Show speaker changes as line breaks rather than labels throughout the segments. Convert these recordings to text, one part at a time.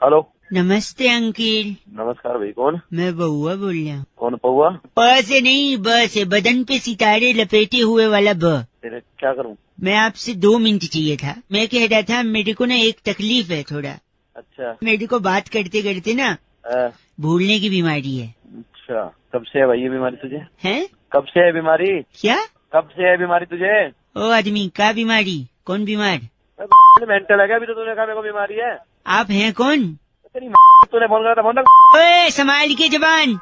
Hello.
नमस्ते uncle.
नमस्कार भाई, कौन?
मैं बउआ बोल रहा हूँ।
कौन पौआ?
प से नहीं, ब से, बदन पे सितारे लपेटे हुए वाला ब।
तेरे क्या करूँ?
मैं आपसे 2 मिनट चाहिए था। मैं कह रहा था मेरे को ना एक तकलीफ है थोड़ा।
अच्छा।
मेरे को बात करते करते ना भूलने की बीमारी है।
अच्छा, कब से है भाई ये बीमारी तुझे?
हैं?
कब से है बीमारी?
क्या?
कब से है बीमारी तुझे?
ओ आदमी, क्या बीमारी? कौन बीमार?
मेंटल है क्या? अभी तो तूने कहा मेरे को बीमारी है।
आप हैं कौन?
तेरी तूने फोन करा था, फोन रख।
ओए संभाल के जबान।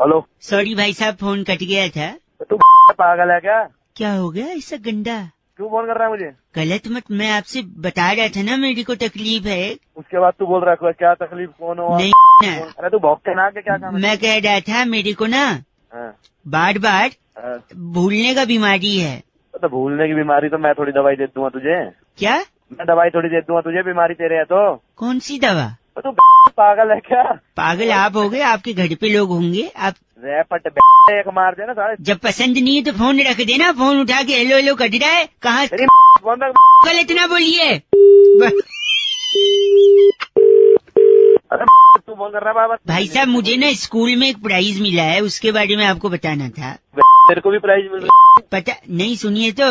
हेलो।
सॉरी भाई साहब, फोन कट गया था।
तू पागल है क्या?
क्या हो गया ऐसा गंदा?
क्यों फोन कर रहा है मुझे?
गलत मत, मैं आपसे बता रहा था ना मेरे को तकलीफ है।
उसके बाद तू बोल रहा है क्या तकलीफ, कौन हो?
नहीं ना,
अरे तू भौंकते ना के क्या काम है?
मैं कह रहा था मेरे को ना बार बार भूलने का बीमारी है।
तो भूलने की बीमारी तो मैं थोड़ी दवाई दे दूंगा तुझे।
क्या?
मैं दवाई थोड़ी दे दूंगा तुझे, बीमारी तेरे है तो।
कौन सी दवा?
तू पागल है क्या?
पागल आप हो गए, आपके घर पे लोग होंगे। आप
रैपट एक मार देना सारे।
जब पसंद नहीं है तो फोन रख देना। फोन उठा के हेलो हेलो कर रहा है। कहाँ गलत ना बोलिए।
अरे तू फोन कर रहा है बाबा?
भाई साहब, मुझे ना स्कूल में एक प्राइज मिला है, उसके बारे में आपको बताना था।
तेरे को भी प्राइज मिल रहा
पता नहीं, सुनिए तो।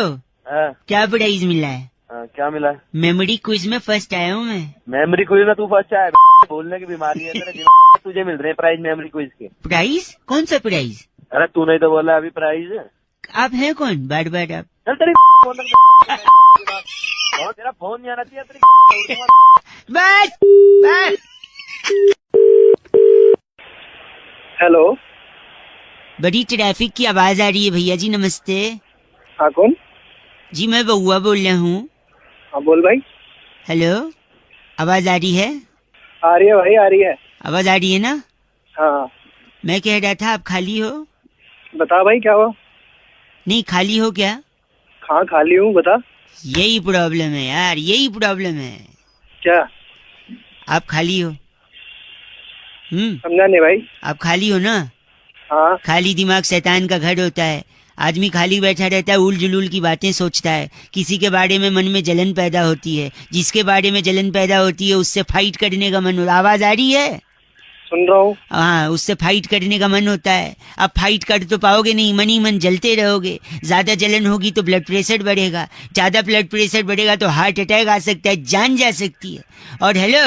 है?
क्या प्राइज मिला है?
क्या मिला है?
मेमोरी क्विज में फर्स्ट आया हूँ मैं।
मेमोरी क्विज में तू फर्स्ट आया? बोलने की बीमारी है तेरे तुझे मिल रहे हैं प्राइज मेमोरी क्विज के।
प्राइज? कौन सा प्राइज?
अरे तू नहीं तो बोला अभी प्राइज।
आप हैं कौन? बार बार आप।
चल तेरी फोन तेरा फोन नहीं आना चाहिए तेरी।
बस बस।
हेलो।
बड़ी ट्रैफिक की आवाज आ रही है भैया जी। नमस्ते।
हाँ कौन?
जी मैं बउआ बोल रहा हूँ।
हाँ बोल भाई।
हेलो, आवाज आ रही है?
आ रही है भाई, आ रही है।
आवाज आ रही है ना?
हाँ
मैं कह रहा था आप खाली हो?
बता भाई क्या हुआ?
नहीं, खाली हो क्या?
हाँ खाली हूँ, बता।
यही प्रॉब्लम है यार, यही प्रॉब्लम है।
क्या?
आप खाली हो?
समझा नहीं भाई।
आप खाली हो ना?
हाँ।
खाली दिमाग शैतान का घर होता है। आदमी खाली बैठा रहता है, उल जुलूल की बातें सोचता है। किसी के बारे में मन में जलन पैदा होती है। जिसके बारे में जलन पैदा होती है उससे फाइट करने का मन होता है। आवाज आ रही है?
सुन रहा हूँ।
हाँ, उससे फाइट करने का मन होता है। अब फाइट कर तो पाओगे नहीं, मन ही मन जलते रहोगे। ज्यादा जलन होगी तो ब्लड प्रेशर बढ़ेगा। ज्यादा ब्लड प्रेशर बढ़ेगा तो हार्ट अटैक आ सकता है, जान जा सकती है। और हेलो,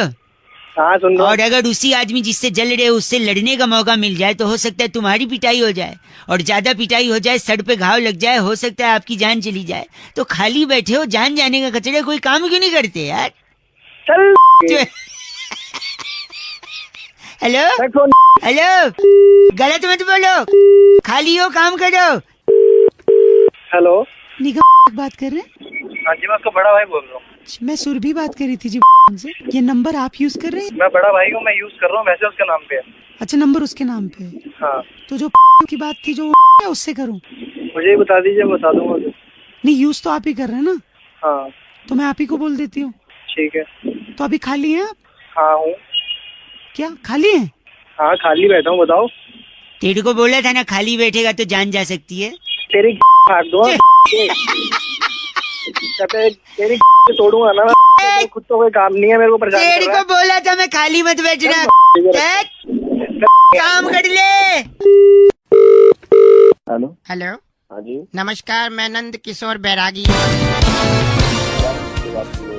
हाँ सुन रहा हूँ।
और अगर उसी आदमी जिससे जल रहे हो उससे लड़ने का मौका मिल जाए तो हो सकता है तुम्हारी पिटाई हो जाए। और ज्यादा पिटाई हो जाए, सर पे घाव लग जाए, हो सकता है आपकी जान चली जाए। तो खाली बैठे हो, जान जाने का कचड़े, कोई काम क्यों नहीं करते यार?
चल
हेलो हेलो, गलत मत बोलो। खाली हो, काम करो।
हेलो।
निगम बात कर रहे हैं?
हाँ जी, मैं उसका बड़ा भाई बोल रहा हूँ।
मैं सुरभि बात कर रही थी जी से। ये नंबर आप यूज कर रहे हैं?
मैं बड़ा भाई हूँ, मैं यूज कर रहा हूँ, वैसे उसके नाम पे है।
अच्छा, नंबर उसके नाम पे है।
हाँ।
तो जो की बात थी जो उससे करूँ?
मुझे ही बता दीजिए, बता दूंगा।
नहीं, यूज तो आप ही कर रहे हैं ना?
हाँ
तो मैं आप ही को बोल देती हूँ।
ठीक है।
तो अभी खाली हैं आप?
हाँ हूँ।
क्या खाली हैं?
हाँ खाली बैठा हूँ, बताओ।
तेरे को बोला था ना खाली बैठेगा तो जान जा सकती है।
तेरी फाड़ दो। तेरी तोड़ूंगा ना। खुद तो कोई काम नहीं है, मेरे को परेशान कर
तेरे
रहा
को बोला था मैं खाली मत बैठना। काम कर ले।
हेलो।
हेलो।
हाँ जी।
नमस्कार, मैं नंद किशोर बैरागी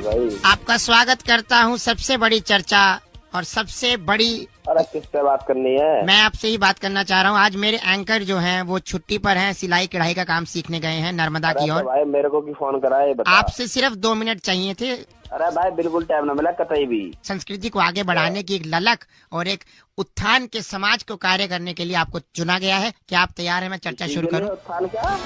भाई
आपका स्वागत करता हूँ सबसे बड़ी चर्चा और सबसे बड़ी।
अरे किससे बात करनी है?
मैं आपसे ही बात करना चाह रहा हूँ। आज मेरे एंकर जो हैं वो छुट्टी पर हैं, सिलाई कढ़ाई का काम सीखने गए हैं नर्मदा की ओर।
भाई मेरे को की फोन करा है, बता।
आपसे सिर्फ 2 मिनट चाहिए थे।
अरे भाई बिल्कुल टाइम ना मिला कतई भी।
संस्कृति को आगे बढ़ाने की एक ललक और एक उत्थान के समाज को कार्य करने के लिए आपको चुना गया है। क्या आप तैयार हैं? मैं चर्चा शुरू करूं?
उत्थान क्या?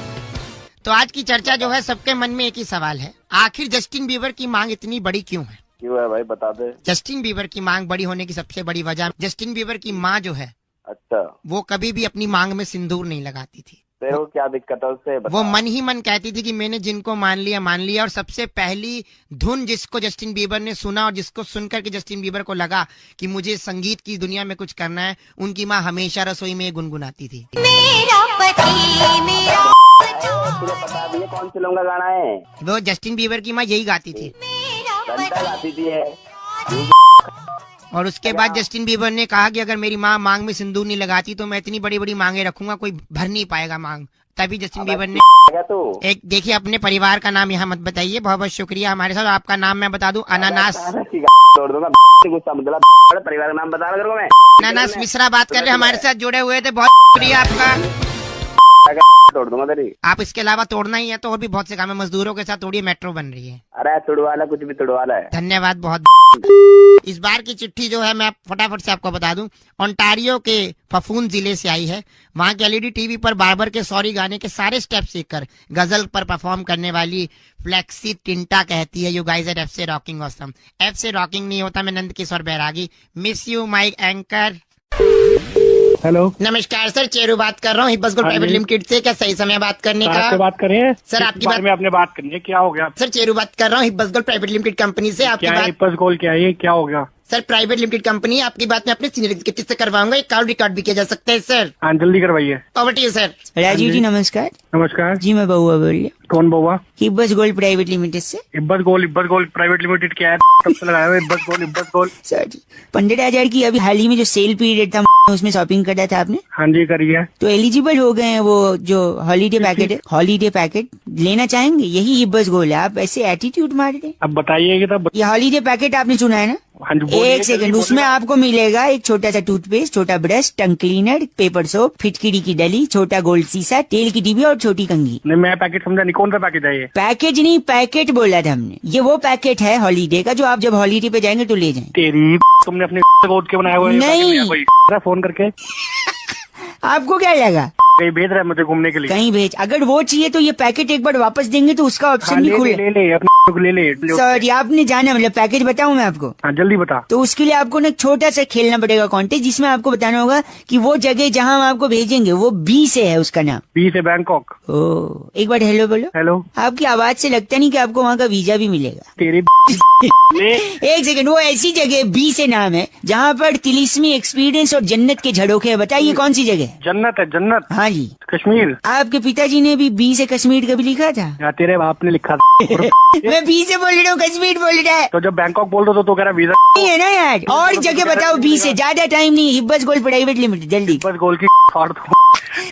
तो आज की चर्चा जो है सबके मन में एक ही सवाल है, आखिर जस्टिन बीबर की मांग इतनी बड़ी क्यों है?
क्यों है भाई, बता दे।
जस्टिन बीबर की मांग बड़ी होने की सबसे बड़ी वजह, जस्टिन बीबर की माँ जो है,
अच्छा,
वो कभी भी अपनी मांग में सिंदूर नहीं लगाती थी।
तेरे को क्या दिक्कत है उससे, बता।
वो मन ही मन कहती थी कि मैंने जिनको मान लिया। और सबसे पहली धुन जिसको जस्टिन बीबर ने सुना और जिसको सुनकर के जस्टिन बीबर को लगा कि मुझे संगीत की दुनिया में कुछ करना है, उनकी माँ हमेशा रसोई में गुनगुनाती थी।
मेरा पति मेरा
तुझे पता भी है कौन सी लौंगा गाना है?
वो जस्टिन बीबर की माँ यही गाती थी।
घंटा गाती थी ये।
और उसके बाद जस्टिन बीबर ने कहा कि अगर मेरी माँ मांग में सिंदूर नहीं लगाती तो मैं इतनी बड़ी बड़ी मांगे रखूंगा, कोई भर नहीं पाएगा मांग। तभी जस्टिन बीबर ने
तो
एक, देखिए अपने परिवार का नाम यहाँ मत बताइए, बहुत बहुत शुक्रिया हमारे साथ। आपका नाम मैं बता दूं, अनानास
तोड़ दूंगा गुस्सा मत दिला, परिवार का नाम बता रहा तेरे को मैं।
अनानास मिश्रा बात कर रहे हमारे साथ जुड़े हुए थे, बहुत शुक्रिया आपका।
तोड़ दूंगा तेरी।
आप इसके अलावा तोड़ना ही है तो और भी बहुत से काम है, मजदूरों के साथ तोड़िए, मेट्रो बन रही है।
अरे तुड़वाला कुछ भी तुड़वाला है।
धन्यवाद बहुत। इस बार की चिट्ठी जो है मैं फटाफट से आपको बता दूं, ओंटारियो के फफून जिले से आई है। वहां के एलईडी टीवी पर बार्बर के सॉरी गाने के सारे स्टेप सीखकर गजल पर परफॉर्म करने वाली फ्लेक्सी टिंटा कहती है, यू गाइस आर एफ से रॉकिंग ऑसम। एफ से रॉकिंग नहीं होता, मैं Nand Kishore Bairagi, miss you my anchor.
Hello,
नमस्कार सर, चेरू बात कर रहा हूँ हिब्बस गोल्ड प्राइवेट लिमिटेड से। क्या सही समय बात करने का?
बात कर रहे हैं
सर आपकी बात
में आपने बात करनी है, क्या हो गया?
सर चेरू बात कर रहा हूँ हिब्बस गोल्ड प्राइवेट लिमिटेड कंपनी से। आपकी
क्या
बात
है हिब्बस गोल्ड, क्या है ये, क्या हो गया?
सर प्राइवेट लिमिटेड कंपनी है, आपकी बात मैं अपने सीनियर एग्जीक्यूटिव से करवाऊंगा, एक कॉल रिकॉर्ड भी किया जा सकता है सर।
हाँ जल्दी करवाइए।
Over to you sir.
Rajiv ji नमस्कार।
नमस्कार
जी मैं बउआ बोल रही हूँ,
कौन बउआ?
हिब्बस गोल्ड प्राइवेट लिमिटेड से।
हिब्बस गोल्ड प्राइवेट लिमिटेड क्या है? तब से लगाया हुआ हिब्बस गोल्ड।
सर जी 15,000 की अभी हाल ही में जो सेल पीरियड था उसमें शॉपिंग करना था आपने,
हाँ जी करिए।
तो एलिजिबल हो गए हैं। वो जो हॉलीडे पैकेट है, हॉलीडे पैकेट लेना चाहेंगे, यही हिब्बस गोल्ड है। आप ऐसे एटीट्यूड मार रहे हैं।
अब बताइए तब।
ये हॉलीडे पैकेट आपने सुना है ना?
हाँ जी बोलिए,
एक सेकंड, उसमें आपको मिलेगा एक छोटा सा टूथपेस्ट, छोटा brush, tongue cleaner, paper soap, फिटकिरी की डली, छोटा गोल्ड सीसा, तेल की डिब्बी और छोटी कंघी।
नहीं मैं पैकेट समझा नहीं, कौन सा पैकेट है ये?
पैकेज नहीं, पैकेट बोला था हमने। ये वो पैकेट है हॉलीडे का जो आप जब हॉलीडे पे जाएंगे तो ले जाएं।
तेरी तुमने अपने कोड के बनाया हुआ है?
नहीं।
कोई फोन करके
आपको क्या लगा
कहीं भेज रहा है मुझे घूमने के लिए?
कहीं भेज, अगर वो चाहिए तो ये पैकेट एक बार वापस देंगे तो उसका ऑप्शन भी खुले।
ले अपने को ले ले।
सर आपने जाना, मतलब पैकेज बताऊं मैं आपको?
हाँ जल्दी बता।
तो उसके लिए आपको ना छोटा सा खेलना पड़ेगा कॉन्टेस्ट, जिसमें आपको बताना होगा कि वो जगह जहां हम आपको भेजेंगे वो बी से है, उसका नाम
बी से बैंकॉक।
ओ, एक बार हेलो बोलो।
हेलो।
आपकी आवाज से लगता नहीं कि आपको वहाँ का वीजा भी मिलेगा।
तेरी
एक सेकंड, वो ऐसी जगह बी से नाम है जहाँ पर तिलिस्मी एक्सपीरियंस और जन्नत के झड़ोखे हैं। बताइए कौन सी जगह?
जन्नत है, जन्नत।
हाँ जी,
कश्मीर।
आपके पिताजी ने भी बी से कश्मीर कभी लिखा था?
या तेरे बाप ने लिखा था।
मैं बी से बोल रहा हूँ, कश्मीर बोल रहा है।
तो जब बैंकॉक बोल दो तो कह रहा वीजा
नहीं है ना यार। और जगह बताओ बी से, ज्यादा टाइम नहीं। हिब्बस गोल्ड प्राइवेट लिमिटेड, जल्दी।
बस गोल की फाड़ दो।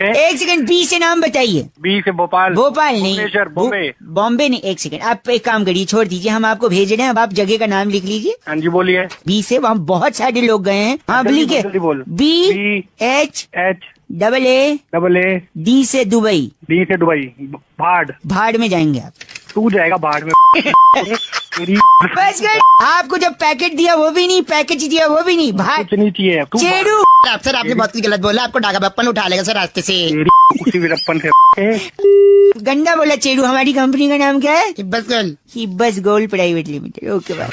एक सेकंड, बी से नाम बताइए।
बी से भोपाल।
भोपाल नहीं,
भुवनेश्वर, बॉम्बे।
बॉम्बे नहीं। एक सेकंड, आप एक काम करिए, छोड़ दीजिए, हम आपको भेज रहे हैं, अब आप जगह का नाम लिख लीजिए।
हाँ जी बोलिए।
बी से वहाँ बहुत सारे लोग गए हैं। हाँ लिखिए,
जल्दी बोल।
B H double A D से दुबई।
डी से दुबई।
भाड़ में जाएंगे आप।
तू जाएगा भाड़ में।
बस कर, आपको जब पैकेट दिया वो भी नहीं, पैकेज दिया वो भी नहीं, भाड़
कुछ नहीं चाहिए। तू
चेरू।
सर आपने बहुत कुछ गलत बोला, आपको डाका बप्पन उठा लेगा सर रास्ते से।
उसी वीरप्पन से
गंदा बोला चेरू। हमारी कंपनी का नाम क्या है?
Hibbus gold.
Hibbus gold private limited. Okay bye.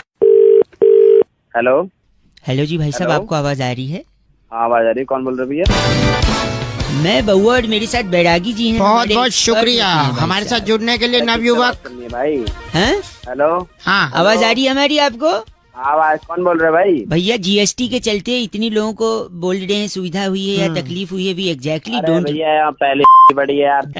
Hello.
Hello जी भाई साहब,
हेलो।
आपको आवाज आ रही है?
हाँ आवाज आ रही है, कौन बोल रहे भैया?
मैं बउआ और मेरे साथ बैरागी जी हैं।
बहुत
मेरे
बहुत
expert
शुक्रिया
हैं भाई
हमारे साथ
साहब।
जुड़ने के लिए नवयुवक।
भाई
हैं?
हेलो।
हाँ
आवाज आ रही है हमारी आपको?
आवाज कौन बोल रहे भाई?
भैया जीएसटी के चलते इतनी लोगों को बोल रहे हैं सुविधा हुई है या तकलीफ हुई है भी एग्जैक्टली
अरे
डोंट।
भैया यहाँ पहले बड़ी है यार।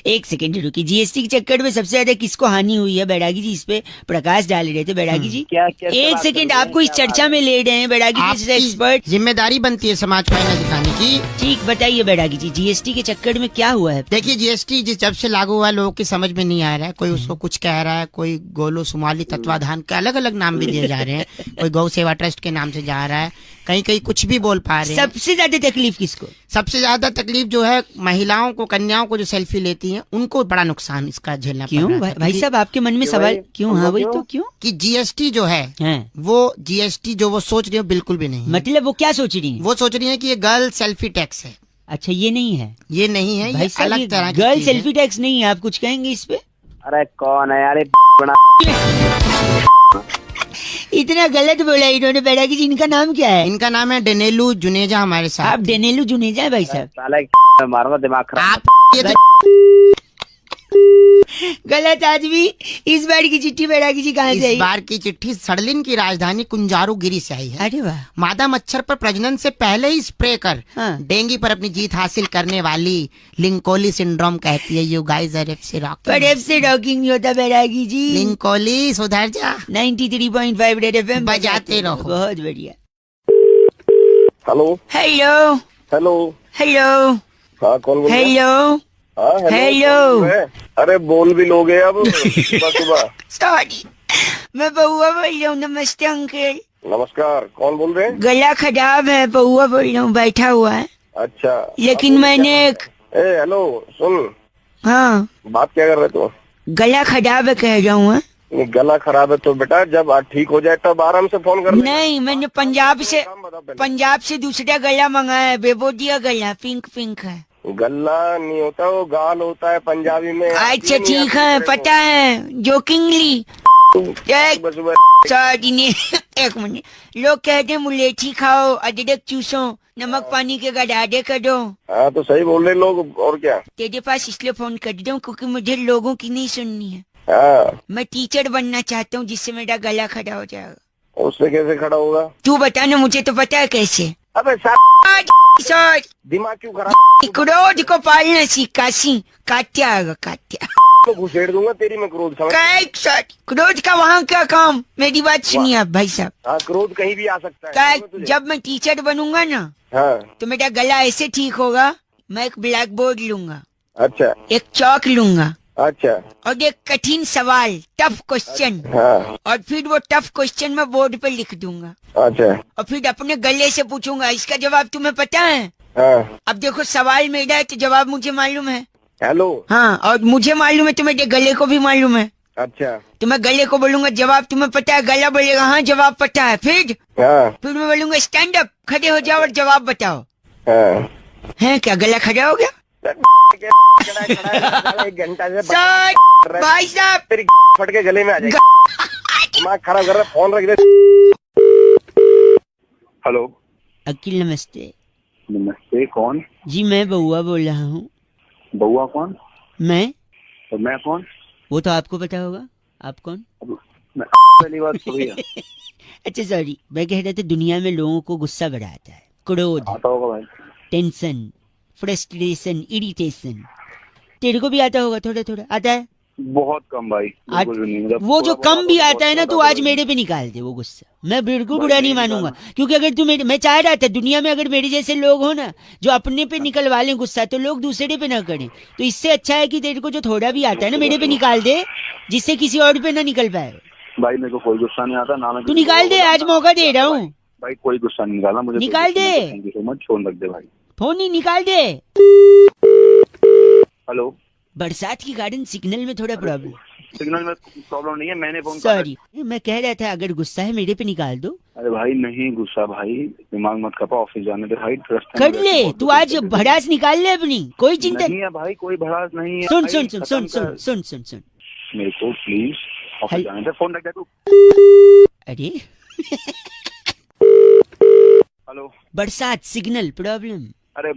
एक सेकंड रुकी, जीएसटी के चक्कर में सबसे ज्यादा किसको हानि हुई है? बैरागी जी इस पे प्रकाश डाल रहे थे। बैरागी जी
क्या क्या
एक सेकंड, आपको इस चर्चा में ले रहे हैं बैरागी जी जैसे एक्सपर्ट।
आपकी जिम्मेदारी बनती है समाज को आईना दिखाने की।
ठीक बताइए बैरागी जी, जीएसटी के चक्कर में क्या हुआ है?
देखिए जीएसटी जब से लागू हुआ है लोगों की समझ में नहीं आ रहा है, कोई उसको कुछ कह रहा है, कोई गोलो सुमाली तत्वाधान के अलग अलग नाम भी दिए जा रहे हैं, कोई गौ सेवा ट्रस्ट के नाम से जा रहा है, कहीं कहीं कुछ भी बोल पा रहे हैं।
सबसे ज्यादा तकलीफ किसको?
सबसे ज्यादा तकलीफ जो है महिलाओं को, कन्याओं को जो सेल्फी लेती हैं उनको बड़ा नुकसान इसका झेलना पड़
क्यों
रहा है।
भाई साहब, आपके मन में सवाल क्यों? हाँ वही तो, क्यों?
कि जीएसटी जो है वो जीएसटी जो वो सोच रही है बिल्कुल भी नहीं है।
मतलब वो क्या सोच रही है?
वो सोच रही है कि ये गर्ल सेल्फी टैक्स है।
अच्छा ये नहीं है,
ये नहीं है, ये
भाई साहब,
अलग तरह की
गर्ल
चीज है।
सेल्फी टैक्स नहीं है। आप कुछ कहेंगे इस पे?
अरे कौन है यार ये बना?
इतना गलत बोला इन्होंने। बैरागी जी इनका नाम क्या है?
इनका नाम है डेनेलू जुनेजा हमारे साथ।
आप डेनेलू जुनेजा है भाई साहब?
साला मारूंगा दिमाग खराब।
आप ये तो
गलत आदमी। इस बार की चिट्ठी बैरागी जी कहाँ से आई?
इस बार की चिट्ठी सड़लिन की राजधानी कुंजारुगिरी से आई है।
अरे वाह।
मादा मच्छर पर प्रजनन से पहले ही स्प्रे कर
हाँ।
डेंगू पर अपनी जीत हासिल करने वाली लिंकोली सिंड्रोम कहती है यू गाइस आर एफ से
पर एफ से रॉकिंग नहीं होता बैरागी जी।
लिंकोली सुधर जा।
93.5 रेड एफएम
बजाते रहो।
बहुत बढ़िया।
हेलो
हेलो
हेलो
हेलो
हाँ कौन बोल रहे हैं?
हेलो
हाँ
हेलो।
कौन बोल रहे हैं? अरे बोल भी लोगे अब सुबह सुबह।
सॉरी, मैं बउआ बोल रहा हूँ। नमस्ते अंकल।
नमस्कार, कौन बोल रहे हैं?
गला खराब है, बउआ बोल रहा हूँ, बैठा हुआ है।
अच्छा
लेकिन
आप
मैंने
क्या-
एक
ए हेलो सुन,
हाँ
बात क्या कर रहे तू?
गला खराब है कह रहा हूँ। हाँ?
गला खराब है तो बेटा जब ठीक हो जाए तब आराम से फोन कर लेना।
नहीं, मैंने पंजाब से
काम बताओ पहले।
पंजाब से दूसरा गला मंगाया है, बेबोदिया गला, पिंक पिंक है।
गला नहीं होता, वो गाल होता है पंजाबी में।
अच्छा ठीक है, पता है, जोकिंगली।
सुबह सुबह
सॉरी नहीं, एक मिनट। लोग कहते हैं मुलेठी खाओ, अदरक चूसो, नमक पानी के गडाडे कर दो।
हाँ तो सही बोल रहे लोग, और क्या।
तेरे पास इसलिए फोन कर दूं क्योंकि मुझे लोगों की नहीं सुननी है।
हाँ
मैं टीचर बनना चाहता हूँ जिससे मेरा गला खड़ा हो जाएगा।
उससे कैसे खड़ा होगा?
तू बता ना, मुझे तो पता है कैसे।
अबे
सॉरी,
दिमाग क्यों खराब?
क्रोध को पालना सीखा सी। कात्या आएगा कात्या।
तो घुसेड़ दूंगा तेरी मैं क्रोध समझ।
सॉरी, क्रोध का वहाँ क्या काम? मेरी बात सुनिए आप भाई साहब।
हाँ क्रोध कहीं भी आ सकता है।
क्या
समझ तुझे?
जब मैं टीचर बनूंगा ना
हाँ
तो मेरा गला ऐसे ठीक होगा। मैं एक ब्लैक बोर्ड लूंगा,
अच्छा
एक चौक लूंगा
अच्छा
और एक कठिन सवाल, टफ क्वेश्चन,
हाँ
और फिर वो टफ क्वेश्चन मैं बोर्ड पे लिख दूंगा
अच्छा
और फिर अपने गले से पूछूंगा इसका जवाब तुम्हें पता है?
हाँ
अब देखो सवाल मेरा है तो जवाब मुझे मालूम है।
हेलो
हाँ, और मुझे मालूम है तो मेरे गले को भी मालूम है।
अच्छा
तो मैं गले को बोलूंगा जवाब तुम्हें पता है? गला बोलेगा हाँ जवाब पता है। फिर मैं बोलूंगा स्टैंड अप, खड़े हो जाओ और जवाब बताओ।
हाँ
है क्या गला खड़ा हो गया?
एक घंटा से
सर भाई साहब,
तेरी फट के गले में आ जाएगी। दिमाग खराब कर रहा है, फोन रख दे। हेलो
अकील नमस्ते
नमस्ते, कौन?
जी, मैं बउआ बोल रहा हूँ।
बउआ कौन?
मैं?
और मैं कौन?
वो तो आपको पता होगा। आप कौन?
मैं पहली बात थोड़ी है।
अच्छा सॉरी, मैं कह रहा था दुनिया में लोगों को गुस्सा बढ़ा आता है, क्रोध,
आता होगा भाई।
Tension, frustration, irritation. तेरे को भी आता होगा? थोड़ा थोड़ा आता है?
बहुत कम भाई,
आज
बिल्कुल भी नहीं। मतलब
वो जो
थोड़ा
कम भी
बहुत
आता है ना, तो
ज्यादा
आज
तो
मेरे पे निकाल दे वो गुस्सा। मैं बिल्कुल
भाई
बुरा नहीं
नहीं
मानूंगा, क्योंकि अगर तू मेरे, मैं चाह रहा था दुनिया में अगर मेरे जैसे लोग हो ना जो अपने पे निकलवा लें गुस्सा, तो लोग दूसरे पे ना करें। तो इससे अच्छा है कि तेरे को जो थोड़ा भी आता है ना मेरे पे निकाल दे, जिससे किसी और पे ना निकल पाए।
भाई मेरे को कोई गुस्सा नहीं आता ना। मैं
तू निकाल दे, आज मौका दे रहा हूँ।
भाई कोई गुस्सा नहीं निकाला मुझे।
निकाल दे।
Thank you so much, phone रख दे भाई।
फोन ही निकाल दे।
हेलो,
बरसात की गार्डन सिग्नल में थोड़ा प्रॉब्लम।
सिग्नल में प्रॉब्लम नहीं है, मैंने फोन
सॉरी, मैं कह रहा था अगर गुस्सा है मेरे पे निकाल दो।
अरे भाई नहीं गुस्सा भाई, दिमाग मत खपा, ऑफिस जाने दे भाई। ट्रस्ट
कर ले, तू आज भड़ास निकाल ले अपनी, कोई चिंता
नहीं है भाई, कोई भड़ास नहीं है।
सुन
भाई,
सुन सुन
खत्म
सुन
कर।
सुन सुन सुन सुन।
मेरे को प्लीज ऑफिस जाने दे, फोन रख दे तू।
अरे
हेलो,
बरसात सिग्नल प्रॉब्लम।
अरे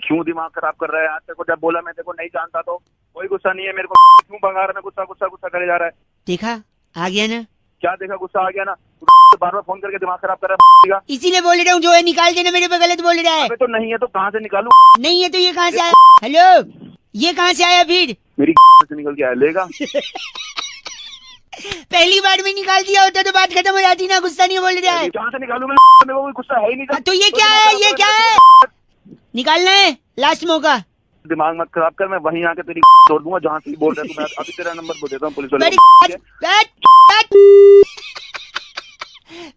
क्यों दिमाग खराब कर रहा है? आज तेरे को जब बोला मैं तेरे को नहीं जानता तो कोई गुस्सा नहीं है मेरे को। क्यों भगा रहा है? गुस्सा गुस्सा गुस्सा करे जा रहा है।
देखा, आ गया ना?
क्या देखा? गुस्सा आ गया ना? बार बार फोन करके दिमाग खराब कर रहा है।
इसीलिए बोल रहा हूँ, जो है निकाल देना, मेरे पे गलत बोल रहा है।
अबे तो नहीं है तो कहाँ से निकालूं?
नहीं है तो ये कहाँ से आया? हेलो, ये कहाँ से आया फिर?
मेरी से निकल के आया, लेगा।
पहली बार में निकाल दिया होता तो बात खत्म हो जाती ना। गुस्सा नहीं बोल रहा है।
कहाँ से निकालूं मैं? मेरे को कोई गुस्सा है ही नहीं।
तो ये क्या है? ये क्या है? निकालना है, लास्ट मौका।
दिमाग मत खराब कर, मैं वहीं आके तेरी तोड़ दूंगा जहाँ से बोल रहा है। मैं अभी तेरा नंबर बोल देता हूँ पुलिस वाले को।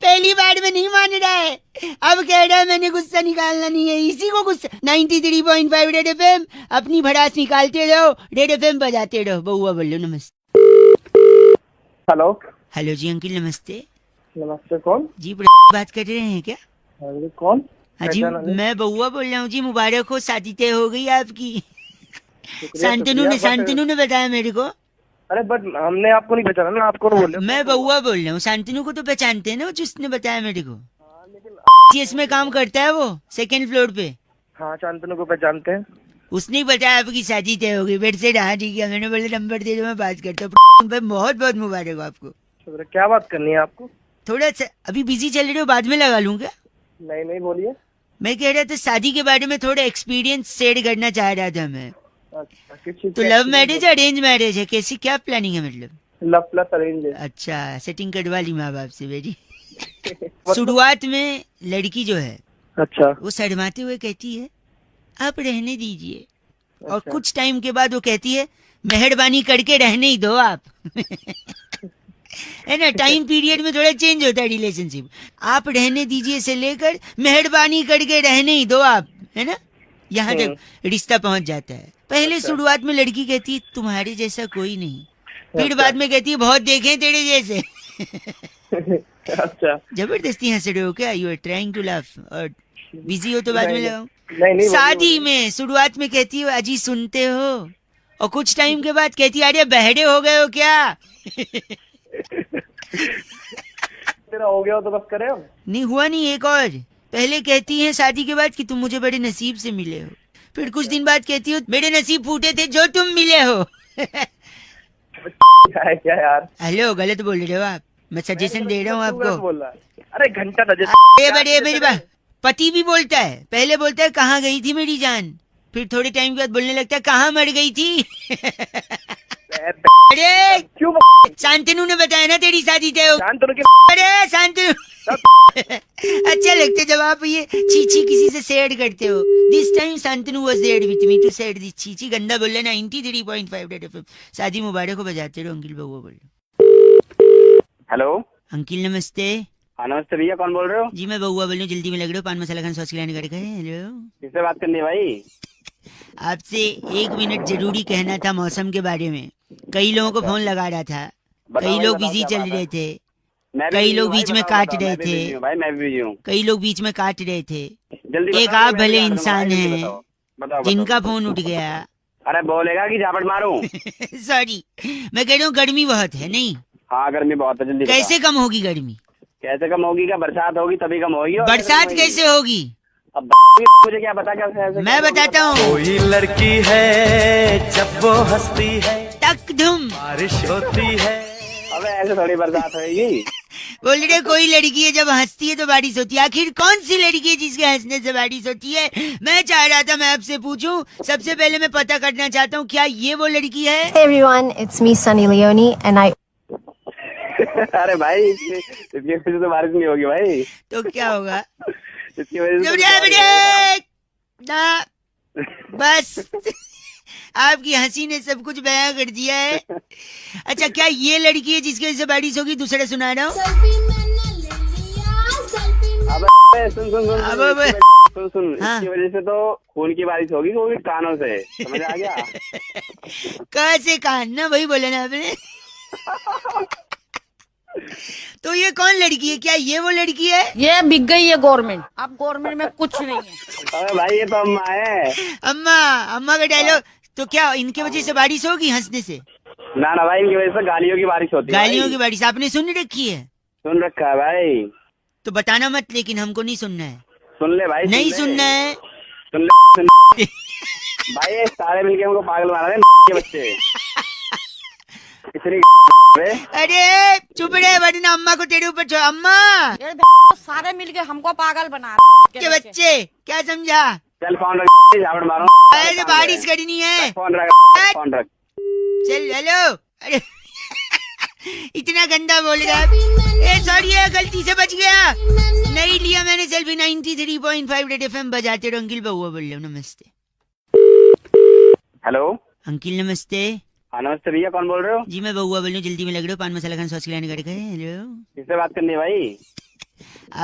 पहली बार में नहीं मान रहा है, अब कह रहा है मैंने गुस्सा निकालना नहीं है। इसी को गुस्सा। 93.5 रेड एफएम, अपनी भड़ास निकालते रहो, रेड एफएम बजाते रहो। बउआ बोलो नमस्ते।
हेलो
हेलो जी अंकिल नमस्ते।
नमस्ते, कौन?
जी बात कर रहे हैं क्या?
अरे कौन?
हाँ जी, मैं बउआ बोल रहा हूँ जी। मुबारक हो, शादी तय हो गई आपकी। शांतनु ने बताया मेरे को।
अरे बट हमने आपको नहीं पहचाना ना, आपको बोल रहे।
मैं बउआ बोल रहा हूँ, शांतनु को तो पहचानते हैं ना, वो जिसने बताया मेरे को। इसमें काम करता है वो, सेकंड फ्लोर पे।
हाँ शांतनु को पहचानते हैं।
उसने ही बताया आपकी शादी तय हो गई। बेट से हाँ ठीक है, मैंने बोला नंबर दे दो मैं बात करता हूँ। भाई बहुत बहुत मुबारक हो आपको।
तो क्या बात करनी है आपको?
थोड़ा सा अभी बिजी चल रहे हो, बाद में लगा लूंगा।
नहीं नहीं बोलिए।
मैं कह रहा था शादी के बारे में थोड़ा एक्सपीरियंस शेयर करना चाह रहा था मैं।
अच्छा, किस चीज
तो
का
लव मैरिज अरेंज मैरिज है, कैसी क्या प्लानिंग है मतलब?
लव प्लस अरेंज है।
अच्छा, सेटिंग करवा ली माँ बाप से मेरी। शुरुआत में लड़की जो है
अच्छा
वो शर्माते हुए कहती है आप रहने दीजिए, और
अच्छा।
कुछ टाइम के बाद वो कहती है मेहरबानी करके रहने ही दो आप। है ना, टाइम पीरियड में थोड़ा चेंज होता है रिलेशनशिप। आप रहने दीजिए से लेकर मेहरबानी करके रहने ही दो आप, है ना, यहाँ तक रिश्ता पहुंच जाता है। पहले शुरुआत में लड़की कहती है तुम्हारे जैसा कोई नहीं, फिर बाद में कहती है बहुत देखे तेरे जैसे।
अच्छा
जबरदस्ती हंस रहे हो क्या? You are trying to laugh, और बिजी हो तो बाद में लगाओ।
नहीं
शादी में शुरुआत में कहती हो अजी सुनते हो, और कुछ टाइम के बाद कहती है अरे बहरे हो गए हो क्या?
तेरा हो गया हो तो बस करे हम।
नहीं हुआ नहीं, एक और। पहले कहती है शादी के बाद कि तुम मुझे बड़े नसीब से मिले हो, फिर कुछ दिन बाद कहती हो मेरे नसीब फूटे थे जो तुम मिले हो।
क्या यार?
हेलो, गलत बोल रहे हो आप, मैं सजेशन दे रहा हूँ आपको।
बोल रहा है। अरे घंटा था
अरे बड़े मेरी बात, पति भी बोलता है, पहले बोलता है कहाँ गई थी मेरी जान, फिर थोड़े टाइम के बाद बोलने लगता है कहाँ मर गई थी। अरे
क्यों?
शांतनु ने बताया ना तेरी शादी तय हो।
शांतनु की
अरे शांतनु। अच्छा लगता जब आप ये चीची किसी से शेयर करते हो। This time Shantanu was there with me to share this चीची। गंदा बोल रहा 93.5 रेड एफएम। शादी मुबारक हो बजाते रहो अंकिल बउआ बोल।
हेलो
अंकिल नमस्ते।
हाँ नमस्ते भैया, कौन बोल रहे हो?
जी मैं बउआ बोल रहा हूँ, जल्दी में लग रहे हो, पान मसाला खान सॉस खिलाने करके। हेलो,
किससे बात करनी है भाई?
आपसे 1 मिनट जरूरी कहना था मौसम के बारे में। कई लोगों को फोन लगा रहा था, कई लोग बिजी चल रहे थे, कई लोग बीच में काट रहे थे,
भाई मैं भी बिजी हूँ।
कई लोग बीच में काट रहे थे।
जल्दी
एक
बताओ,
आप
मैं
भले
भी
इंसान
जल्दी
हैं
बताओ, बताओ,
जिनका
बताओ।
फोन उठ गया।
अरे बोलेगा कि झापट मारूं?
सॉरी, मैं कह रहा हूँ गर्मी बहुत है। नहीं,
हाँ गर्मी बहुत है, जल्दी
कैसे कम होगी गर्मी?
कैसे कम होगी? क्या बरसात होगी तभी कम होगी? और
बरसात
कैसे कम
कैसे होगी?
अब मुझे क्या पता कैसे?
मैं बताता हूँ।
कोई लड़की है जब वो हंसती है
टक धुम
बारिश होती है।
अबे ऐसे थोड़ी बरसात होगी।
बोल रहे कोई लड़की है जब हंसती है तो बारिश होती है। आखिर कौन सी लड़की है जिसके हंसने से बारिश होती है? मैं चाह रहा था मैं आपसे पूछूं। सबसे पहले मैं पता करना चाहता हूँ क्या ये वो लड़की है?
Hey everyone, it's me Sunny Leone and I
अरे भाई इसकी वजह से बारिश नहीं होगी भाई।
तो क्या होगा?
इसकी वजह से
ना, बस आपकी हंसी ने सब कुछ बयां कर दिया है। अच्छा, क्या ये लड़की है जिसकी वजह से बारिश होगी? दूसरा सुना रहा हूँ।
अबे सुन सुन सुन
अबे
सुन सुन
हाँ।
इसकी वजह से तो खून की बारिश होगी, वो भी कानों से। समझ आ गया?
कैसे कान ना, वही बोला ना आपने। तो ये कौन लड़की है? क्या ये वो लड़की है?
ये बिक गई है गवर्नमेंट। अब गवर्नमेंट में कुछ नहीं है।
अरे भाई ये तो अम्मा है।
अम्मा, अम्मा का डायलॉग। तो क्या इनके वजह से बारिश होगी हंसने से?
ना ना भाई, इनकी वजह से गालियों की बारिश होती है।
गालियों
भाई।
की बारिश आपने सुन रखी है?
सुन रखा है भाई।
तो बताना मत, लेकिन हमको नहीं सुनना है।
सुन ले भाई,
नहीं
ले।
सुनना है।
सुन ले भाई, ये सारे मिलके हमको पागल बना रहे हैं के बच्चे। इतनी
अरे चुप रहे, वरना अम्मा को तेरे ऊपर छोड़। अम्मा
ये सारे मिलके हमको पागल बना
के बच्चे, क्या समझा?
चल फोन रख, झापड़ मारो।
अरे बारिश करनी है।
फोन रख, फोन रख।
चल हेलो। अरे इतना गंदा बोल रहा है। सॉरी है, गलती से बच गया। नहीं लिया मैंने सेल्फी। 93.5 रेड एफएम बजाते रहो। अंकिल बउआ बोल रहे हो। नमस्ते
हेलो
अंकिल। नमस्ते।
हाँ नमस्ते भैया, कौन बोल रहे हो?
जी मैं बउआ बोल रहा हूँ, जल्दी में लग रहे हो, पान मसाला खान सॉस खिलाने करके। हेलो,
किससे बात करनी है भाई?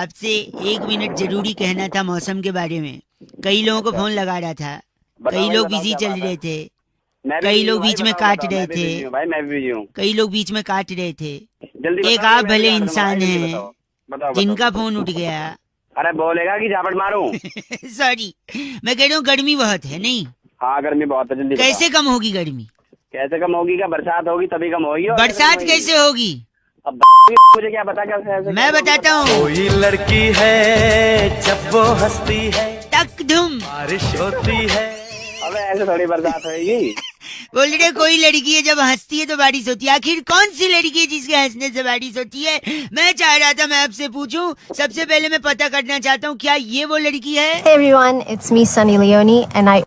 आपसे 1 मिनट जरूरी कहना था मौसम के बारे में। कई लोगों को फोन लगा रहा था,
बताओ
कई
भाई,
लोग
बताओ
बिजी
क्या
चल
बात है?
रहे थे,
मैं भी
कई
बिजी
लोग
हूँ भाई,
बीच में
बताओ,
काट
बताओ,
रहे
मैं भी
थे।
बिजी हूँ भाई, मैं भी बिजी हूँ।
कई लोग बीच में काट रहे थे।
जल्दी
एक
बताओ,
आप
मैं
भले
भी
इंसान
जल्दी
हैं
बताओ, बताओ,
जिनका
बताओ।
फोन उठ गया।
अरे बोलेगा कि झापट मारूं?
सॉरी, मैं कह रहा हूँ गर्मी बहुत है। नहीं,
हाँ गर्मी बहुत है, जल्दी बताओ।
कैसे कम होगी गर्मी?
कैसे कम होगी? क्या बरसात होगी तभी कम होगी? और
बरसात
कम
कैसे होगी?
अब मुझे क्या पता कैसे?
मैं बताता हूँ।
कोई लड़की है जब वो हंसती है
टक धुम
बारिश होती है।
अबे ऐसे थोड़ी बर्दाश्त होगी।
बोल रहे कोई लड़की है जब हंसती है तो बारिश होती है, आखिर कौन सी लड़की है जिसके हंसने से बारिश होती है? मैं चाह रहा था मैं आपसे पूछूं। सबसे पहले मैं पता करना चाहता हूँ क्या ये वो लड़की है?
Hey everyone, it's me Sunny Leone and I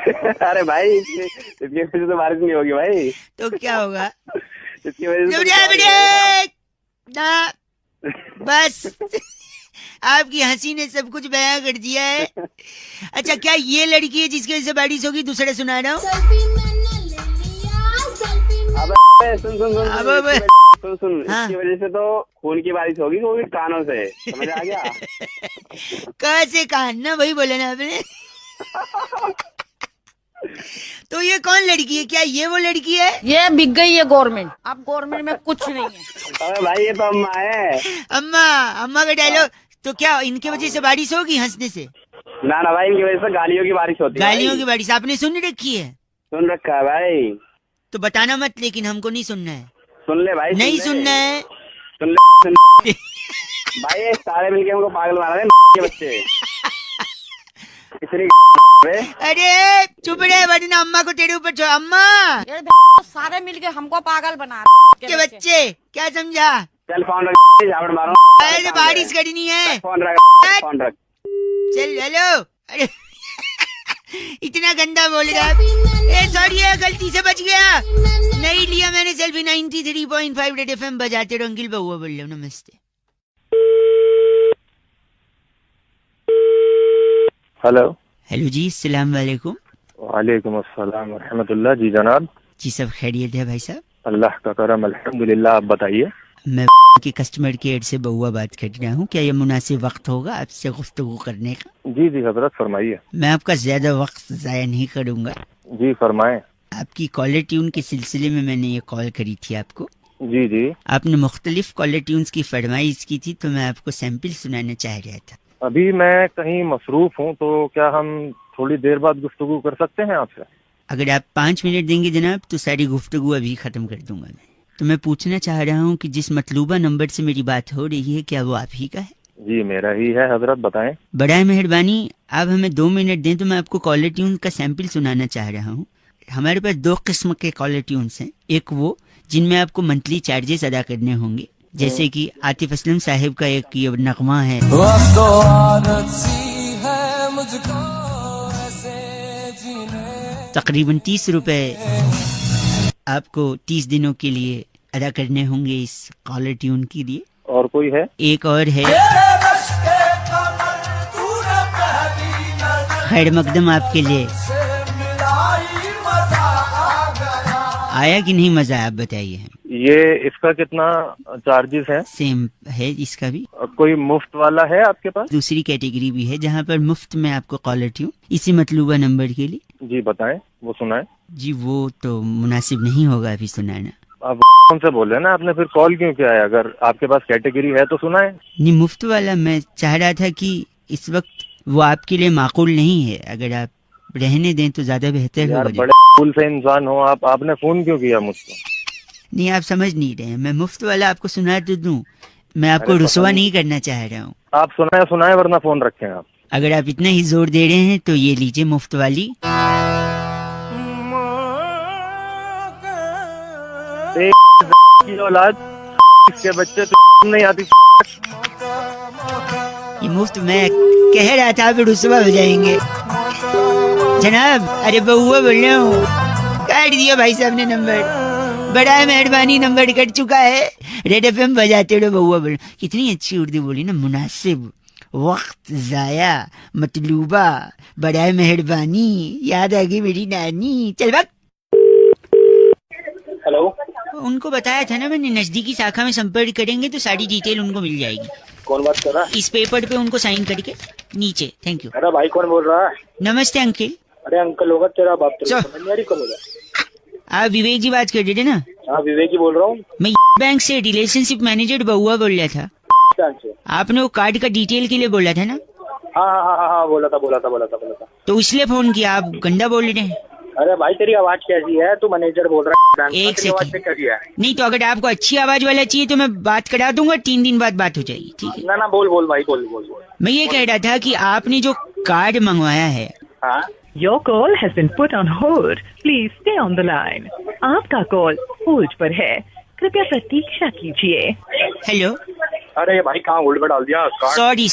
अरे भाई इसकी वजह से तो बारिश नहीं होगी भाई।
तो क्या होगा?
इसकी वजह से
ना बस आपकी हंसी ने सब कुछ बयां कर दिया है। अच्छा क्या ये लड़की है जिसकी वजह से बारिश होगी? दूसरा सुना रहा हूँ।
सुन
हाँ।
इसकी वजह से तो खून की बारिश होगी, वो भी कानों से, समझ आ गया?
कहाँ से कान ना वही बोला ना आपने। तो ये कौन लड़की है? क्या ये वो लड़की है?
ये बिक गई है गवर्नमेंट। अब गवर्नमेंट में कुछ नहीं है।
अरे भाई ये तो अम्मा है।
अम्मा का डायलॉग। तो क्या इनके वजह से बारिश होगी हंसने से?
ना भाई इनकी वजह से गालियों की बारिश होती है।
गालियों की बारिश आपने सुन रखी है?
सुन रखा है भाई।
तो बताना मत, लेकिन हमको नहीं सुनना है।
सुन ले भाई।
नहीं सुनना है।
सुन ले भाई, ये सारे मिलके हमको पागल मारा रहे बच्चे।
अरे चुप रहे वरना अम्मा को तेरे ऊपर छोड़। अम्मा
ये सारे मिलके हमको पागल बना रहे
के बच्चे, क्या समझा?
चल फोन रख, झापड़ मारो।
अरे बारिश करनी है।
फोन रख।
चल हेलो। अरे इतना गंदा बोल रहा। सॉरी है, गलती से बच गया। नहीं लिया मैंने सेल्फी। 93.5 रेड एफएम बजाते रहो। अंकिल बहुआ बोल रहा हूँ। नमस्ते। हेलो जी, अस्सलाम वालेकुम।
वालेकुम अस्सलाम व रहमतुल्लाह। जी जनाब।
जी सब खैरियत है भाई साहब?
अल्लाह का करम अल्हम्दुलिल्लाह। आप बताइए।
मैं की कस्टमर केयर से बहुआ बात कर रहा हूँ। क्या ये मुनासिब वक्त होगा आपसे गुफ्तगू करने का?
जी जी हजरत फरमाइए।
मैं आपका ज्यादा वक्त जाया नहीं करूँगा।
जी फरमाएं।
आपकी कॉलर ट्यून के सिलसिले में मैंने ये कॉल करी थी आपको।
जी जी।
आपने मुख्तलिफ कॉलर ट्यून्स की फरमाइश की थी, तो मैं आपको सैंपल सुनाना चाह रहा था।
अभी मैं कहीं मसरूफ हूँ, तो क्या हम थोड़ी देर बाद गुफ्तगू कर सकते हैं आपसे?
अगर आप 5 मिनट देंगे जनाब तो सारी गुफ्तगू अभी खत्म कर दूंगा मैं। तो मैं पूछना चाह रहा हूँ कि जिस मतलूबा नंबर से मेरी बात हो रही है, क्या वो आप ही का है?
जी मेरा ही है हजरत, बताएं।
बड़ा मेहरबानी आप हमें 2 मिनट दें तो मैं आपको कॉलर ट्यून का सैंपल सुनाना चाह रहा हूँ। हमारे पास 2 किस्म के कॉलर ट्यून्स हैं। एक वो जिनमें आपको मंथली चार्जेस अदा करने होंगे, जैसे कि आतिफ असलम साहिब का एक ये नगमा है, तकरीबन 30 रुपए आपको 30 दिनों के लिए अदा करने होंगे इस कॉलर ट्यून के लिए।
और कोई है? एक
और है, खैर मकदम आपके लिए। आया कि नहीं मजा? आप बताइए।
ये इसका कितना चार्जेस है?
सेम है इसका भी।
कोई मुफ्त वाला है आपके पास?
दूसरी कैटेगरी भी है जहाँ पर मुफ्त में आपको कॉलर ट्यून इसी मतलूबा नंबर के लिए।
जी बताएं, वो सुनाएं।
जी वो तो मुनासिब नहीं होगा अभी सुनाना।
आप कौन से बोल रहे हैं ना, आपने फिर कॉल क्यों किया है? अगर आपके पास कैटेगरी है तो सुनाएं।
नहीं, मुफ्त वाला मैं चाह रहा था कि इस वक्त वो आपके लिए माकूल नहीं है, अगर आप रहने दें तो ज्यादा बेहतर होगा।
बड़े फूल से इंसान हो आप, आपने फोन क्यों किया मुझको?
नहीं आप समझ नहीं रहे। मैं मुफ्त वाला आपको सुना तो दूं, मैं आपको रुसवा नहीं करना चाह रहा हूँ।
आप सुनाए वरना फोन रखें आप।
अगर आप इतना ही जोर दे रहे हैं तो ये लीजिए मुफ्त वाली।
औलाद इसके बच्चे तो नहीं आती।
ये मुफ्त मैं कह रहा था, आप रुसवा हो जाएंगे जनाब। अरे बहुआ बोल रहा हूँ। काट दिया भाई साहब ने नंबर। बड़ा मेहरबानी, नंबर कट चुका है। रेड एफएम बजाते रहो। बहुआ बोल, कितनी अच्छी उर्दू बोली ना। मुनासिब, वक्त जाया, मतलूबा, बड़ा मेहरबानी, याद आ गई मेरी नानी। चल वक्त।
हेलो,
उनको बताया था ना मैंने, नजदीकी शाखा में संपर्क करेंगे तो सारी डिटेल उनको मिल जाएगी।
कौन बात कर रहा है?
इस पेपर पे उनको साइन करके नीचे। Thank you.
अरे भाई कौन बोल रहा है?
नमस्ते अंकिल।
अरे अंकल होगा तेरा बाप, कौन होगा?
आप विवेक जी बात कर रहे थे ना?
हाँ विवेक जी बोल रहा हूँ।
मैं बैंक से रिलेशनशिप मैनेजर बहुआ बोल रहा था। आपने वो कार्ड का डिटेल के लिए बोला था ना?
हाँ बोला था।
तो इसलिए फोन किया। आप गंदा बोल रहे हैं।
अरे भाई तेरी आवाज कैसी है? तू मैनेजर बोल रहा है?
एक सेकंड। नहीं तो अगर आपको अच्छी आवाज वाला चाहिए तो मैं बात करा दूंगा, 3 दिन बाद बात हो जाएगी। ठीक है
ना? बोल भाई बोल।
मैं ये कह रहा था कि आपने जो कार्ड मंगवाया है,
हाँ?
Your call has been put on hold. Please stay on the line. आपका कॉल होल्ड पर है, कृपया प्रतीक्षा कीजिए।
हेलो।
अरे भाई कहाँ होल्ड पे डाल दिया?
सॉरी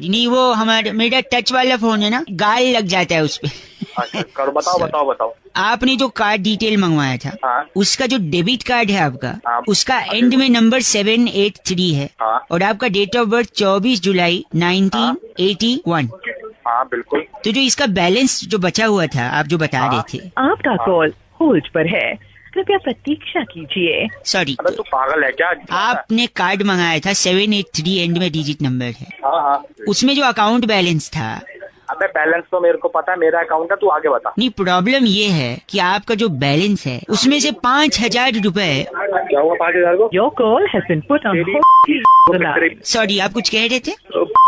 नहीं, वो मेरा टच वाला फोन है ना, गाल लग जाता है उसपे।
करो, बताओ।
आपने जो कार्ड डिटेल मंगवाया था,
हाँ?
उसका जो डेबिट कार्ड है आपका,
हाँ?
उसका एंड में नंबर 783 है।
हाँ?
और आपका डेट ऑफ बर्थ 24 जुलाई 1981।
हाँ बिल्कुल।
तो जो इसका बैलेंस जो बचा हुआ था, आप जो बता रहे थे।
आपका कॉल होल्ड पर है, कृपया प्रतीक्षा कीजिए।
सॉरी,
अबे तू पागल है क्या?
आपने कार्ड मंगाया था 783 एंड में डिजिट नंबर है।
हाँ।
उसमें जो अकाउंट बैलेंस था।
अबे बैलेंस तो मेरे को पता है, मेरा अकाउंट है, तू आगे बता।
नहीं, प्रॉब्लम ये है कि आपका जो बैलेंस है उसमें से 5,000 रुपए।
क्या हुआ 5,000 को?
Your call has been put on hold.
Sorry, आप कुछ कह रहे थे?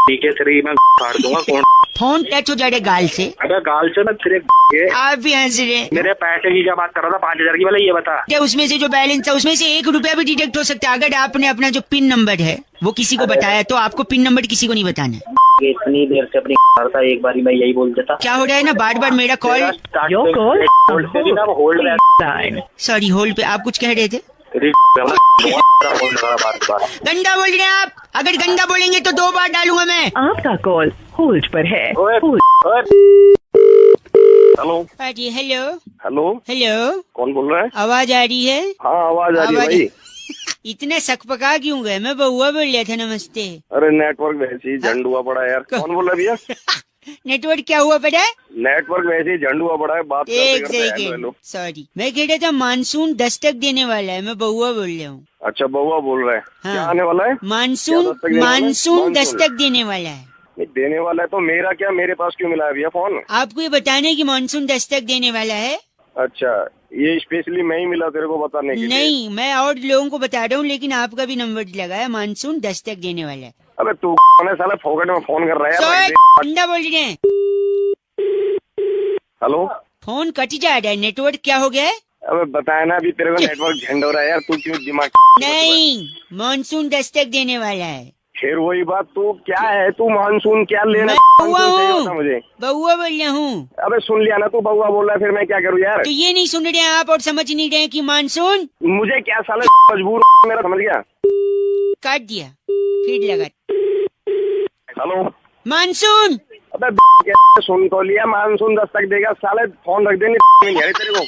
ठीक है सर, मैं काट दूंगा। कौन
फोन टच हो जाएगा गाल से।
अबे गाल से मैं तेरे
आप भी हंस रहे।
मेरे पैसे की क्या बात कर रहा था? 5,000 की वाला ये बता।
क्या उसमें से जो बैलेंस था उसमें से 1 रुपया भी डिडक्ट हो सकता है? अगर आपने अपना जो पिन नंबर है वो किसी को बताया तो आपको पिन नंबर किसी को नहीं बताना है।
इतनी देर से अपनी था, एक बारी मैं यही बोल देता।
क्या हो रहा है ना, बार बार मेरा call.
Your call
hold.
Sorry, hold पे। आप कुछ कह रहे थे? गंदा बोल रहे हैं आप। अगर गंदा बोलेंगे तो 2 बार डालूंगा मैं।
आपका कॉल होल्ड पर है।
हेलो।
हेलो।
कौन बोल रहा है?
आवाज आ रही है?
हाँ आवाज आ रही है भाई।
इतना सकपका क्यों गए? मैं बउआ बोल रहा था। नमस्ते।
अरे नेटवर्क वैसे ही झंड हुआ पड़ा है यार। कौन बोल रहा है भैया?
नेटवर्क क्या हुआ पड़ा है?
नेटवर्क वैसे ही झंड हुआ पड़ा है। बात
एक सेकंड, सॉरी। मैं कह रहा था मानसून दस्तक देने वाला है, मैं बउआ बोल रहा हूँ।
अच्छा बउआ बोल रहा है।
हाँ।
क्या आने वाला है?
मानसून दस्तक देने वाला है।
नहीं देने वाला है तो मेरा क्या, मेरे पास क्यों मिला है भैया फोन?
आपको ये बताने की मानसून दस्तक देने वाला है।
अच्छा, ये स्पेशली मैं ही मिला तेरे को बताने के लिए?
नहीं, मैं और लोगों को बता रहा हूँ, लेकिन आपका भी नंबर लगा है। मानसून दस्तक देने वाला है।
अबे तू साला फोकट में फोन कर रहा है।
अंडा बोल रहे हैं।
हेलो।
फोन कट जा रहा है, नेटवर्क क्या हो गया है?
अबे बताया ना अभी तेरे को, नेटवर्क झंड हो रहा है यार। तू क्यों दिमाग?
नहीं, मानसून दस्तक देने वाला है।
फिर वही बात। तू क्या है? तू मानसून क्या लेना?
बउआ हूँ,
मुझे
बउआ बोल रहा हूँ।
अबे सुन लिया ना, तू बउआ बोल रहा है, फिर मैं क्या करूँ यार?
तो ये नहीं सुन रहे आप और समझ नहीं रहे कि मानसून।
मुझे क्या साला मजबूर मेरा, समझ गया?
काट दिया, फिर लगा।
हेलो।
मानसून।
अबे सुन तो लिया, मानसून दस्तक देगा। साले फोन रख देने तेरे को।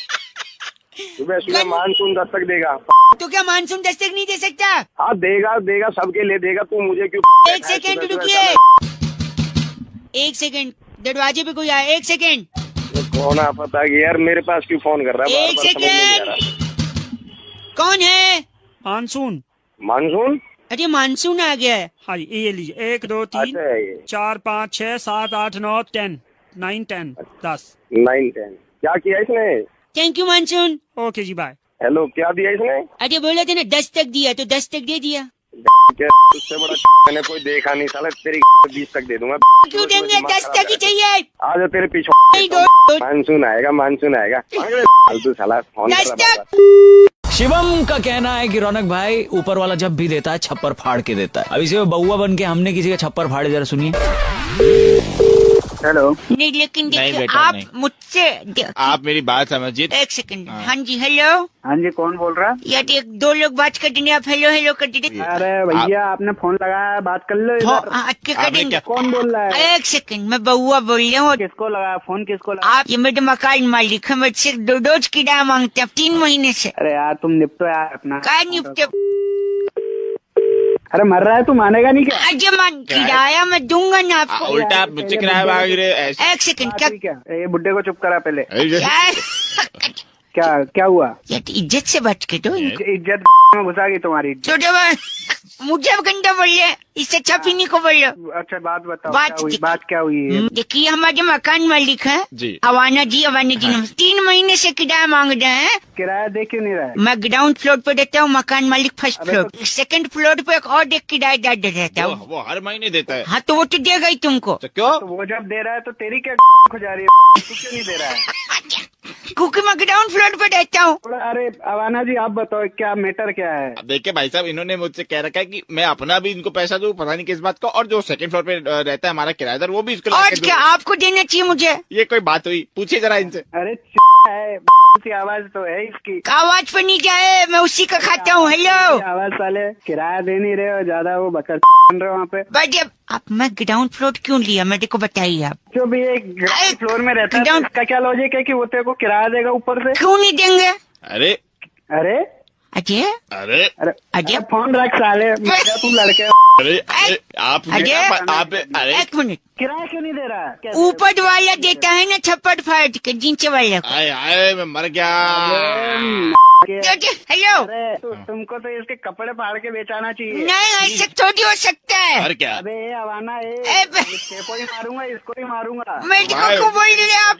सुबह मानसून दस्तक देगा।
तो क्या मानसून दस्तक नहीं दे सकता?
हाँ देगा, सबके लिए देगा। तू मुझे क्यों?
1 सेकंड रुकिए, 1 सेकंड। दरवाजे पे कोई आया। 1 सेकंड।
कौन आ पता कि यार, मेरे पास क्यों फोन कर रहा है?
1 सेकंड। कौन है?
मानसून।
अरे मानसून आ गया है।
हाँ ये लीजिए। 1 2 3 4 5 6 7 8 9 10 9 10 10
9 10। क्या किया इसने?
Thank you monsoon.
Okay ji bye.
Hello. क्या दिया इसने?
अरे बोला था ना दस्तक दिया, तो दस्तक दे दिया।
उससे बड़ा मैंने कोई देखा नहीं साला। तेरी 20 तक दे दूंगा।
क्यों देंगे? दस्तक ही चाहिए।
आज तेरे पीछे मानसून आएगा। फालतू साला फोन कर रहा है।
शिवम का कहना है कि रौनक भाई ऊपर वाला जब भी देता है छप्पर फाड़ के देता है। अब इसे बउआ बन के हमने किसी का छप्पर फाड़े, जरा सुनिए।
हेलो।
नहीं लेकिन देखिए आप मुझसे
आप मेरी बात समझिए।
1 सेकंड। हाँ जी हेलो।
हाँ जी कौन बोल रहा है?
यार 1-2 लोग बात कर देंगे, आप हेलो हेलो कर दीजिए।
अरे भैया आपने फोन लगाया, बात कर लो।
करेंगे।
कौन बोल रहा है?
1 सेकंड, मैं बउआ बोल रहा हूँ।
किसको लगाया फोन? किसको लगाया?
आप ये मेरे मकान मालिक है, मुझसे 2 डोज किराया मांगते हैं 3 महीने से।
अरे यार तुम निपटो यार अपना।
क्या निपटे?
अरे मर रहा है, तू मानेगा नहीं क्या?
अजय मान किराया मैं दूंगा ना आपको।
उल्टा आप मुझसे किराया मांग रहे।
1 सेकंड। क्या?
ये बुड्ढे को चुप करा पहले।
क्या
क्या हुआ?
यार इज्जत से बात कर दो।
इज्जत में घुसा गई तुम्हारी।
मुझे गंदा बोल रहे, इससे अच्छा पीने को बोल रहे।
अच्छा बात बताओ।
बात
क्या हुई है?
देखिए हमारे मकान मालिक है अवाना जी। 3 महीने से किराया मांग रहे हैं।
किराया दे क्यों नहीं रहा है?
मैं ग्राउंड फ्लोर पे रहता हूँ, मकान मालिक फर्स्ट फ्लोर। 2nd फ्लोर पे एक और एक किराएदार रहता है।
वो हर महीने देता है।
हाँ तो वो तो देगा ही तुमको।
तो क्यों?
तो वो जब दे रहा है तो तेरी क्या हो जा रही है? तू क्यों नहीं दे रहा है?
क्योंकि मैं ग्राउंड फ्लोर पे रहता हूँ।
अरे अवाना जी आप बताओ क्या मैटर क्या है?
अब देखिए भाई साहब, इन्होंने मुझसे कह रखा है कि मैं अपना भी इनको पैसा दूं, पता नहीं किस बात का, और जो सेकंड फ्लोर पे रहता है हमारा किराएदार वो भी इसको
और क्या आपको देना चाहिए मुझे?
ये कोई बात हुई? पूछिए जरा इनसे।
अरे है की आवाज तो है इसकी।
आवाज पे नहीं जाए, मैं उसी का खाता हूँ। हेलो
आवाज साले किराया दे नहीं रहे हो, ज्यादा वो बकर बन रहे हो वहाँ पे।
भाई आप मैं ग्राउंड फ्लोर क्यों लिया मेरे को बताइए आप।
जो भी एक ग्राउंड फ्लोर में रहता है उसका क्या लॉजिक है कि वो तेरे को किराया देगा ऊपर से?
क्यों नहीं देंगे?
अरे
अरे
अजय
अरे
अजय
फोन रख साले, तू लड़के।
अरे आप अरे
एक मिनट,
किराया क्यों नहीं दे रहा?
ऊपर वाला देता है ना छप्पड़ फाड़ के नीचे वाला को।
आए मैं मर गया।
हेलो
तुमको तो इसके कपड़े फाड़ के बेचाना चाहिए।
नहीं ऐसे थोड़ी हो सकता है।
और क्या?
अबे अवाना इसको ही मारूंगा, इसको ही मारूंगा।
मैं को बोल रहे आप?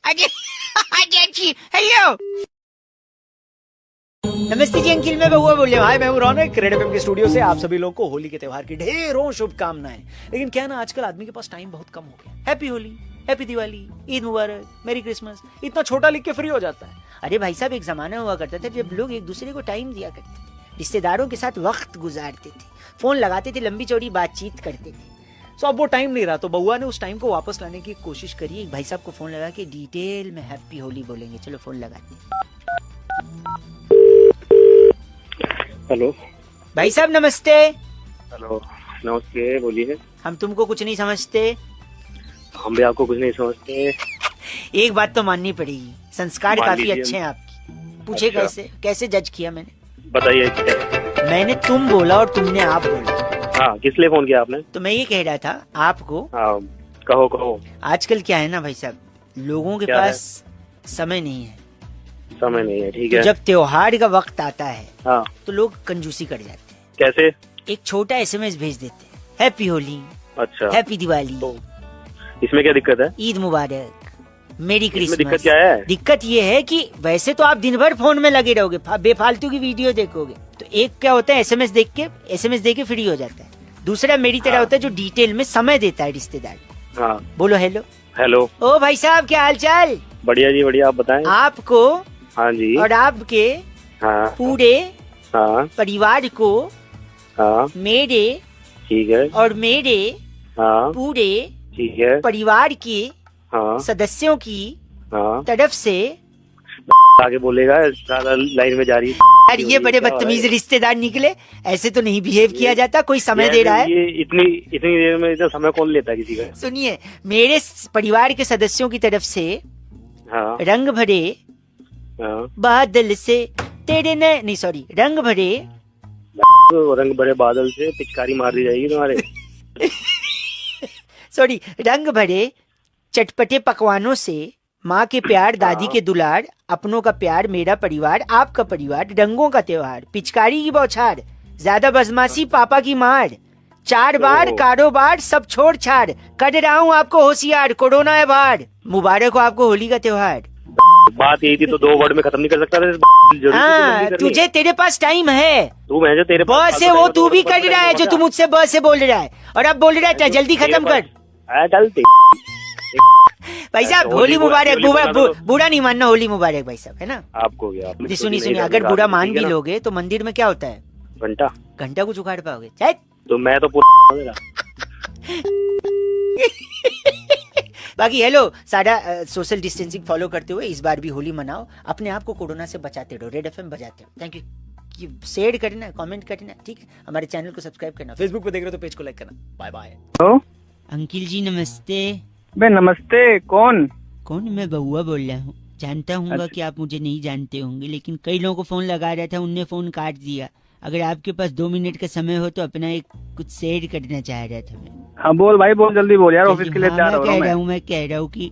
अजय हेलो
नमस्ते जी अंकिल, मैं बहुआ बोल रहा हूँ। हाय मैं हूँ रौनक, रेड एफएम के स्टूडियो से आप सभी लोगों को होली के त्योहार की ढेरों शुभकामनाएं। लेकिन क्या ना आजकल आदमी के पास टाइम बहुत कम हो गया। हैप्पी होली, हैप्पी दिवाली, ईद मुबारक, मेरी क्रिसमस, इतना छोटा लिख के फ्री हो जाता है।
अरे भाई साहब एक जमाना हुआ करता था जब लोग एक दूसरे को टाइम दिया करते थे, रिश्तेदारों के साथ वक्त गुजारते थे, फोन लगाते थे, लंबी चौड़ी बातचीत करते थे।
तो अब वो टाइम नहीं रहा, तो बउआ ने उस टाइम को वापस लाने की कोशिश करी।
भाई साहब को फोन लगा के डिटेल में हैप्पी होली बोलेंगे। चलो फोन लगाते।
हेलो
भाई साहब नमस्ते।
हेलो नमस्ते, बोलिए।
हम तुमको कुछ नहीं समझते।
हम भी आपको कुछ नहीं समझते।
एक बात तो माननी पड़ेगी, संस्कार काफी अच्छे हैं आपकी। पूछे
अच्छा।
कैसे जज किया मैंने?
बताइए।
मैंने तुम बोला और तुमने आप बोला।
हाँ, किस लिए फोन किया आपने?
तो मैं ये कह रहा था आपको।
हाँ कहो।
आजकल क्या है ना भाई साहब, लोगों के पास समय नहीं है।
समय नहीं है, ठीक
है।
तो
जब त्योहार का वक्त आता है
हाँ,
तो लोग कंजूसी कर जाते हैं।
कैसे?
एक छोटा SMS भेज देते हैं, हैप्पी होली,
अच्छा,
हैप्पी दिवाली।
तो इसमें क्या दिक्कत है?
ईद मुबारक, मेरी क्रिसमस।
दिक्कत क्या है?
दिक्कत ये है कि वैसे तो आप दिन भर फोन में लगे रहोगे, बेफालतू की वीडियो देखोगे। तो एक क्या होता है, SMS देख के फ्री हो जाता है। दूसरा मेरी तरह होता है जो डिटेल में समय देता है रिश्तेदार।
हाँ
बोलो हेलो।
हेलो
ओ भाई साहब क्या हाल चाल?
बढ़िया जी बढ़िया, आप बताएं।
आपको
हाँ जी
और आपके
हाँ
पूरे
हाँ
परिवार को
हाँ
मेरे
ठीक है
और मेरे
हाँ
पूरे
ठीक है
परिवार के
हाँ
सदस्यों की
हाँ
तरफ से
आगे बोलेगा, सारा लाइन में जा रही है।
यार ये बड़े बदतमीज रिश्तेदार निकले, ऐसे तो नहीं बिहेव किया जाता। कोई समय दे रहा है?
ये इतनी देर में इतना समय कौन लेता है किसी का?
सुनिए, मेरे परिवार के सदस्यों की तरफ से
हाँ
रंग भरे बादल से तेरे नहीं सॉरी रंग भरे
रंग भरे बादल से पिचकारी मार दी जाएगी तुम्हारे।
सॉरी रंग भरे चटपटे पकवानों से, माँ के प्यार, दादी के दुलार, अपनों का प्यार, मेरा परिवार, आपका परिवार, रंगों का त्योहार, पिचकारी की बौछार, ज्यादा बदमाशी पापा की मार, 4 बार कारोबार सब छोड़ छाड़, कर रहा हूँ आपको होशियार, कोरोना है बाढ़। मुबारक हो आपको होली का त्योहार।
बात यही थी तो 2 वर्ड में खत्म नहीं कर सकता।
हाँ तुझे, तेरे पास टाइम है।
तू मैं जो तेरे
बस है वो तू भी कर रहा है जो तू मुझसे बस से बोल रहा है, और अब बोल रहा है जल्दी खत्म कर। भाई साहब होली मुबारक। बुरा नहीं मानना, होली मुबारक भाई साहब, है ना?
आपको क्या?
सुनिए, अगर बुरा मान भी लोगे तो मंदिर में क्या होता है? घंटा को उखाड़ पाओगे?
तो मैं तो पूरा
बाकी हेलो, सारा सोशल डिस्टेंसिंग फॉलो करते हुए इस बार भी होली मनाओ, अपने आप को कोरोना से बचाते रहो, रेड FM बजाते रहो। Thank you. शेयर करना, कमेंट करना, ठीक है? हमारे चैनल को सब्सक्राइब करना, फेसबुक पे देख रहे हो तो पेज को लाइक करना। Bye bye. अंकिल जी नमस्ते।
बे नमस्ते। कौन?
मैं बहुआ बोल रहा हूँ। जानता हूँ कि आप मुझे नहीं जानते होंगे, लेकिन कई लोगों को फोन लगा रहा था, उनने फोन काट दिया। अगर आपके पास 2 मिनट का समय हो तो अपना एक कुछ शेयर करना चाह रहा था मैं।
हाँ बोल भाई बोल, जल्दी बोल यार, ऑफिस के लिए तैयार हो रहा हूँ।
मैं कह रहा हूँ कि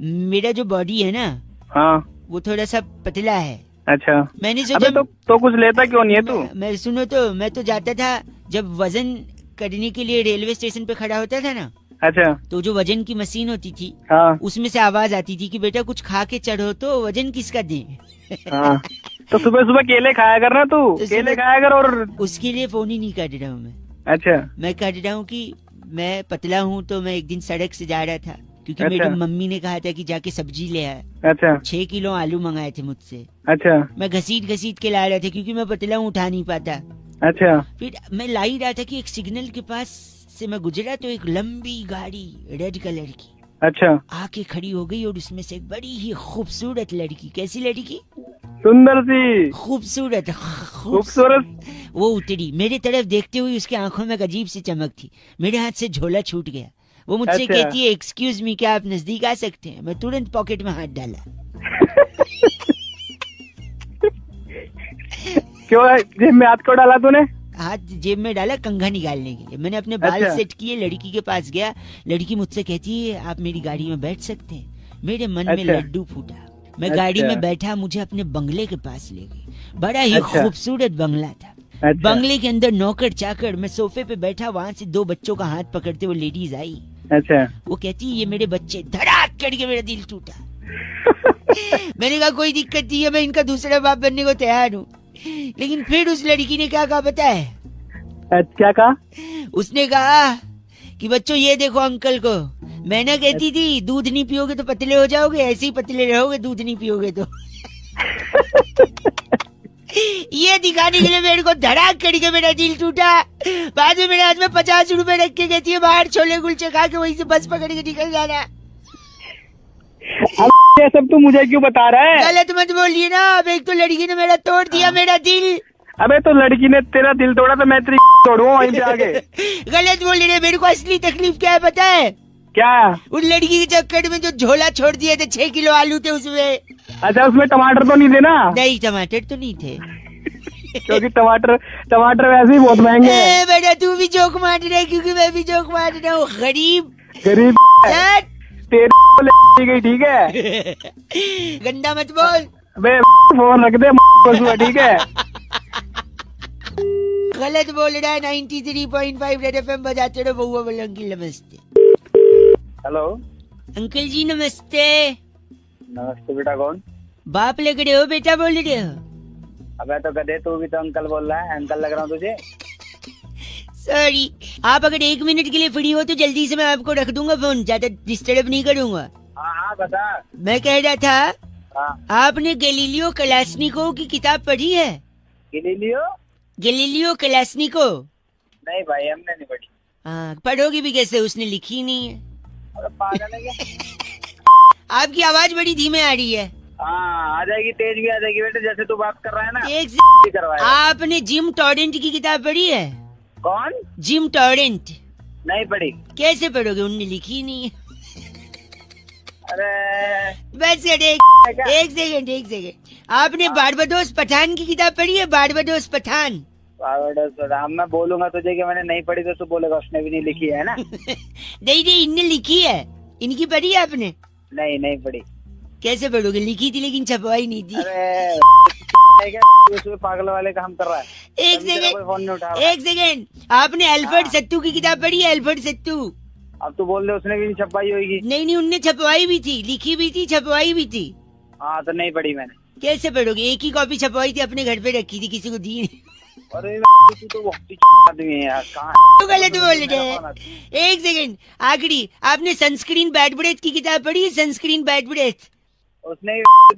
मेरा जो बॉडी है ना,
हाँ
वो थोड़ा सा पतला है।
अच्छा
मैंने सोचा
तो कुछ लेता क्यों नहीं है तू?
मैं सुनो तो, मैं तो जाता था जब वजन करने के लिए रेलवे स्टेशन पे खड़ा होता था ना।
अच्छा।
तो जो वजन की मशीन होती थी,
हाँ,
उसमें से आवाज आती थी कि बेटा कुछ खा के चढ़ो तो वजन किसका दे।
हाँ, तो सुबह सुबह केले खाया कर ना तू, केले खाया कर। और
उसके लिए फोन ही नहीं कर रहा हूँ मैं।
अच्छा।
मैं कर रहा हूँ कि मैं पतला हूँ, तो मैं एक दिन सड़क से जा रहा था क्योंकि मेरी मम्मी ने कहा था कि जाके सब्जी ले आए।
अच्छा।
6 किलो आलू मंगाए थे मुझसे।
अच्छा।
मैं घसीट के ला रहा था क्योंकि मैं पतला हूँ, उठा नहीं पाता।
अच्छा।
फिर मैं ला ही रहा था कि एक सिग्नल के पास से मैं गुजरा तो एक लंबी गाड़ी रेड कलर की
अच्छा
आके खड़ी हो गई और उसमें से एक बड़ी ही खूबसूरत लड़की, कैसी लड़की?
सुंदर सी,
खूबसूरत वो उतरी मेरे तरफ देखते हुए, उसकी आंखों में एक अजीब सी चमक थी। मेरे हाथ से झोला छूट गया। वो मुझसे कहती है एक्सक्यूज मी, क्या आप नजदीक आ सकते हैं? मैं तुरंत पॉकेट में हाथ डाला।
क्यों जेब में हाथ क्यों डाला तूने?
हाथ जेब में डाला कंघा निकालने के लिए। मैंने अपने बाल सेट किए, लड़की के पास गया। लड़की मुझसे कहती है आप मेरी गाड़ी में बैठ सकते हैं। मेरे मन में लड्डू फूटा। मैं गाड़ी में बैठा, मुझे अपने बंगले के पास ले गई। बड़ा ही खूबसूरत बंगला था। बंगले के अंदर नौकर चाकर, मैं सोफे पे बैठा, वहाँ से 2 बच्चों का हाथ पकड़ते हुए लेडीज आई।
अच्छा।
वो कहती ये मेरे बच्चे। धड़ाक करके मेरा दिल टूटा। मैंने कहा कोई दिक्कत नहीं है, मैं इनका दूसरा बाप बनने को तैयार हूँ। लेकिन फिर उस लड़की ने क्या कहा पता है?
क्या कहा?
उसने कहा कि बच्चों ये देखो अंकल को, मैं ना कहती थी दूध नहीं पियोगे तो पतले हो जाओगे, ऐसे ही पतले रहोगे दूध नहीं पियोगे तो। ये दिखाने के लिए मेरे को धड़ाक करके मेरा दिल टूटा। बाद में मेरे हाथ में 50 रुपए रख के कहती है बाहर छोले कुलचे खा के वहीं से बस पकड़ के निकल जाना।
अब ये सब तू मुझे क्यों बता रहा है?
गलत मत बोलिए ना। अब एक तो लड़की ने मेरा तोड़ दिया मेरा दिल।
अबे तो लड़की ने तेरा दिल तोड़ा तो मैं तेरी तोड़ूंगा वहीं पे आगे।
गलत बोल रहे। मेरे को असली तकलीफ क्या है पता है?
क्या?
उन लड़की के चक्कर में जो झोला छोड़ दिए थे, 6 किलो आलू थे उसमें।
अच्छा उसमें टमाटर तो नहीं थे ना?
नहीं टमाटर तो नहीं थे।
क्योंकि टमाटर वैसे ही बहुत महंगे हैं।
बेटा तू भी जोक मार रहा है क्योंकि मैं भी जोक मार रहा हूँ। गरीब
तेरी गई ठीक है।
गंदा मत बोल।
अबे फोन रख दे ठीक है।
गलत बोल रहा है। 93.5 रेड एफएम बजाते रहो। बउआ बोले अंकल नमस्ते।
हेलो
अंकल जी नमस्ते।
नमस्ते बेटा। कौन?
बाप लग रहे हो बेटा, बोल रहे हो?
अबे तो गधे, तू भी तो अंकल बोल रहा है। अंकल लग रहा हूँ तुझे?
सॉरी। आप अगर 1 मिनट के लिए फ्री हो तो जल्दी से मैं आपको रख दूंगा फोन, ज्यादा डिस्टर्ब नहीं करूंगा।
हाँ बता।
मैं कह रहा था आपने गैलीलियो कलाश्निकोव की किताब पढ़ी है? Galileo Kalashnikov?
नहीं भाई हमने नहीं पढ़ी।
हाँ पढ़ोगी भी कैसे, उसने लिखी नहीं है।
अरे पागल है क्या?
आपकी आवाज बड़ी धीमे आ रही है।
हाँ आ जाएगी, तेज भी आ जाएगी बेटे, जैसे तू बात कर रहा है ना।
एक आपने जिम टॉरेंट की किताब पढ़ी है?
कौन?
Gym torrent?
नहीं पढ़ी।
कैसे पढ़ोगे, उनने लिखी नहीं है।
अरे
बस एक सेकंड। आपने बारबाडोस पठान की किताब पढ़ी है? बारबाडोस पठान।
मैं बोलूंगा तुझे कि मैंने नहीं पढ़ी तो तू बोलेगा उसने भी नहीं लिखी है ना।
नहीं इनने लिखी है। इनकी पढ़ी है आपने?
नहीं पढ़ी।
कैसे पढ़ोगे, लिखी थी लेकिन छपवाई नहीं थी।
अरे पागल वाले काम कर रहा है।
एक सेकेंड आपने अल्फ्रेड सत्तू की किताब पढ़ी है? अल्फ्रेड सत्तू।
अब तू बोल रहे उसने भी छपवाई होगी?
नहीं उनने छपवाई भी थी, लिखी भी थी, छपवाई भी थी।
हाँ तो नहीं पढ़ी मैंने।
कैसे पढ़ोगे, एक ही कॉपी छपवाई थी, अपने घर पे रखी थी, किसी को दी नहीं।
अरे तू तो आदमी है यार, कहाँ
गलत बोल रहे हैं। एक सेकेंड आखिरी, आपने सनस्क्रीन बैड ब्रेथ की किताब पढ़ी है? Sunscreen bad breath.
उसने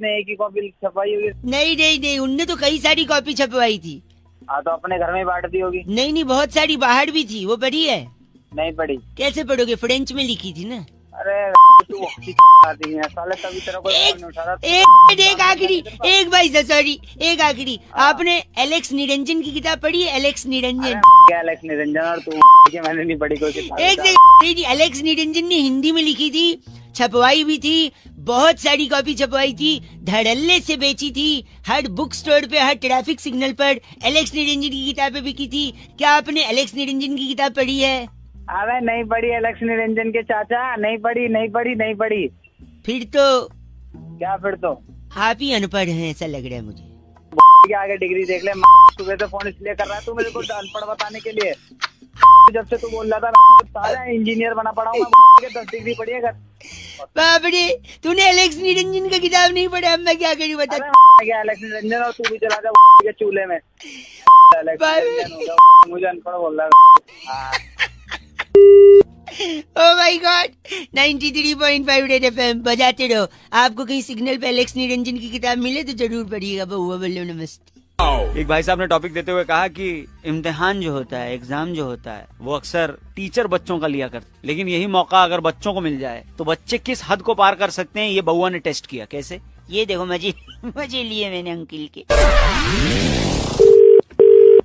एक ही कॉपी छपवाई होगी?
नहीं उनने तो कई सारी कॉपी छपवाई थी।
हाँ तो अपने घर में बांट दी होगी?
नहीं बहुत सारी बाहर भी थी, वो पढ़ी है?
नहीं पढ़ी।
कैसे पढ़ोगे, फ्रेंच में लिखी थी ना।
अरे तू साले तभी तेरा कोई फोन नहीं उठा रहा।
एक आखिरी, एक भाई सॉरी, एक आखिरी, आपने एलेक्स निरंजन की किताब पढ़ी है? एलेक्स निरंजन।
क्या एलेक्स निरंजन और तू? मैंने नहीं पढ़ी कोई किताब।
एक सेकंड, एलेक्स निरंजन ने हिंदी में लिखी थी, छपवाई भी थी, बहुत सारी कॉपी छपवाई थी, धड़ल्ले से बेची थी, हर बुक स्टोर पे, हर ट्रैफिक सिग्नल पर एलेक्स निरंजन की किताबें बिकी थी। क्या आपने एलेक्स निरंजन की किताब पढ़ी है?
अरे नहीं पढ़ी एलेक्स निरंजन के चाचा, नहीं पढ़ी।
फिर तो
क्या? फिर तो
आप ही अनपढ़ हैं ऐसा लग रहा है मुझे।
के आगे डिग्री देख ले। सुबह से फोन इसलिए कर रहा है तू मेरे को अनपढ़ बताने के लिए। जब से तू बोल रहा था सारा इंजीनियर बना पड़ा हूँ, 10 डिग्री पढ़ी है।
बाप रे, तूने एलेक्स निरंजन का किताब नहीं पढ़ा? अब मैं क्या करूँ बता।
क्या एलेक्स निरंजन, और तू भी चला जा के चूल्हे में। मुझे अनपढ़ बोल रहा है।
Oh my God 93.5 red FM बजाते रहो। आपको कहीं सिग्नल पे एलेक्स निरंजन की किताब मिले तो जरूर पढ़िएगा। बहुआ बल्लो नमस्ते।
एक भाई साहब ने टॉपिक देते हुए कहा कि इम्तिहान जो होता है, एग्जाम जो होता है, वो अक्सर टीचर बच्चों का लिया करते, लेकिन यही मौका अगर बच्चों को मिल जाए तो बच्चे किस हद को पार कर सकते हैं, ये बउआ ने टेस्ट किया। कैसे? ये देखो मजे लिए मैंने अंकिल के।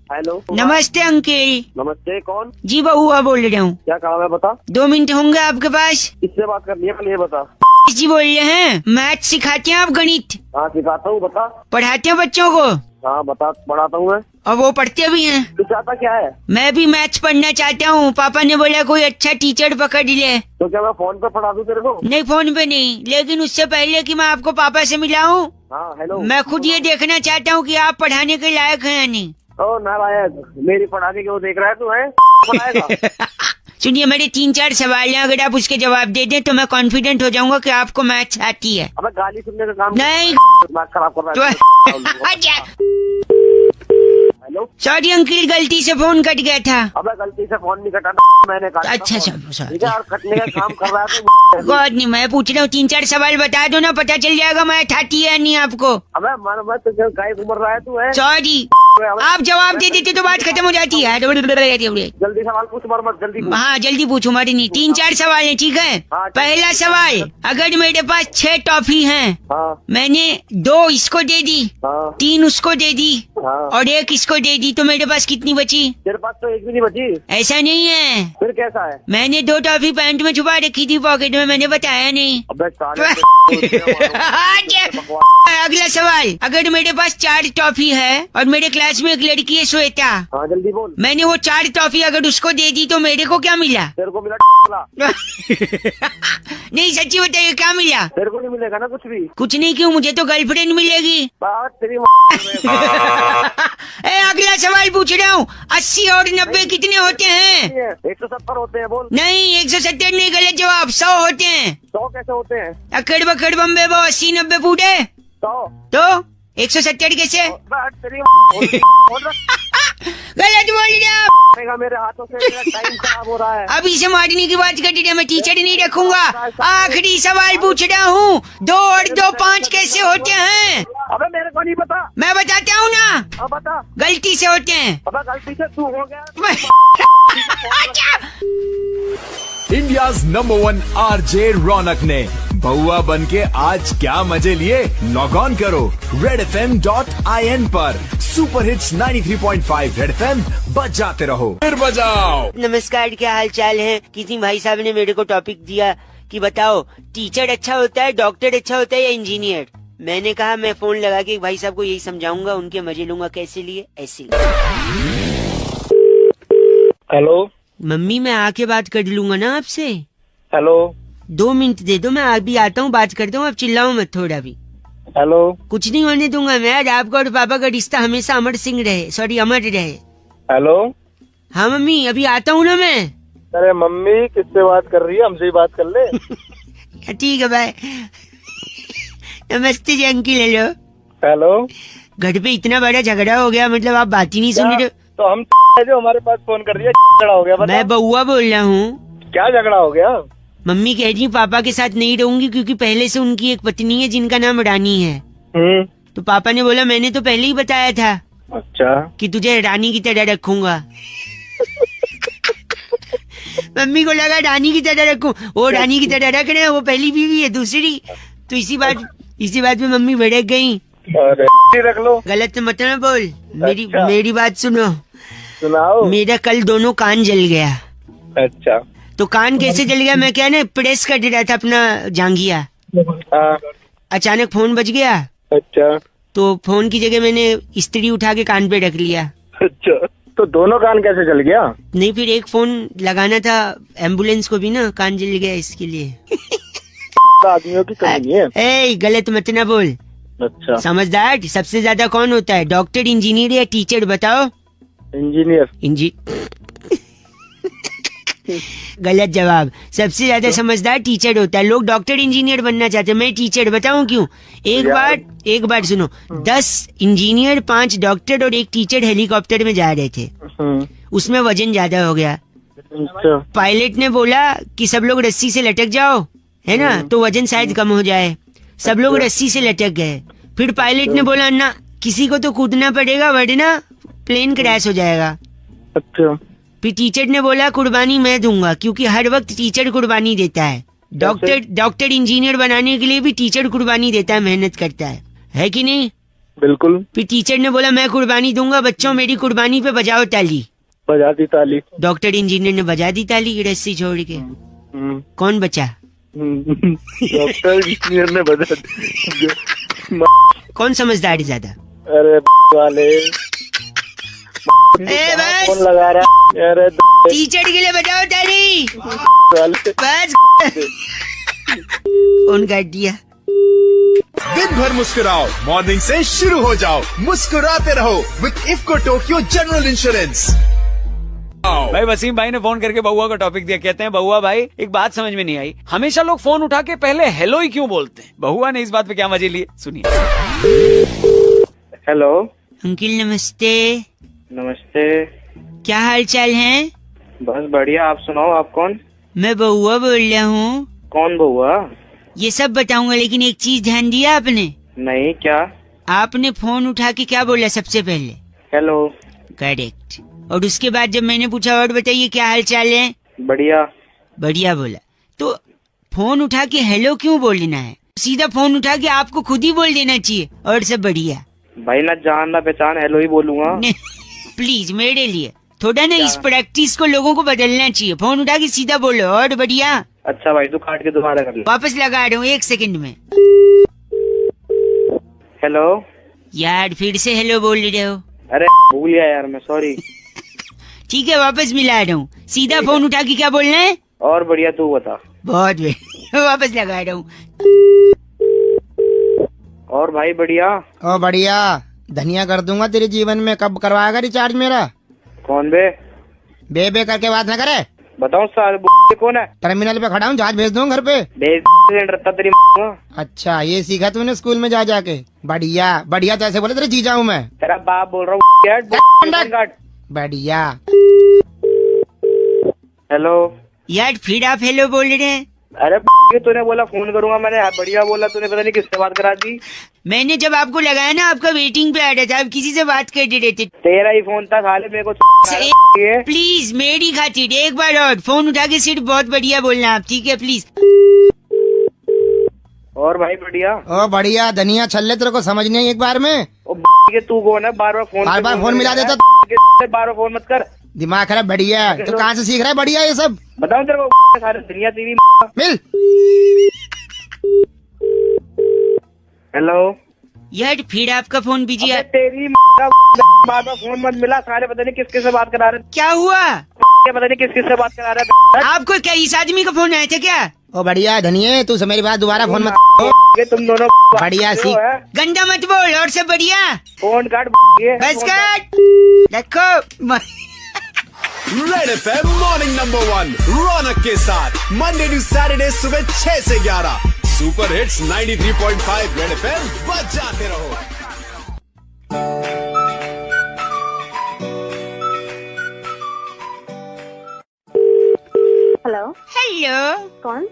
हेलो,
नमस्ते अंकिल।
नमस्ते, कौन?
जी बउआ बोल रहा हूँ।
क्या काम है बता?
2 मिनट होंगे आपके पास?
किससे बात करनी है पहले ये बता।
जी बोल रहे हैं, मैथ सिखाते हैं आप? गणित?
हाँ सिखाता हूँ, बता।
पढ़ाते हैं बच्चों को?
हाँ बता, पढ़ाता हूँ मैं।
और वो पढ़ते भी हैं?
तू चाहता क्या है?
मैं भी मैथ्स पढ़ना चाहता हूँ। पापा ने बोला कोई अच्छा टीचर पकड़ ले।
तो क्या मैं फोन पे पढ़ा दूँ तेरे को?
नहीं फोन पे नहीं, लेकिन उससे पहले कि मैं आपको पापा से मिलाऊं,
हाँ हेलो,
मैं खुद ये देखना चाहता हूँ कि आप पढ़ाने के लायक हैं या नहीं।
ओ नालायक, मेरी पढ़ाने के वो देख रहा है तू है? पढ़ाएगा?
सुनिए, मेरे 3-4 सवाल हैं, अगर आप उसके जवाब दे दें तो मैं कॉन्फिडेंट हो जाऊंगा कि आपको मैथ्स आती है।
अबे गाली सुनने का काम
नहीं,
दिमाग खराब कर रहा है। हेलो,
सॉरी अंकिल, गलती से फोन कट गया था।
अबे गलती से फोन नहीं कटा, मैंने काटा।
अच्छा
ठीक है, और कटने का काम कर रहा है तो
गॉड नहीं, मैं पूछ रहा हूँ 3-4 सवाल बता दो ना, पता चल जाएगा मैथ आती है या नहीं आपको।
अबे मन मत, तुझे गाय घूम रहा है तू है।
सॉरी, आप जवाब दे देते तो बात खत्म हो जाती है।
जल्दी सवाल पूछ, मर मत, जल्दी पूछ।
हाँ जल्दी पूछू, मारी नहीं। 3-4 सवाल है, ठीक है? पहला सवाल, अगर मेरे पास 6 टॉफी हैं, मैंने 2 इसको दे दी, 3 उसको दे दी और 1 इसको दे दी, तो मेरे पास कितनी बची?
तेरे पास तो एक भी नहीं बची।
ऐसा नहीं है।
फिर कैसा है?
मैंने 2 टॉफी पैंट में छुपा रखी थी, पॉकेट में, मैंने बताया नहीं। अगला सवाल, अगर मेरे पास 4 टॉफी है और मेरे क्लास में एक लड़की है श्वेता,
हाँ जल्दी बोल।
मैंने वो 4 टॉफी अगर उसको दे दी तो मेरे को क्या मिला?
तेरे को मिला
नहीं सच्ची बताइए, क्या मिला?
तेरे को नहीं मिलेगा ना कुछ भी।
कुछ नहीं, क्यों? मुझे तो गर्लफ्रेंड मिलेगी।
तेरी
अगला सवाल पूछ रहा हूँ, 80 और 90 कितने होते हैं?
170 होते हैं। बोल।
नहीं 170 नहीं, गलत जवाब। 100 होते हैं।
100 कैसे होते हैं?
अकड़ बकड़ बम्बे वो 80-90 पूरे
100
तो 170 कैसे? गलत बोल रहा।
मेरे हाथों से टाइम खराब हो रहा है।
अभी से मारने की बात कर रही है, मैं टीचर नहीं रखूंगा। आखिरी सवाल पूछ रहा हूँ, 2 और 2 5 कैसे होते हैं?
अबे मेरे को नहीं पता।
मैं बताता हूँ ना।
अब बता।
गलती से होते हैं।
अबे गलती से तू हो गया।
इंडियाज नंबर 1 आरजे रौनक ने बउआ बन के आज क्या मजे लिए? लॉग ऑन करो redfm.in पर। सुपर हिट्स 93.5 रेड एफएम, बजाते रहो, फिर बजाओ।
नमस्कार, क्या हाल चाल है? किसी भाई साहब ने मेरे को टॉपिक दिया कि बताओ टीचर अच्छा होता है, डॉक्टर अच्छा होता है या इंजीनियर? मैंने कहा मैं फोन लगा के भाई साहब को यही समझाऊंगा, उनके मजे लूंगा। कैसे लिए? ऐसे।
हेलो
मम्मी, मैं आके बात कर लूंगा ना आपसे।
हेलो
2 मिनट दे दो, मैं अभी आता हूँ, बात करता हूँ, आप चिल्लाओ मत थोड़ा भी।
हेलो
कुछ नहीं होने दूंगा मैं। आज आपका और पापा का रिश्ता हमेशा अमर सिंह रहे, सॉरी अमर रहे।
हेलो
हाँ मम्मी, अभी आता हूँ ना मैं।
अरे मम्मी किससे बात कर रही है? हमसे ही बात कर ले।
ठीक है बाय। नमस्ते जी अंकिल। हेलो
हेलो,
घर पे इतना बड़ा झगड़ा हो गया, मतलब आप बात ही नहीं सुन रहे।
तो हम जो हमारे पास फोन कर रही है, झगड़ा हो गया?
मैं बउआ बोल रहा हूँ।
क्या झगड़ा हो गया?
मम्मी कह रही पापा के साथ नहीं रहूंगी क्योंकि पहले से उनकी एक पत्नी है जिनका नाम रानी है। तो पापा ने बोला मैंने तो पहले ही बताया था।
अच्छा।
कि तुझे रानी की तरह रखूंगा। मम्मी को लगा रानी की तरह रखूं, वो रानी की तरह रख रहे हैं, वो पहली बीवी है दूसरी। तो इसी बात में मम्मी भड़क गई।
रख लो।
गलत मत ना बोल।
अच्छा।
मेरी बात सुनो।
सुनाओ।
मेरा कल दोनों कान जल गया।
अच्छा।
तो कान कैसे जल गया? मैं क्या ना प्रेस कर रहा था अपना जांघिया। अचानक फोन बज गया।
अच्छा।
तो फोन की जगह मैंने इस्त्री उठा के कान पे रख लिया।
अच्छा, तो दोनों कान कैसे जल गया?
नहीं, फिर एक फोन लगाना था एम्बुलेंस को भी ना, कान जल गया इसके लिए।
आदमियों की कमी है।
ए गलत मत ना बोल।
अच्छा।
समझदार सबसे ज्यादा कौन होता है, डॉक्टर, इंजीनियर या टीचर? बताओ।
इंजीनियर।
गलत जवाब। सबसे ज्यादा समझदार टीचर होता है। लोग डॉक्टर इंजीनियर बनना चाहते हैं, मैं टीचर। बताऊं क्यों? एक बार सुनो। 10 इंजीनियर, 5 डॉक्टर और 1 टीचर हेलीकॉप्टर में जा रहे थे। उसमें वजन ज्यादा हो गया
अच्छा।
पायलट ने बोला कि सब लोग रस्सी से लटक जाओ, है ना, तो वजन शायद कम हो जाए। सब लोग रस्सी से लटक गए। फिर पायलट ने बोला ना, किसी को तो कूदना पड़ेगा वरना प्लेन क्रैश हो जाएगा।
अच्छा।
फिर टीचर ने बोला कुर्बानी मैं दूंगा, क्योंकि हर वक्त टीचर कुर्बानी देता है। डॉक्टर इंजीनियर बनाने के लिए भी टीचर कुर्बानी देता है, मेहनत करता है कि नहीं?
बिल्कुल।
फिर टीचर ने बोला मैं कुर्बानी दूंगा, बच्चों मेरी कुर्बानी पे बजाओ ताली।
बजा दी ताली।
डॉक्टर इंजीनियर ने बजा दी ताली रस्सी छोड़ के। कौन बचा?
डॉक्टर इंजीनियर ने बजा दी।
कौन समझदार है ज्यादा?
अरे वाले
बस
कौन लगा रहा? अरे
टीचर के लिए बजाओ ताली। बस कौन काट दिया?
दिन भर मुस्कुराओ, मॉर्निंग से शुरू हो जाओ, मुस्कुराते रहो with IFFCO Tokyo general insurance.
भाई वसीम भाई ने फोन करके बहुआ का टॉपिक दिया। कहते हैं बहुआ भाई एक बात समझ में नहीं आई, हमेशा लोग फोन उठा के पहले हेलो ही क्यों बोलते हैं? बहुआ ने इस बात पे क्या मजे लिए, सुनिए।
हेलो
अंकिल नमस्ते।
नमस्ते।
क्या हाल चाल है?
बस बढ़िया, आप सुनाओ, आप कौन?
मैं बहुआ बोल रहा हूँ।
कौन बहुआ?
ये सब बताऊंगा, लेकिन एक चीज ध्यान दिया आपने?
नहीं, क्या?
आपने फोन उठा के क्या बोला सबसे पहले?
हेलो।
करेक्ट। और उसके बाद जब मैंने पूछा और बताइए क्या हाल चाल है?
बढ़िया।
बढ़िया बोला। तो फोन उठा के हेलो क्यों बोलना है? सीधा फोन उठा के आपको खुद ही बोल देना चाहिए और सब बढ़िया।
भाई ना जान ना पहचान हेलो ही बोलूंगा।
प्लीज मेरे लिए थोड़ा ना इस प्रैक्टिस को लोगों को बदलना चाहिए। फोन उठा के सीधा बोलो और बढ़िया।
अच्छा भाई, तो काट के दोबारा कर ले।
वापस लगा रहा हूँ 1 सेकंड में।
हेलो।
यार फिर से हेलो बोल रहे हो?
अरे भूल गया यार मैं, सॉरी।
ठीक है वापस मिला रहा हूँ। सीधा फोन उठा के क्या बोलना है?
और बढ़िया, तू बता।
बहुत बढ़िया। वापस लगा रहा हूँ।
और भाई बढ़िया।
ओ बढ़िया, धनिया कर दूंगा तेरे जीवन में। कब करवाएगा रिचार्ज मेरा?
कौन बे?
बे करके बात ना करे।
बताओ साल कौन है?
टर्मिनल पे खड़ा हूँ, जहाज भेज दूँ घर पे।
तेरी।
अच्छा ये सीखा तूने स्कूल में जा जाके? बढ़िया बढ़िया, तो ऐसे बोले तेरे जीजा हूँ मैं।
तेरा बाप बोल रहा हूँ।
बढ़िया।
हेलो।
यार फिर आप हेलो बोल रहे हैं?
अरे तूने बोला फोन करूंगा, मैंने बढ़िया बोला, तूने पता नहीं किससे बात करा दी।
मैंने जब आपको लगाया ना, आपका वेटिंग पे आ रहा था, आप किसी से बात करते रहते।
तेरा ही फोन था साले, मेरे को
प्लीज मेरी खातिर एक बार और फोन उठा के सिर्फ बहुत बढ़िया बोलना आप, ठीक है प्लीज।
और भाई बढ़िया।
ओ बढ़िया, धनिया छल्ले तेरे को समझ नहीं एक बार में?
तू कौन है? बार बार फोन
मिला देता।
बार फोन मत कर,
दिमाग खराब। बढ़िया, तो कहाँ से सीख रहा है बढ़िया ये सब?
बताओ तेरे को सारे दुनिया तेरी
मिल।
हेलो।
यार फिर आपका फोन बिजी है।
तेरी बार बार फोन मत मिला, सारे पता नहीं किसके से बात करा रहे।
क्या हुआ?
पता नहीं किसके से बात करा रहे।
आपको क्या इस आदमी का फोन आया था क्या?
ओ बढ़िया धनिया, तू से मेरी बात दोबारा फोन मत।
तुम दोनों
बढ़िया सीख,
गंदा मत बोल और सब बढ़िया।
फोन काट।
बस काट। देखो
रेड एफएम मॉर्निंग नंबर 1 रौनक के साथ मंडे टू सैटरडे सुबह 6 से 11 सुपर हिट्स 93.5 रेड एफएम बजाते रहो।
हेलो।
हेलो।
कौन?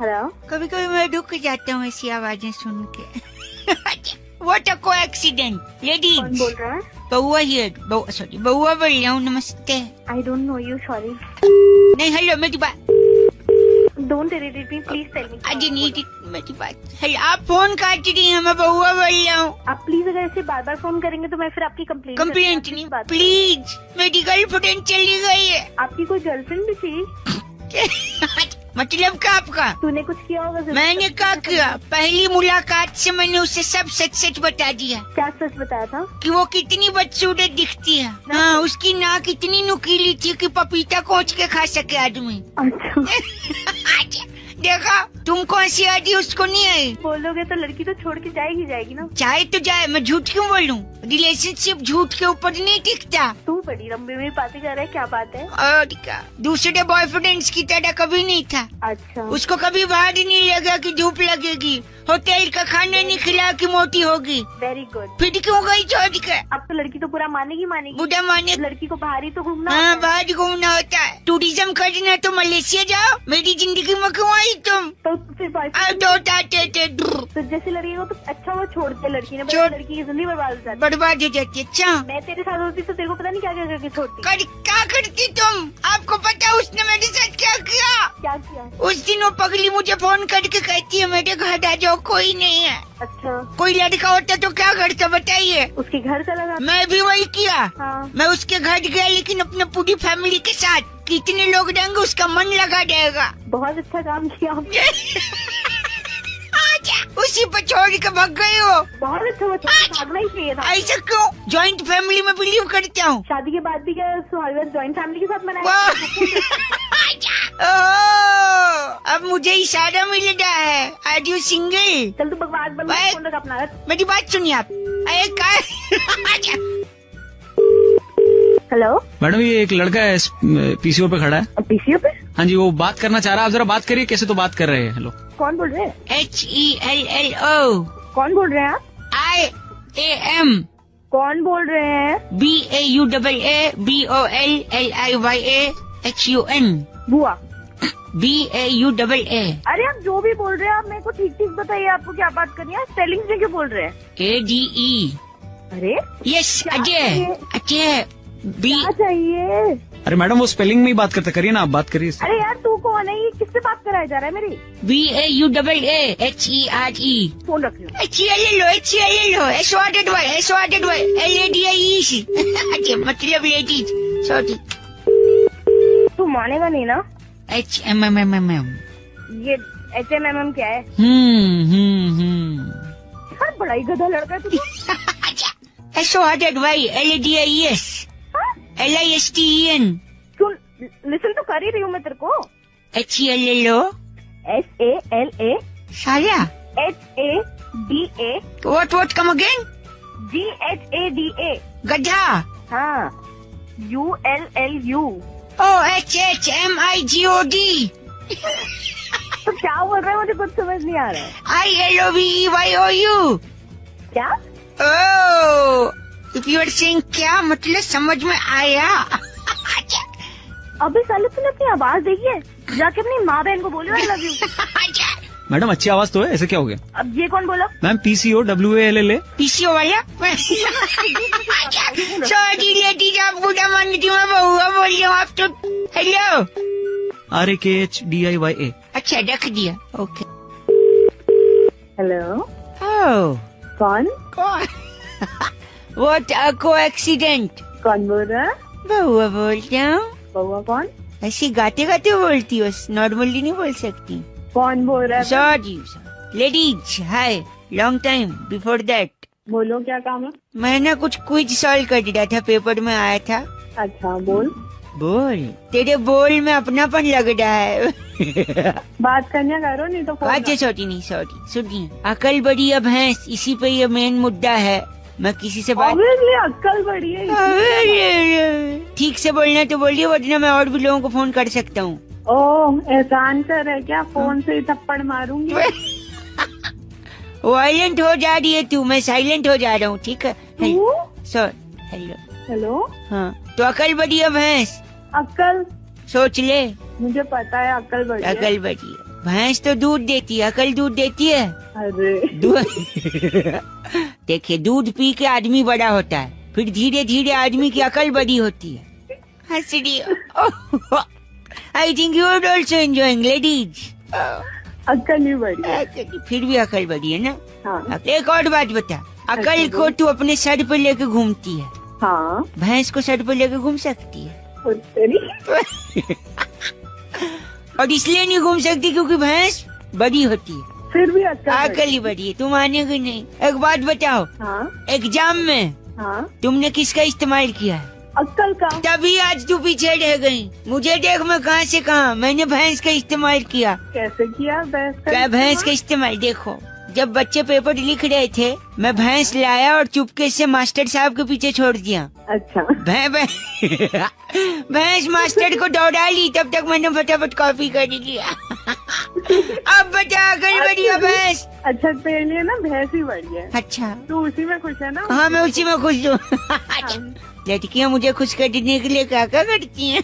हेलो।
कभी कभी मैं रुक जाता हूँ ऐसी आवाजें सुन के। What a coincidence, ladies.
कौन बोल रहा है?
बउआ हियर, सॉरी बउआ बोल रहा हूँ। नमस्ते।
I don't know you, sorry.
नहीं हेलो मेरी बात।
Don't irritate me, please tell me.
I didn't need it, मेरी बात। हेलो, आप फोन काट रही हैं, मैं बउआ बोल रहा हूँ।
आप प्लीज अगर ऐसे बार बार फोन करेंगे तो मैं फिर आपकी कंप्लेंट
नहीं, प्लीज मेरी गर्लफ्रेंड चली गई है।
आपकी कोई गर्लफ्रेंड भी थी?
मतलब क्या आपका?
तूने कुछ किया होगा?
मैंने क्या किया? पहली मुलाकात से मैंने उसे सब सच सच बता दिया।
क्या सच बताया था?
कि वो कितनी बदसूरत दिखती है। हाँ, उसकी नाक इतनी नुकीली थी कि पपीता कोच के खा सके आदमी।
अच्छा।
देखा तुमको हंसी आती उसको नहीं आई?
बोलोगे तो लड़की तो छोड़ के जाएगी ना।
चाहे तो जाए, मैं झूठ क्यों बोलूं? रिलेशनशिप झूठ के ऊपर नहीं टिकता।
तू बड़ी लंबी में बातें कर रहा है, क्या बात है?
और क्या, दूसरे बॉयफ्रेंड्स की तरह कभी नहीं था।
अच्छा।
उसको कभी बाहर नहीं लगा कि धूप लगेगी, होटल का खाना नहीं खिला कि मोटी होगी।
Very good.
फिर क्यों गई छोड़ कर?
अब तो लड़की तो पूरा मानेगी।
बुढ़ा माने?
लड़की को बाहर ही तो घूमना।
हाँ, बाहर घूमना होता है। टूरिज्म करना तो मलेशिया जाओ, मेरी जिंदगी में क्यों आई तुम?
तो फिर
तो
जैसे लड़की को तो अच्छा वो छोड़ते, लड़की ने लड़की की जिंदगी
बर्बाद हो जाती है। अच्छा,
मैं तेरे साथ होती तो तेरे को पता नहीं क्या क्या करके छोड़ती।
क्या करती तुम? आपको पता है उसने मेरे साथ क्या किया? उस दिन वो पगली मुझे फोन करके कहती है मेरे घर आ जाओ, कोई नहीं है।
अच्छा।
कोई लड़का होता तो क्या करता बताइए?
उसके घर चला गया।
मैं भी वही किया।
हाँ।
मैं उसके घर गया, लेकिन अपने पूरी फैमिली के साथ। कितने लोग रहेंगे उसका मन लगा जाएगा।
बहुत अच्छा काम किया
उसी पर छोड़ के भाग गए हो।
बहुत अच्छा, भागना ही चाहिए था।
ऐसा क्यों? जॉइंट फैमिली में बिलीव करता हूँ।
शादी के बाद भी क्या जॉइंट फैमिली के साथ मनाया?
अब मुझे इशारा मिल रहा है। Are you single?
चल तू बकवास बंद कर, फोन रख अपना।
मेरी बात सुनिए आप।
हेलो
मैडम, ये एक लड़का है पीसीओ पे खड़ा है।
पीसीओ पे?
हाँ जी, वो बात करना चाह रहा है। आप जरा बात करिए। कैसे तो बात कर रहे हैं। हेलो,
कौन बोल रहे हैं?
HELLO।
कौन बोल रहे हैं आप?
IAM।
कौन बोल रहे हैं?
BAUAABOLLIYAHUN।
बुआ।
BAUAA।
अरे आप जो भी बोल रहे हैं आप मेरे को ठीक ठीक बताइए, आपको क्या बात करनी है? स्पेलिंग से क्यों बोल रहे हैं?
ADE।
अरे
यस, अजय। अजय
क्या चाहिए?
अरे मैडम, वो स्पेलिंग में ही बात करते, करिए ना, आप बात करिए।
अरे यार तू कौन है? ये किससे बात कराया जा रहा है मेरी?
BAUAAHERE।
फोन रख लो।
HELLO SORTY मतलब लेडीज। सॉरी,
तू मानेगा नहीं ना?
HMMMM।
ये HMMM क्या है? यार बड़ा ही गधा लड़का है तू।
SORTYLADIES LISTEN।
सुन, लिसन तो कर ही रही हूँ मैं तेरे को।
HELLO
SALA
साला
HADA।
What come again?
GHADA।
गधा।
हाँ। ULLU।
OHHMIGOD।
तो क्या बोल रहा है? मुझे कुछ समझ नहीं आ रहा है।
ILOVEYOU।
क्या?
इफ यू आर सेइंग क्या मतलब समझ में आया?
अबे साले तूने अपनी आवाज देखी है? जाके अपनी माँ बहन को बोलो आई लव यू।
मैडम, अच्छी आवाज तो है, ऐसे क्या हो गया?
अब ये कौन बोला?
Ma'am, PCO WALLA।
PCO वाला? सॉरी लेडीज, आप बुरा मानती हूँ, मैं बहुआ बोल रही हूँ। आप तो हेलो
RAKHDIYA।
अच्छा, रख दिया। ओके।
हेलो।
कौन? What a coincidence।
कौन बोल रहा है?
बहुआ बोलता हूँ।
बहुआ कौन?
ऐसी गाते गाते बोलती हो, नॉर्मली नहीं बोल सकती।
कौन बोल रहा है?
Sorry ladies, hi, long time before that.
बोलो क्या काम है?
मैं ना कुछ क्विज सॉल्व कर रहा था, पेपर में आया था।
अच्छा बोल।
तेरे बोल में अपनापन लग रहा है।
बात करने करो, नहीं तो
अच्छा सॉरी सुनिए। अकल बड़ी अब भैंस, इसी पे ये मेन मुद्दा है। मैं किसी से बात
अक्कल बड़ी है।
ठीक से बोलना तो बोलिए, वरना मैं और भी लोगों को फोन कर सकता हूँ।
ओह, एहसान कर है क्या? फोन से ही थप्पड़ मारूंगी।
वायलेंट हो जा रही है तू, मैं साइलेंट हो जा रहा हूँ, ठीक है?
हेलो।
हाँ, तो अकल बड़ी है भैंस।
अक्कल
सोच ले।
मुझे पता है अक्कल बड़ी है।
अकल बड़ी है भैंस तो दूध देती है, अकल दूध देती है?
अरे
देखिए, दूध पी के आदमी बड़ा होता है, फिर धीरे धीरे आदमी की अकल बड़ी होती है। हंस रही हो। I think you are also enjoying ladies.
अकल नहीं बड़ी है।
फिर भी अकल बड़ी है ना?
हाँ।
एक और बात बता, अकल को तू अपने सर पे लेके घूमती है।
हाँ।
भैंस को सर पे लेके घूम सकती है? और इसलिए नहीं घूम सकती क्योंकि भैंस बड़ी होती है।
फिर भी अकल
ही बड़ी है। तुम मानेगी नहीं। एक बात बताओ।
हाँ?
एग्जाम में तुमने किसका इस्तेमाल किया है?
अक्कल का।
तभी आज तू पीछे रह गई। मुझे देख, मैं कहाँ से कहाँ, मैंने भैंस का इस्तेमाल किया।
कैसे किया भैंस का?
क्या भैंस का इस्तेमाल? देखो, जब बच्चे पेपर लिख रहे थे, मैं भैंस लाया और चुपके से मास्टर साहब के पीछे छोड़ दिया।
अच्छा।
भैंस मास्टर को दौड़ा ली, तब तक मैंने फटाफट कॉपी कर लिया। अब बता, कल बढ़िया भैंस।
अच्छा, तेरे लिए ना भैंस ही बढ़िया है।
अच्छा,
तू उसी में खुश है ना?
हाँ, मैं उसी में खुश हूँ। लड़कियाँ मुझे खुश करने के लिए क्या क्या करती हैं?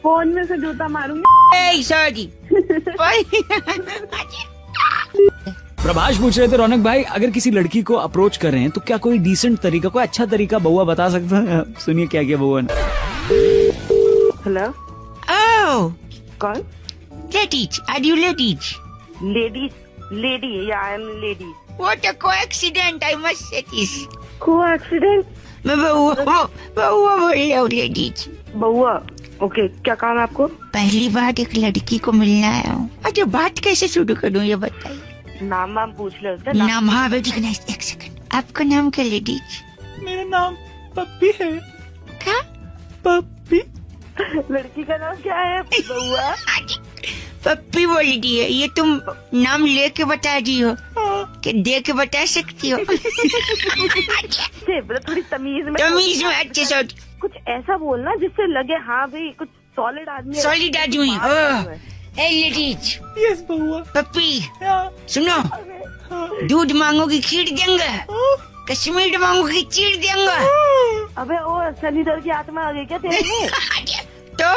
फोन में से जूता मारूंगी।
सॉरी।
प्रभाष पूछ रहे थे, रौनक भाई अगर किसी लड़की को अप्रोच कर रहे हैं तो क्या कोई डिसेंट तरीका, कोई अच्छा तरीका बउआ बता सकता है? सुनिए क्या किया बउआ ने।
हेलो।
ओह,
कौन?
Ladies, are you ladies?
Lady, या I am lady.
What a coincidence, I must say this.
Coincidence?
मैं बउआ बोल रहा हूँ, लेडीज।
बउआ, ओके, क्या काम है आपको?
पहली बार एक लड़की को मिलना आया हूँ। अच्छा, बात कैसे शुरू करूँ ये बताइए।
नाम वाम पूछ ले उसका।
नाम? हाँ बेटी, एक सेकंड। आपका नाम क्या लेडीज?
मेरा नाम पप्पी है।
क्या?
पप्पी।
लड़की का नाम क्या है बउआ?
पप्पी बोल दी है। ये तुम नाम लेके बता दी हो कि दे के बता सकती हो?
थोड़ी तमीज में।
अच्छे से
कुछ ऐसा बोलना जिससे लगे हाँ भाई कुछ सॉलिड आदमी।
सॉलिड आदमी। ए लेडीज।
यस बउआ।
पप्पी सुनो, दूध मांगोगी खीर देंगे, कश्मीर मांगोगी चीर देंगे।
अबे ओ शनिधर की आत्मा आ गई क्या तेरे में?
तो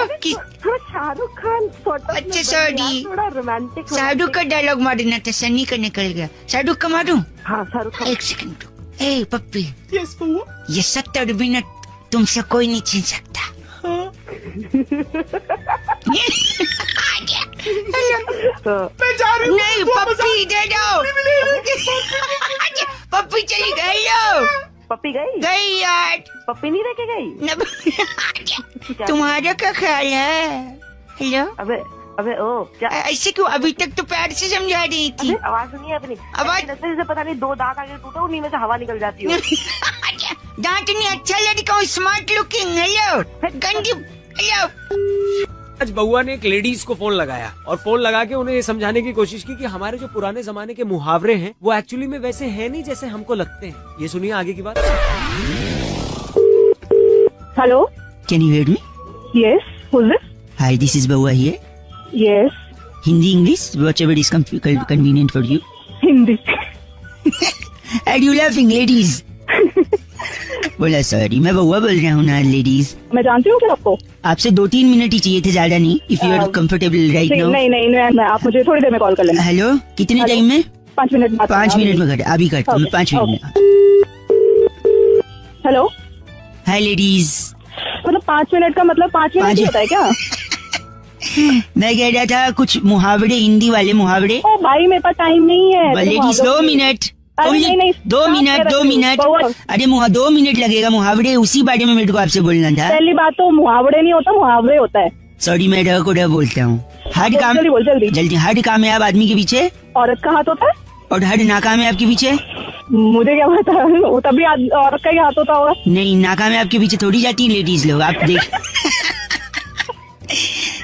थोड़ा शाहरुख खान
अच्छा, सॉरी,
थोड़ा रोमांटिक।
शाहरुख का डायलॉग मारना था, सनी का निकल गया। शाहरुख का मारूं?
हाँ, शाहरुख।
एक सेकंड। ए पप्पी।
यस बउआ।
ये 70 मिनट तुमसे कोई नहीं छीन सकता। नहीं पप्पी दे दो। पप्पी चली गई।
पप्पी
गई यार।
पप्पी नहीं लेके गई?
तुम्हारा क्या ख्याल है? हेलो।
अबे ओ क्या
ऐसे क्यों? अभी तक तो प्यार से समझा रही थी।
आवाज सुनिए अपनी।
आवाज
से पता नहीं 2 दांत आगे टूटे, उन्हीं में से हवा निकल जाती है।
दांत नहीं, अच्छा लड़का हूँ, स्मार्ट लुकिंग। हेलो गंदी। हेलो।
आज बउआ ने एक लेडीज को फोन लगाया और फोन लगा के उन्हें ये समझाने की कोशिश की कि हमारे जो पुराने जमाने के मुहावरे हैं वो एक्चुअली में वैसे हैं नहीं जैसे हमको लगते हैं। ये सुनिए आगे की बात।
Hello,
can you hear me?
Yes, who is this?
Hi, this is Baua here.
Yes.
Hindi, English, whatever is convenient for you.
Hindi.
Are you laughing, ladies? बोला सॉरी, मैं बउआ बोल रहा हूँ ना लेडीज।
मैं जानती हूँ क्या आपको?
आपसे 2-3 मिनट ही चाहिए थे, ज्यादा नहीं। If you are comfortable right now.
नहीं, आप मुझे थोड़ी देर में कॉल कर लेना।
हेलो, कितने टाइम में?
5 मिनट बाद।
5 मिनट में कर, अभी करता हूँ 5 मिनट में।
हेलो।
हाय लेडीज।
मतलब 5 मिनट का मतलब 5 मिनट होता है क्या?
मैं कह रहा था कुछ मुहावरे, हिंदी वाले मुहावरे।
ओ भाई, मेरे पास टाइम नहीं है।
Ladies 2 minute.
नहीं,
2 मिनट। अरे 2 मिनट लगेगा। मुहावरे उसी बारे में मेरे को आपसे बोलना था।
पहली बात तो मुहावरे नहीं होता, मुहावरे होता है।
सॉरी, मैं ढ को ढ बोलता हूँ। हर काम जल्दी। हर कामयाब आदमी के पीछे
औरत का हाथ होता है
और हर नाकामयाब के पीछे
मुझे क्या पता, वो तभी औरत का ही हाथ होता होगा।
नहीं, नाकामयाब के पीछे थोड़ी जाती है लेडीज लोग। आप देख।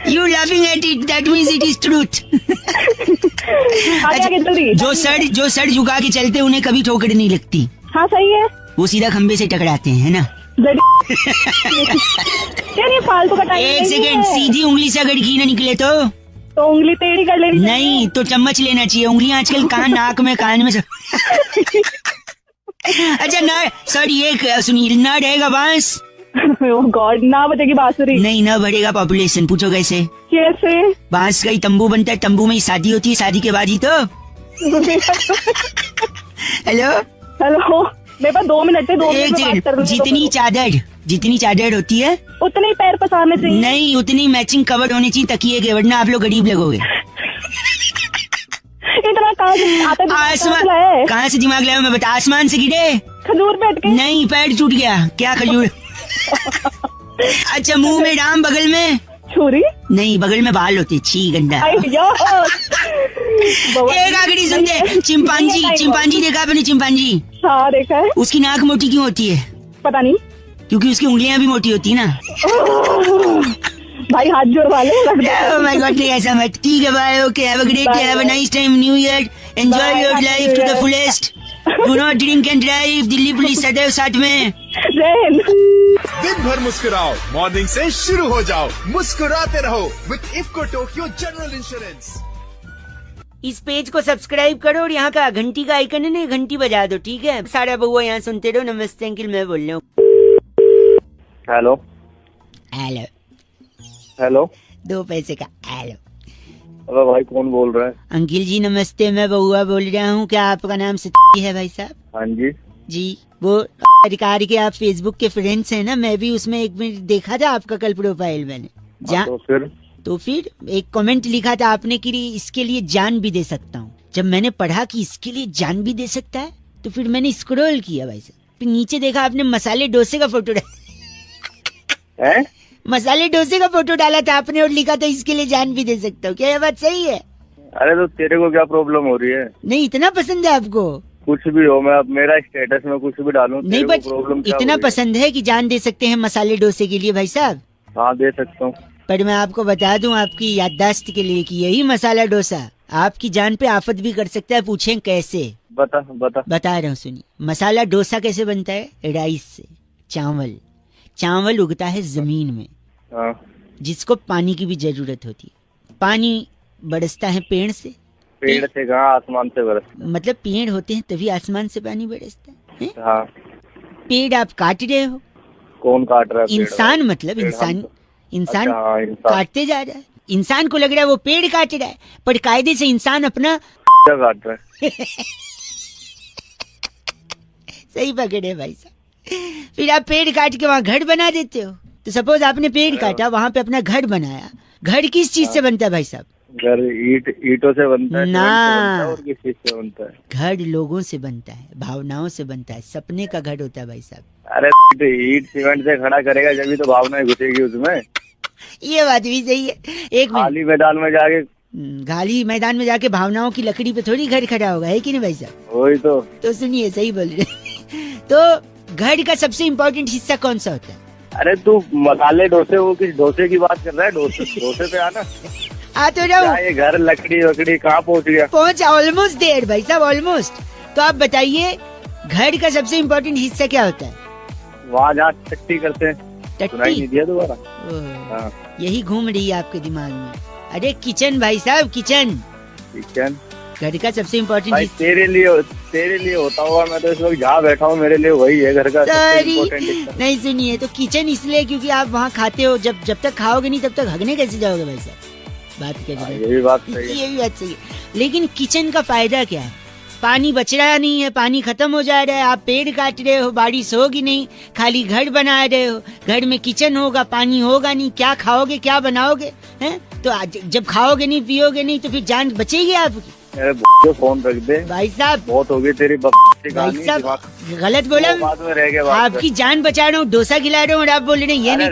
You laughing at it, that means it is truth. जो सर झुका के चलते उन्हें कभी ठोकर नहीं लगती।
हाँ सही है।
वो सीधा खंबे से टकराते हैं, है ना?
फालतू का टाइम।
एक सेकेंड, सीधी उंगली से अगर घी न निकले तो
उंगली टेढ़ी कर लेनी।
नहीं तो चम्मच लेना चाहिए। उंगलियां आजकल नाक में कान में अच्छा ना, सॉरी, एक सुनिए, ना रहेगा बांस।
गॉड, ना बजेगी बांसुरी।
नहीं, ना बढ़ेगा पॉपुलेशन। पूछो कैसे? बांस का ही तंबू बनता है, तंबू में ही शादी होती है, शादी के बाद ही तो। हेलो।
मेरे पास 2 मिनट थे। 2 मिनट।
जितनी चादर होती है
उतने ही पैर पसारने चाहिए।
नहीं, उतनी मैचिंग कवर होनी चाहिए तकिए के, वरना आप लोग गरीब लगोगे।
इतना कहाँ
से दिमाग लाया? मैं बता, आसमान से गिरे?
खजूर बैठ के?
नहीं, पैर टूट गया। क्या खजूर? अच्छा, मुंह में राम, बगल में
छुरी?
नहीं, बगल में बाल होते। छी गंदा। एक आखिरी सुनते। चिंपांजी देखा आपने? चिंपांजी।
हाँ देखा है।
उसकी नाक मोटी क्यों होती है?
पता नहीं।
क्योंकि उसकी उंगलियां भी मोटी होती है ना।
भाई हाथ जोड़वा ले।
Oh my God, नहीं ऐसा मत। ठीक है भाई, okay, have a great day, have a nice time, new year, enjoy your life to the fullest, do not drink and drive, Delhi police सदैव साथ में।
दिन भर मुस्कुराओ, मॉर्निंग से शुरू हो जाओ, मुस्कुराते रहो with IFFCO Tokyo general insurance.
इस पेज को सब्सक्राइब करो और यहाँ का घंटी का आइकन है ना, घंटी बजा दो, ठीक है। सारा बउआ यहाँ सुनते रहो। नमस्ते अंकिल, मैं बोल रहा हूँ।
हेलो
हेलो
हेलो,
2 पैसे का हेलो।
अरे भाई कौन बोल रहा है?
अंकिल जी नमस्ते, मैं बउआ बोल रहा हूँ। क्या आपका नाम सती है भाई साहब?
हाँ जी
जी, वो अधिकार के आप फेसबुक के फ्रेंड्स हैं ना, मैं भी उसमें एक मिनट देखा था आपका कल प्रोफाइल मैंने। तो फिर एक कमेंट लिखा था आपने कि इसके लिए जान भी दे सकता हूँ। जब मैंने पढ़ा कि इसके लिए जान भी दे सकता है तो फिर मैंने स्क्रॉल किया भाई साहब, फिर नीचे देखा आपने मसाले डोसे का फोटो डाला। मसाले डोसे का फोटो डाला था आपने और लिखा था इसके लिए जान भी दे सकता हूँ। क्या ये बात सही है?
अरे तो तेरे को क्या प्रॉब्लम हो रही है?
नहीं, इतना पसंद है आपको?
कुछ भी हो, मैं अब मेरा स्टेटस में कुछ भी डालूं,
नहीं बट इतना पसंद है कि जान दे सकते हैं मसाले डोसे के लिए भाई साहब?
हाँ दे सकता हूँ।
पर मैं आपको बता दूं आपकी याददाश्त के लिए कि यही मसाला डोसा आपकी जान पे आफत भी कर सकता है। पूछें कैसे? बता रहा हूँ, सुनिए। मसाला डोसा कैसे बनता है? राइस से। चावल उगता है जमीन में, जिसको पानी की भी जरूरत होती है। पानी बरसता है पेड़ से कहाँ, आसमान से बरसता। मतलब पेड़ होते हैं तभी आसमान से पानी बरसता है।
हाँ।
पेड़ आप काट रहे हो।
कौन काट रहा है?
इंसान, मतलब इंसान काटते जा रहा है। इंसान को लग रहा है वो पेड़ काट रहा है, पर कायदे से इंसान अपना
काट रहा है।
सही पकड़े भाई साहब। फिर आप पेड़ काट के वहाँ घर बना देते हो। तो सपोज आपने पेड़ काटा, वहाँ पे अपना घर बनाया। घर किस चीज से बनता है भाई साहब? घर ईंटों से बनता है ना, और किस चीज से बनता है? घर लोगों से बनता है, भावनाओं से बनता है, सपने का घर होता है भाई साहब।
अरे ईंट सीमेंट से खड़ा करेगा जब तो भावनाएं घुसेगी उसमें।
ये बात भी सही है। एक
खाली मैदान में जाके भावनाओं की लकड़ी पे थोड़ी घर खड़ा होगा, है कि नहीं भाई साहब? वही तो सुनिए, सही बोल रहे। तो घर का सबसे इम्पोर्टेंट हिस्सा कौन सा होता है? अरे तू मसाले डोसे, वो किस डोसे की बात कर रहा है? डोसे पे आना। आ तो रहा ये घर लकड़ी वकड़ी कहाँ पहुँच गया? पहुँचा, ऑलमोस्ट देयर भाई साहब, ऑलमोस्ट। तो आप बताइए घर का सबसे इम्पोर्टेंट हिस्सा क्या होता है? वहाँ जहाँ टट्टी करते हैं। टट्टी दिया दोबारा? हाँ। यही घूम रही है आपके दिमाग में। अरे किचन भाई साहब, किचन घर का सबसे इम्पोर्टेंट हिस्सा। तेरे लिए होता होगा, मैं तो इस वक्त जहाँ बैठा हूँ मेरे लिए वही है घर का सबसे इम्पोर्टेंट हिस्सा। नहीं सुनिए, तो किचन इसलिए क्योंकि आप वहाँ खाते हो, जब तक खाओगे नहीं तब तक हगने कैसे जाओगे भाई साहब? बात कर रहे हैं। ये भी बात सही है। लेकिन किचन का फायदा क्या है? पानी बच रहा नहीं है, पानी खत्म हो जा रहा है, आप पेड़ काट रहे हो, बारिश होगी नहीं, खाली घर बना रहे हो। घर में किचन होगा, पानी होगा नहीं, क्या खाओगे, क्या बनाओगे? हैं? तो जब खाओगे नहीं, पियोगे नहीं, तो फिर जान बचेगी आपकी? अरे फोन रख दे भाई साहब, बहुत हो गई तेरी भाई साहब। गलत बोला, आपकी जान बचा रहा हूँ, डोसा खिला रहा हूँ और आप बोल रहे हैं ये नहीं।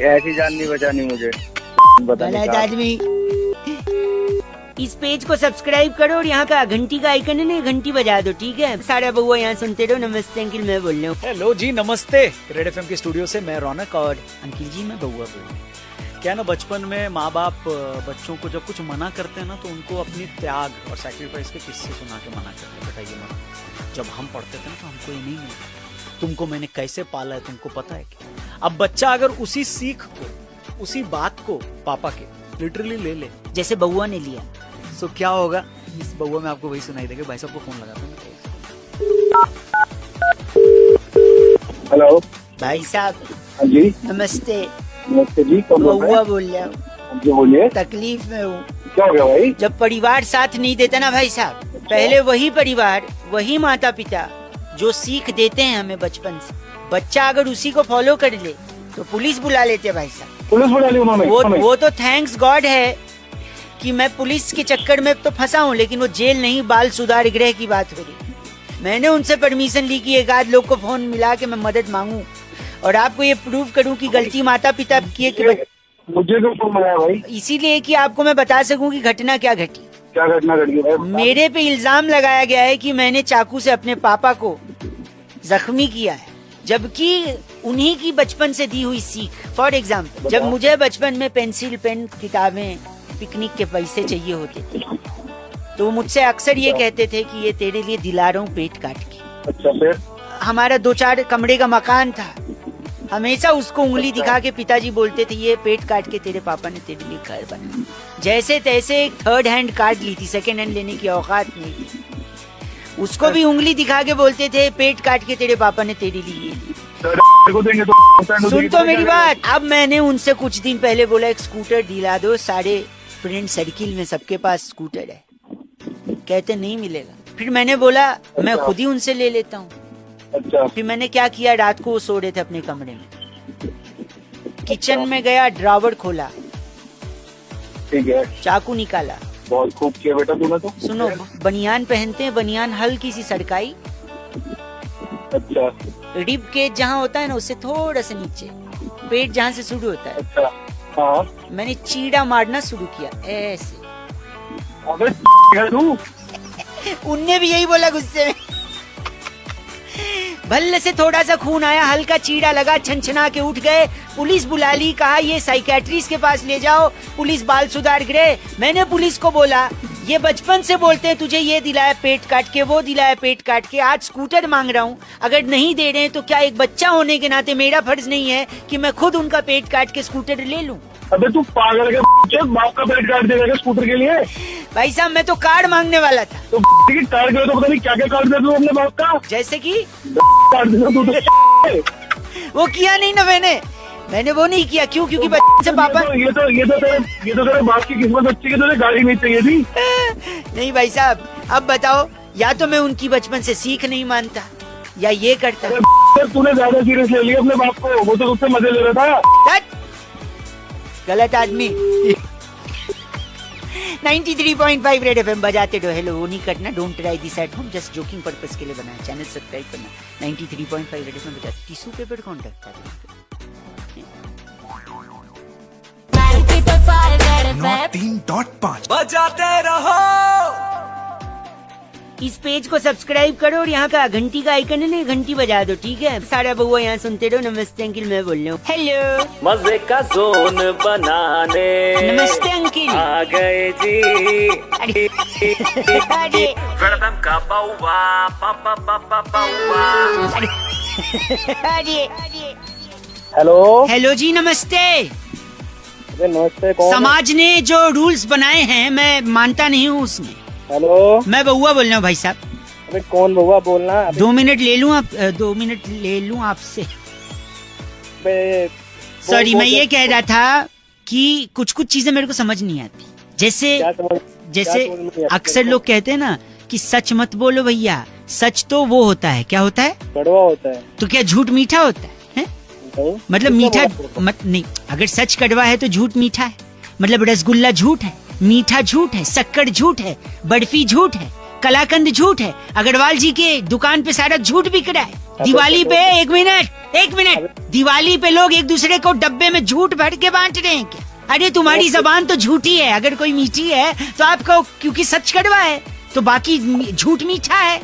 ऐसी जान नहीं बचानी मुझे। गलत आदमी। इस पेज को सब्सक्राइब करो और यहाँ का घंटी का आइकन है ना, घंटी बजा दो, ठीक है। सारा बउआ यहाँ सुनते रहो। नमस्ते अंकिल, मैं बोल रहा हूँ।
हेलो जी, नमस्ते। रेड एफएम के स्टूडियो से मैं रौनक और अंकिल जी मैं बउआ बोल रहा हूँ। क्या ना, बचपन में माँ बाप बच्चों को जब कुछ मना करते हैं ना, तो उनको अपनी त्याग और सैक्रिफाइस के किस्से सुना के मना करते हैं। बताइए ना, जब हम पढ़ते थे ना तो हमको ये नहीं मिलता। तुमको मैंने कैसे पाला है तुमको पता है क्या? अब बच्चा अगर उसी सीख को, उसी बात को पापा के लिटरली ले ले, जैसे बउआ ने लिया, तो क्या होगा? इस बउआ में आपको वही सुनाई देगा। भाई साहब को फोन लगाता हूँ।
हेलो
भाई साहब।
हाँ जी,
नमस्ते।
नमस्ते जी,
बउआ बोल रहा हूँ।
जी बोलिए।
तकलीफ में हूँ।
क्या हो गया भाई?
जब परिवार साथ नहीं देता ना भाई साहब, पहले वही परिवार, वही माता पिता जो सीख देते हैं हमें बचपन से, बच्चा अगर उसी को फॉलो कर ले तो पुलिस बुला लेते भाई साहब। पुलिस बुला ली उन्होंने? वो तो थैंक्स गॉड है कि मैं पुलिस के चक्कर में तो फंसा हूँ, लेकिन वो जेल नहीं, बाल सुधार गृह की बात हो रही। मैंने उनसे परमिशन ली कि एक आध लोग को फोन मिला के मैं मदद मांगू और आपको ये प्रूव करूं कि गलती माता पिता की है कि मुझे तो फोन मिला भाई, इसीलिए कि आपको मैं बता सकूं कि घटना क्या घटी। क्या घटना घटी भाई? मेरे पे इल्जाम लगाया गया है कि मैंने चाकू से अपने पापा को जख्मी किया है, जबकि उन्हीं की बचपन से दी हुई सीख। फॉर एग्जाम्पल, जब मुझे बचपन में पेंसिल, पेन, किताबें, पिकनिक के पैसे चाहिए होते थे, तो मुझसे अक्सर ये कहते थे कि ये तेरे लिए दिला रहा हूँ पेट काट के।
अच्छा, फिर
हमारा 2-4 कमरे का मकान था, हमेशा उसको उंगली दिखा के पिताजी बोलते थे ये पेट काट के तेरे पापा ने तेरे लिए घर बना। जैसे तैसे एक 3rd हैंड कार ली थी, 2nd हैंड लेने की औकात नहीं थी, उसको भी उंगली दिखा के बोलते थे पेट काट के तेरे पापा ने तेरे लिए। सुन तो मेरी बात, अब मैंने उनसे कुछ दिन पहले बोला एक स्कूटर दिला दो, सारे फ्रेंड सर्किल में सबके पास स्कूटर है। कहते नहीं मिलेगा। फिर मैंने बोला मैं खुद ही उनसे ले लेता हूँ।
अच्छा।
फिर मैंने क्या किया, रात को वो सो रहे थे अपने कमरे में, किचन में गया, ड्रावर खोला,
ठीक है,
चाकू निकाला।
बहुत खूब किया बेटा तूने तो।
सुनो, बनियान पहनते हैं, बनियान हल्की सी सरकाई,
अच्छा,
रिब केज जहाँ होता है ना उससे थोड़ा सा नीचे, पेट जहाँ से शुरू होता है।
अच्छा, हाँ।
मैंने चीड़ा मारना शुरू किया ऐसे।
अबे तू
उनने भी यही बोला गुस्से में। भल्ले से थोड़ा सा खून आया, हल्का चीड़ा लगा, छनछना के उठ गए, पुलिस बुला ली, कहा ये साइकेट्रिस्ट के पास ले जाओ, पुलिस बाल सुधार गए। मैंने पुलिस को बोला ये बचपन से बोलते हैं तुझे ये दिलाया पेट काट के, वो दिलाया पेट काट के, आज स्कूटर मांग रहा हूँ, अगर नहीं दे रहे हैं तो क्या एक बच्चा होने के नाते मेरा फर्ज नहीं है कि मैं खुद उनका पेट काट के स्कूटर ले लूँ?
अबे तू पागल है, बाप का पेट काट देगा स्कूटर के लिए?
भाई साहब मैं तो कार्ड मांगने वाला था।
तो कार्ड के लिए तो पता नहीं क्या क्या कार्ड दे दूं अपने बाप का।
जैसे कि
कार्ड देना तू तो
वो किया नहीं ना मैंने वो नहीं किया। क्यों? क्योंकि बच्चे से पापा
ये तो तेरे बाप की किस्मत अच्छी है, तुझे गाड़ी नहीं चाहिए थी।
नहीं भाई साहब, अब बताओ, या तो मैं उनकी बचपन से सीख नहीं मानता या ये करता।
तूने ज्यादा सीरियस ले लिया अपने बाप को, वो तो उससे मजे ले रहा था।
गलत आदमी। 93.5 रेड एफएम बजाते रहो। हेलो, वो नहीं करना, don't try this at home, just joking purpose के लिए बनाया। चैनल सब्सक्राइब करना। 93.5 रेड एफएम बजाते। टिश्यू पेपर कौन रखता है?
93.5
बजाते रहो।
इस पेज को सब्सक्राइब करो और यहाँ का घंटी का आइकन है ना, घंटी बजा दो, ठीक है? सारा बउआ यहाँ सुनते रहो। नमस्ते अंकिल, मैं बोल रहा हूँ। हेलो,
मजे का जोन बनाने
नमस्ते अंकिल,
आ गए जी।
अरे
वेलकम का बउआ, पापा पापा बउआ।
अरे
हेलो
हेलो जी, नमस्ते।
नमस्ते, कौन?
समाज ने जो रूल्स बनाए हैं मैं मानता नहीं हूँ उसमें।
हेलो,
मैं बउआ बोल रहा हूँ भाई साहब।
अबे कौन बउआ बोलना?
2 मिनट ले लूँ आप? 2 मिनट ले लूँ आपसे? सॉरी, मैं ये कह रहा था कि कुछ चीजें मेरे को समझ नहीं आती। जैसे अक्सर लोग कहते हैं ना कि सच मत बोलो भैया, सच तो वो होता है, क्या होता है?
कड़वा होता है।
तो क्या झूठ मीठा होता है? मतलब मीठा नहीं, अगर सच कड़वा है तो झूठ मीठा है। मतलब रसगुल्ला झूठ है, मीठा झूठ है, शक्कर झूठ है, बर्फी झूठ है, कलाकंद झूठ है, अग्रवाल जी के दुकान पे सारा झूठ बिक रहा है। दिवाली पे एक मिनट, दिवाली पे लोग एक दूसरे को डब्बे में झूठ भर के बांट रहे हैं क्या? अरे तुम्हारी जबान तो झूठी है, अगर कोई मीठी है तो आपको, क्योंकि सच कड़वा है तो बाकी झूठ मीठा है।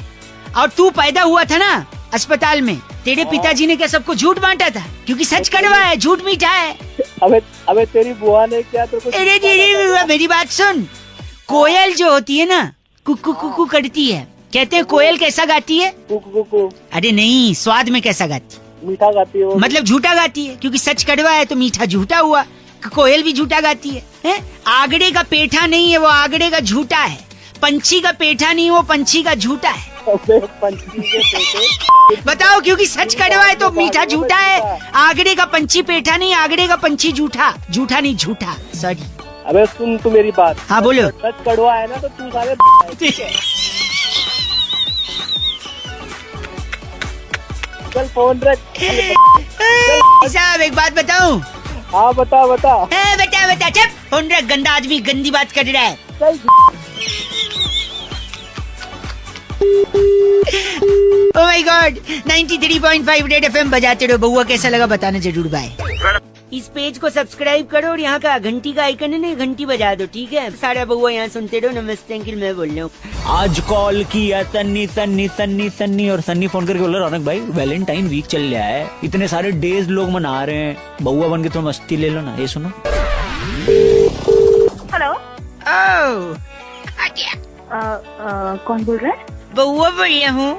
और तू पैदा हुआ था ना अस्पताल में, तेरे पिताजी ने क्या सबको झूठ बांटा था? क्योंकि सच कड़वा है, झूठ मीठा है।
अबे तेरी बुआ ने क्या तेरे को?
अरे मेरी बात सुन, कोयल जो होती है ना, कुकू कुकू करती है, कहते हैं कोयल कैसा गाती है?
कुकू।
अरे नहीं, स्वाद में कैसा गाती?
मीठा गाती है।
मतलब झूठा गाती है, क्योंकि सच कड़वा है तो मीठा झूठा हुआ। कोयल भी झूठा गाती है? आगड़े का पेठा नहीं है, वो आगड़े का झूठा है। पंछी का पेठा नहीं, वो पंछी का झूठा है।
पंछी के पेठे।
बताओ, क्योंकि सच कड़वा है तो मीठा झूठा है। आगड़े का पंछी पेठा नहीं, आगड़े का पंछी झूठा नहीं, झूठा। सॉरी।
अबे सुन तू मेरी बात।
हाँ बोलो।
सच कड़वा है ना तो तू सारे चल फोन रख।
साहब एक बात बताऊं?
हाँ बता।
बता चुप, फोन रख। गंदा आदमी गंदी बात कर रहा है। Oh my God, 93.5 red FM बजाते रहो। बउआ कैसा लगा बताना जरूर। बाय। इस पेज को सब्सक्राइब करो और यहाँ का घंटी का आइकन है ना, घंटी बजा दो, ठीक है? सारा बउआ यहाँ सुनते रहो। नमस्ते अंकिल, मैं बोल रहा हूँ।
आज कॉल किया सन्नी सन्नी सन्नी सन्नी और सन्नी फोन करके बोला रौनक भाई वैलेंटाइन वीक चल रहा है, इतने सारे डेज लोग मना रहे हैं, बउआ बन के तो मस्ती ले लो ना। ये सुनो।
हेलो। कौन बोल रहा है?
बउआ बोल रहा हूँ।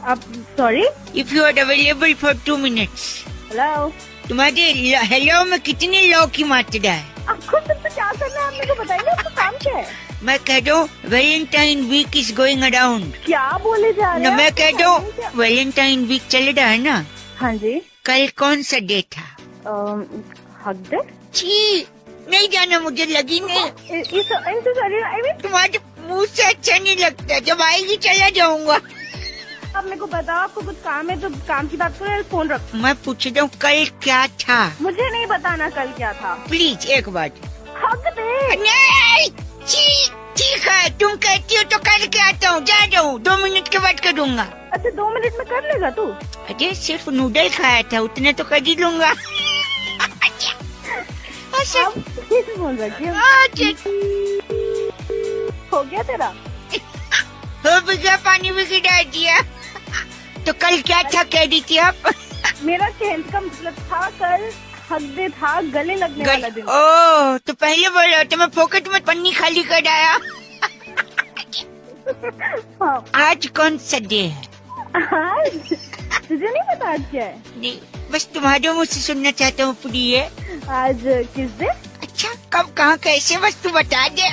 आप sorry,
if you are available for 2 minutes।
Hello.
तुम्हारे हेलो में कितने लॉ की मात्रा है?
आपको सबसे क्या करना है, आप मेरे को बताइए, आपका काम क्या है?
मैं कह दो Valentine week is going around.
क्या बोले जा रहे हैं?
मैं कह दो वैलेंटाइन वीक चल रहा है ना।
हाँ जी।
कल कौन सा डे था?
हक डे।
छी, नहीं जाना, मुझे लगी नहीं। तुम्हारे मुँह से अच्छा नहीं लगता, जब आएगी चला जाऊंगा।
अब मेरे को बताओ, आपको कुछ काम है तो काम की बात करो, फोन रखो।
मैं पूछ रहा हूँ कल क्या था?
मुझे नहीं बताना कल क्या था।
प्लीज एक बात।
हक दे।
नहीं, ठीक है, तुम कहती हो तो करके आता हूँ, जा जाऊँ, 2 मिनट के बाद करूँगा।
अच्छा 2 मिनट में कर लेगा तू?
अरे सिर्फ नूडल खाया था, उतने तो कर ही लूंगा।
बोल रही हो गया तेरा?
हो भी गया, पानी भी गिरा दिया। तो कल क्या था कह दी थी आप?
मेरा कहने का मतलब था कल हक डे था, गले लगने वाला दिन।
ओह, तो पहले बोलो तो मैं फोकट में पन्नी खाली कर आया।
हाँ।
आज कौन सा डे है?
आज तुझे नहीं पता आज क्या है?
नहीं, बस तुम्हारे मुझसे सुनना चाहता हूँ पूरी है।
आज किस दिन?
अच्छा, कब, कहाँ, कैसे, बस तू बता दे।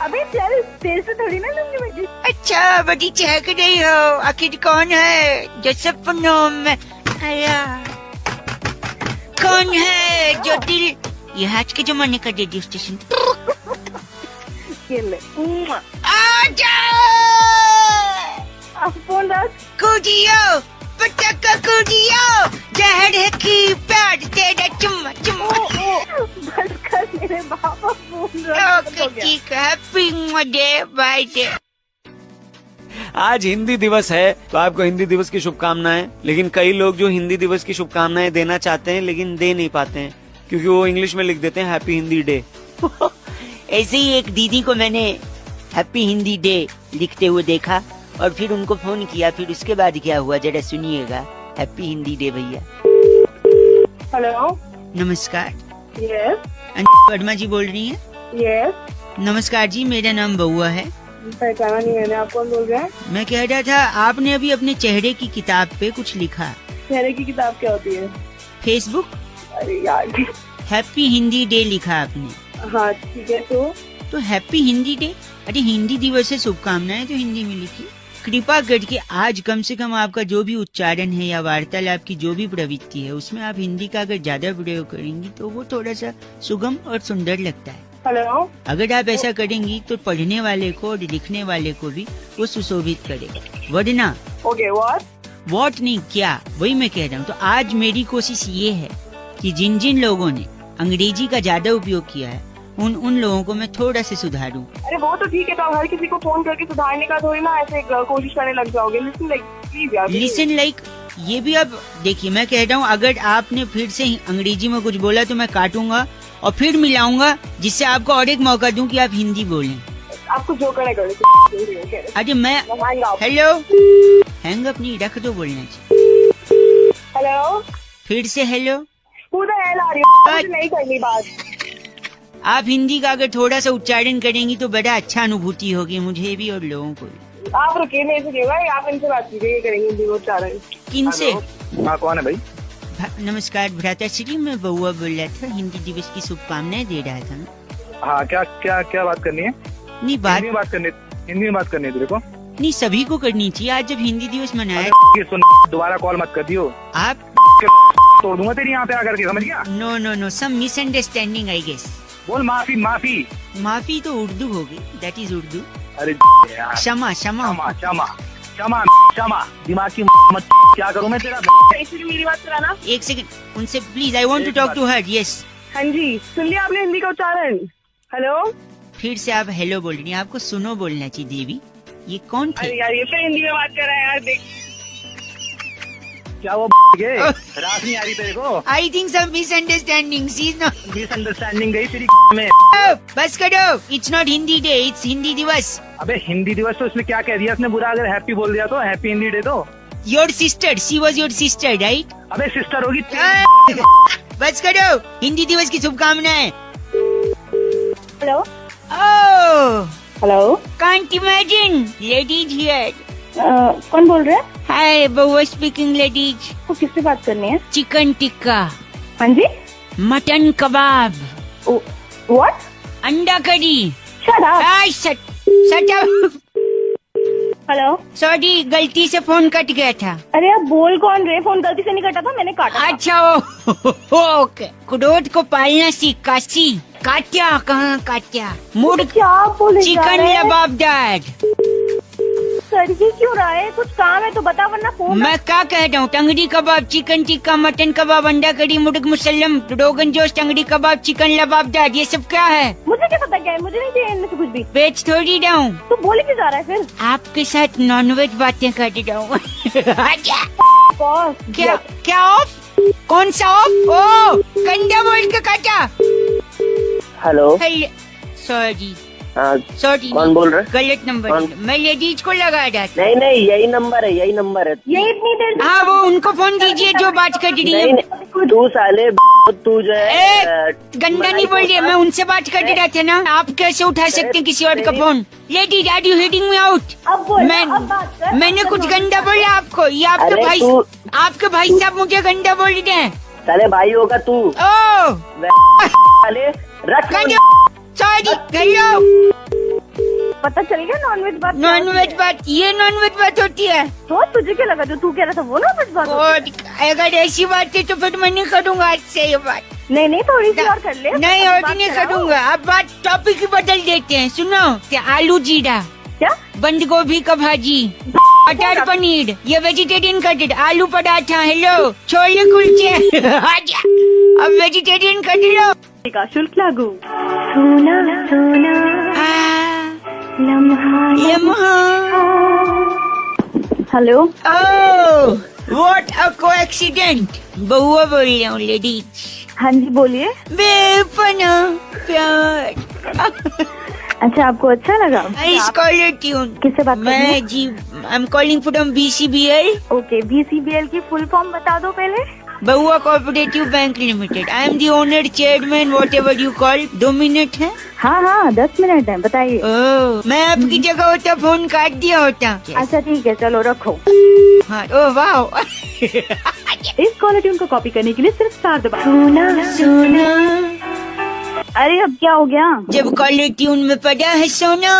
अबे चल, तेरे से थोड़ी ना लूंगी बेटी।
अच्छा, बड़ी चहक रही हो, आखिर कौन है जो सपनों में आया? कौन है जो दिल, ये आज के जमाने का रेडियो स्टेशन। आजा,
फोन रख,
कूदियो पटका कूदियो, जहर है की प्यार तेरा चुम्मा चुम्मा।
बस कर मेरे बाबा, फोन रख।
ओके ठीक है, हैप्पी डे, बाय डे।
आज हिंदी दिवस है तो आपको हिंदी दिवस की शुभकामनाएं। लेकिन कई लोग जो हिंदी दिवस की शुभकामनाएं देना चाहते हैं लेकिन दे नहीं पाते हैं क्योंकि वो इंग्लिश में लिख देते हैं हैप्पी हिंदी डे।
ऐसे ही एक दीदी को मैंने हैप्पी हिंदी डे लिखते हुए देखा और फिर उनको फोन किया, फिर उसके बाद क्या हुआ जरा सुनिएगा। हैप्पी हिंदी डे भैया।
हेलो।
नमस्कार।
यस।
वर्मा जी बोल रही हैं?
यस।
नमस्कार जी, मेरा नाम बउआ है।
पहचाना नहीं मैंने, आप कौन बोल रहे हैं?
मैं कह रहा था आपने अभी अपने चेहरे की किताब पे कुछ लिखा।
चेहरे की किताब क्या होती है?
फेसबुक।
अरे यार,
हैप्पी हिंदी डे लिखा आपने।
हाँ ठीक है।
तो हैप्पी हिंदी डे, अरे हिंदी दिवस से शुभकामनाएं तो हिंदी में लिखी। कृपा करके आज कम से कम आपका जो भी उच्चारण है या वार्तालाप की जो भी प्रवृत्ति है उसमें आप हिंदी का अगर ज्यादा प्रयोग करेंगी तो वो थोड़ा सा सुगम और सुंदर लगता है।
हेलो।
अगर आप ऐसा करेंगी तो पढ़ने वाले को और लिखने वाले को भी वो सुशोभित करेगा, वरना
ओके
व्हाट नहीं क्या, वही मैं कह रहा हूँ। तो आज मेरी कोशिश ये है कि जिन जिन लोगों ने अंग्रेजी का ज्यादा उपयोग किया है उन लोगों को मैं थोड़ा से सुधारूं।
अरे वो तो ठीक है, तो हर किसी को फोन करके सुधारने का थोड़ी ना ऐसे कोशिश करने लग जाओगे। लिसन लाइक प्लीज यार,
लिसन लाइक ये भी अब देखिए मैं कह रहा हूँ, अगर आपने फिर से अंग्रेजी में कुछ बोला तो मैं काटूंगा और फिर मिलाऊंगा जिससे आपको और एक मौका दूं कि आप हिंदी बोलें।
आपको जो करेगा।
अरे मैं हेलो हैंग अप नहीं रख दो, बोलना चाहिए।
हेलो।
फिर से हेलो।
नहीं करनी बात।
आप हिंदी का अगर थोड़ा सा उच्चारण करेंगी तो बड़ा अच्छा अनुभूति होगी मुझे भी और लोगों को भी।
आप रुकिए, नहीं सुनिएगा, आप इनसे बात कीजिए, करेंगे हिंदी उच्चारण।
किनसे?
हाँ कौन है भाई?
नमस्कार भ्राताश्री, मैं बउआ बोल रहा था, हिंदी दिवस की शुभकामनाएं दे रहा था ना।
हाँ क्या क्या क्या बात करनी है?
नहीं बात
हिंदी में बात करनी है तेरे को?
नहीं सभी को करनी चाहिए, आज जब हिंदी दिवस मनाया।
दोबारा कॉल मत कर दियो,
आप
तोड़ दूंगा तेरी यहाँ पे आकर के, समझ गया?
No some misunderstanding I guess.
बोल माफी।
माफी तो उर्दू होगी, दैट इज उर्दू।
अरे
क्षमा
दिमाग की मत, क्या करूँ मैं तेरा?
मेरी बात कराना
एक सेकंड उनसे please, I want to talk to her. Yes
हाँ जी, सुन लिया आपने हिंदी का उच्चारण? हेलो।
फिर से आप हेलो बोल रही हैं, आपको सुनो बोलना चाहिए। देवी ये कौन थे?
अरे यार ये फिर हिंदी में बात कर रहा है यार, देख।
क्या वो के रात नहीं आ रही तेरे को?
I think some misunderstanding, she is not
misunderstanding गई तेरी में।
बस करो, it's not Hindi day, it's Hindi दिवस।
अबे हिंदी दिवस तो इसमें क्या कह दिया उसने बुरा? अगर हैप्पी बोल दिया तो हैप्पी हिंदी डे तो।
Your sister, she was your sister right?
अबे सिस्टर होगी।
बस करो, हिंदी दिवस की शुभकामनाएं।
Hello
hello, can't imagine, ladies here.
कौन बोल रहे हैं?
हाय, बउआ स्पीकिंग लेडीज।
तो किससे बात करनी है?
चिकन टिक्का।
हाँ जी।
मटन कबाब।
व्हाट?
अंडा curry.
Shut up.
Shut up.
Hello,
sorry, गलती से फोन कट गया था।
अरे आप बोल कौन रहे? फोन गलती से नहीं कटा था, मैंने काटा।
अच्छा ओके। क्रोध को पालना सीख काशी। काट्या कहाँ काट्या? मुर्ग
क्या बोले?
चिकन लबाबदार।
सर ये क्यों रहा है? कुछ काम है तो बता, वरना फोन।
मैं क्या कह रहा हूँ? टंगड़ी कबाब, चिकन टिक्का, मटन कबाब, अंडा करी, मुर्ग मुसल्लम, रोगन जोश, टंगड़ी कबाब, चिकन लबाबदार, ये सब क्या है?
मुझे क्या पता क्या है? मुझे नहीं चाहिए इनमें से कुछ भी।
बेच थोड़ी रहा हूँ।
तो बोले क्यों जा रहा है फिर?
आपके साथ नॉनवेज बातें कर रहा हूँ। क्या क्या ऑफ? कौन सा ऑफ? ओ गंदा बोल के काटा।
हेलो।
सॉरी
सॉरी, कौन बोल रहे?
गलत नंबर। मैं लेडीज को लगा रहा था।
नहीं यही नंबर है, यही नंबर है।
यही इतनी देर।
हाँ, वो उनको फोन दीजिए जो बात कर रही है।
तू साले तू जो है
गंदा नहीं बोल रही, मैं उनसे बात कर रहा था ना। आप कैसे उठा सकते हैं किसी और का phone? Ladies, are you hitting me out? मैंने कुछ गंदा बोला आपको? ये आपके भाई साहब मुझे गंदा बोल रहे हैं।
साले भाई होगा तू।
ओ
साले रख।
Sorry, hello.
पता चल गया नॉनवेज बात?
नॉनवेज बात, ये नॉनवेज बात होती है?
तो तुझे क्या लगा जो तू कह रहा था वो नॉनवेज बात?
अगर ऐसी बात है तो फिर मैं नहीं करूँगा आज से ये बात।
नहीं थोड़ी सी और कर ले।
नहीं और नहीं करूँगा। अब बात टॉपिक ही बदल देते हैं। सुनो, क्या आलू जीरा,
क्या
बंद गोभी का भाजी, मटर पनीर, ये वेजिटेरियन कटेड, आलू पराठा, हेलो, छोले कुलचे। अब वेजिटेरियन कट लो
का शुल्क लागू। सोना सोना लम्हा। Hello.
What a coincidence. Baua बोल रही हूँ लेडीज।
हाँ जी बोलिए।
बेपना प्यार।
अच्छा, आपको अच्छा लगा?
किससे बात? मैं जी, I am calling from BCBL।
Okay, BCBL की फुल फॉर्म बता दो पहले।
Baua cooperative bank limited. I am the owner, chairman, whatever you call. 2 minute है?
हाँ 10 मिनट है, बताइए।
मैं आपकी जगह होता फोन काट दिया होता।
अच्छा ठीक है, चलो रखो।
हाँ, ओह वाह।
इस कॉलर ट्यून को कॉपी करने के लिए सिर्फ स्टार दबाओ। सोना। अरे अब क्या हो गया?
जब कॉलर ट्यून में पड़ा है सोना।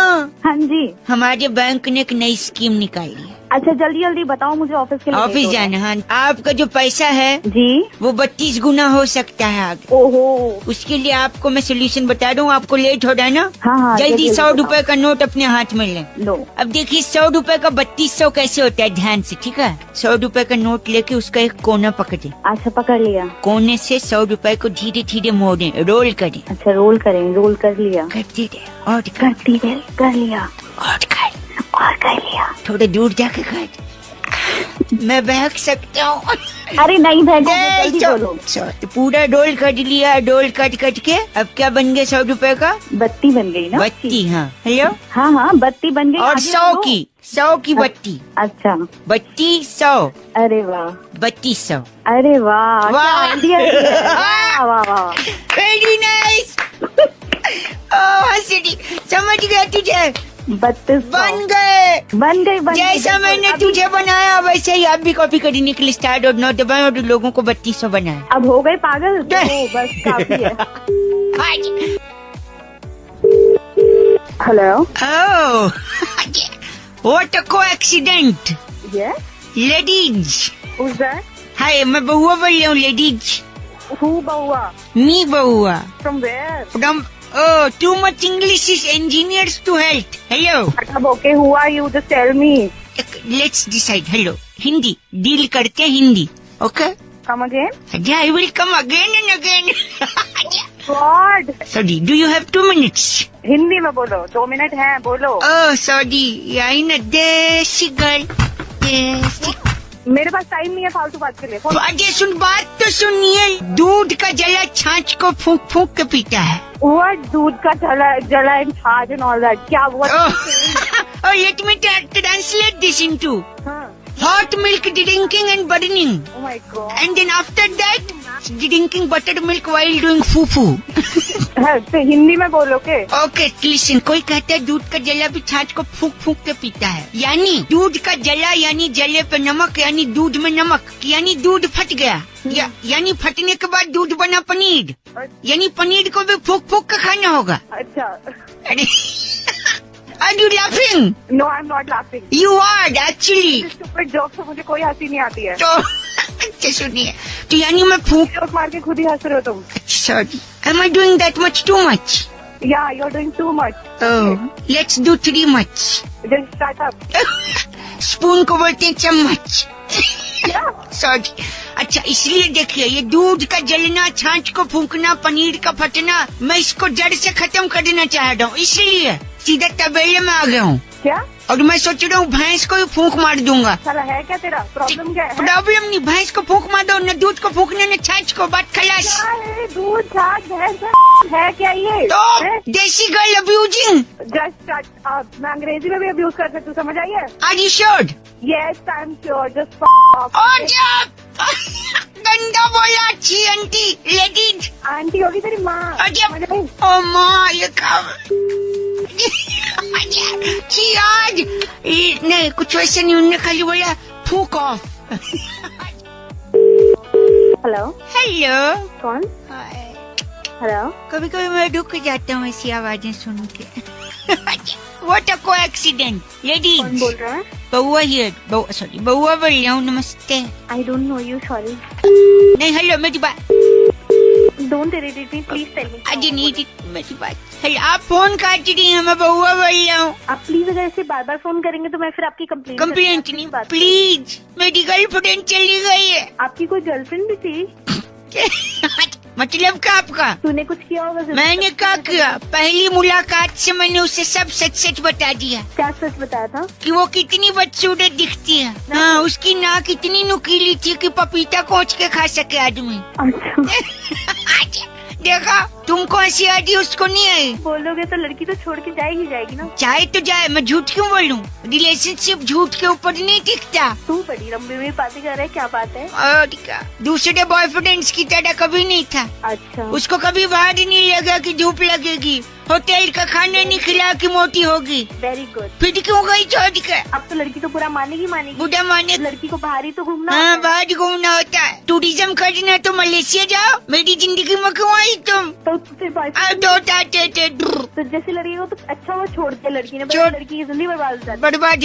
हाँ जी।
हमारे बैंक ने एक नई स्कीम निकाली है।
अच्छा जल्दी बताओ, मुझे ऑफिस के लिए।
ऑफिस जाना। हाँ, आपका जो पैसा है
जी वो
32 गुना हो सकता है आगे।
ओहो।
उसके लिए आपको मैं सोल्यूशन बता दूं। आपको लेट हो रहा है ना?
हाँ,
जल्दी 100 रुपए का नोट अपने हाथ में ले
लो।
अब देखिए 100 रुपए का 3200 कैसे होता है, ध्यान से, ठीक है? 100 रुपए का नोट लेके उसका एक कोना पकड़े।
अच्छा, पकड़ लिया।
कोने से 100 रुपए को धीरे धीरे मोड़े, रोल करें।
अच्छा, रोल करें। रोल कर लिया।
करती रहे और
करती रहे। कर लिया।
और कर लिया। थोड़ा दूर जाके कर। मैं बहक सकता हूँ।
अरे नहीं जल्दी बोलो।
तो पूरा डोल कट लिया। डोल कट के अब क्या बन गया? 100 रुपए का
बत्ती बन गई ना?
बत्ती। हाँ, हेलो।
हाँ बत्ती बन गई।
और 100 की बत्ती।
अच्छा,
बत्ती 100।
अरे वाह।
3200।
अरे वाह
वाह।
वाह,
वेरी नाइस। समझ गया तुझे?
32
बन गए। जैसा मैंने तुझे बनाया वैसे ही आप भी कॉपी करने के लिए स्टार्ट और नोट दबाएं और लोगों को 3200 बनाए।
अब हो गए पागल। बस काफी है। Hello.
What a coincidence. Ladies.
Who's that?
Hi, मैं बउआ बोल रही हूँ। लेडीज।
Who बउआ?
मी बउआ।
From where?
From too much English is engineers to health. Hello.
Okay, who are you? Just tell me.
Let's decide. Hello. Hindi. Deal करते Hindi. Okay.
Come again?
Yeah, I will come again and again.
God.
Sorry. Do you have 2 minutes?
Hindi में बोलो। 2 minute हैं, बोलो।
Oh, sorry. I know देसी girl.
मेरे पास time नहीं है फालतू बात के लिए।
अजय सुन, बात तो सुनिए। दूध का जला छाछ को फूंक फूंक के पीता है।
What? दूध का जला and छाछ and all that? क्या what?
Oh, let me translate this into hot milk drinking and burning.
Oh my God.
And then after that, drinking buttered milk while doing foo-foo.
तो हिंदी में बोलो के?
ओके लिसन, कोई कहता है दूध का जला भी छाछ को फूंक फूंक के पीता है, यानी दूध का जला यानी जले पे नमक, यानी दूध में नमक, यानी दूध फट गया, यानी फटने के बाद दूध बना पनीर, यानी पनीर को भी फूंक फूंक के खाना होगा।
अच्छा।
अरे Are you laughing?
No, I'm not laughing.
You are actually.
Stupid joke से मुझे कोई हंसी नहीं आती है।
तो अच्छा सुनिए, तो यानी मैं फूंक
जोक मार के खुद ही हंस रहे हो तुम।
Sorry, am I doing that much too much?
Yeah, you're doing too much.
Oh, let's do 3 much.
Just shut up.
Spoon को बोलते हैं चम्मच। सॉरी। अच्छा, इसलिए देखिए, ये दूध का जलना, छाछ को फूंकना, पनीर का फटना, मैं इसको जड़ से खत्म कर देना चाह रहा हूँ, इसलिए सीधा तबेले में आ गया हूँ।
क्या?
और मैं सोच रहा हूँ भैंस को ही फूंक मार दूंगा।
साला है क्या तेरा? प्रॉब्लम क्या है?
प्रॉब्लम नहीं, भैंस को फूंक मार दो, न दूध को फूंकने न छाछ को, बात खलास।
दूध छाछ भैंस है क्या ये?
तो देसी गर्ल अब्यूजिंग।
जस्ट मैं अंग्रेजी में भी अब्यूज कर सकती हूँ, समझ आई है?
Are you sure?
Yes, I am sure. Just
गंदा बोला। अच्छी आंटी, लेडीज
आंटी होगी तेरी माँ।
ओ माँ, ये काम आज नहीं, कुछ वैसे नहीं, उन्होंने खाली बोला फूक ऑफ।
हेलो
हेलो,
कौन? हेलो।
कभी कभी मैं रुक जाता हूँ ऐसी आवाजें सुन के। What a coincidence, ladies.
कौन बोल रहा है?
बउआ हियर, सॉरी बउआ बोल रहा हूँ, नमस्ते।
I don't know you, sorry.
नहीं, हेलो, मेरी बात।
Don't irritate me, please tell me.
आज नहीं, मेरी बात। हेलो, आप फोन काट रही हैं, मैं बउआ बोल रहा हूँ।
आप प्लीज अगर ऐसे बार बार फोन करेंगे तो मैं फिर आपकी
कंप्लेंट नहीं, प्लीज, मेरी गर्लफ्रेंड चली गई है।
आपकी कोई गर्लफ्रेंड भी थी?
मतलब क्या आपका?
तूने कुछ किया होगा?
मैंने क्या किया? पहली मुलाकात से मैंने उसे सब सच सच बता दिया।
क्या सच बताया था?
कि वो कितनी बदसूरत दिखती है। हाँ, उसकी नाक इतनी नुकीली थी कि पपीता कोच के खा सके आदमी। अच्छा। देखा, तुमको हंसी आ रही, उसको नहीं आई।
बोलोगे तो लड़की तो छोड़ के जाएगी ना।
चाहे तो जाए, मैं झूठ क्यों बोलूं? रिलेशनशिप झूठ के ऊपर नहीं टिकता।
तू बड़ी लंबी में बातें कर रहा है, क्या बात है?
और क्या, दूसरे बॉयफ्रेंड्स की तरह कभी नहीं था।
अच्छा।
उसको कभी बाहर ही नहीं लगा कि धूप लगेगी, होटल का खाना नहीं खिला कि मोटी होगी।
Very good.
फिर क्यों गई छोड़ के?
अब तो लड़की तो पूरा मानेगी।
बुढ़ा माने?
लड़की को बाहर ही तो घूमना।
हाँ, बाहर घूमना होता है। टूरिज्म करना तो मलेशिया जाओ, मेरी जिंदगी में क्यों आई तुम?
तो जैसी लड़की हो तो अच्छा वो छोड़ के लड़की ने, लड़की की जिंदगी
बर्बाद हो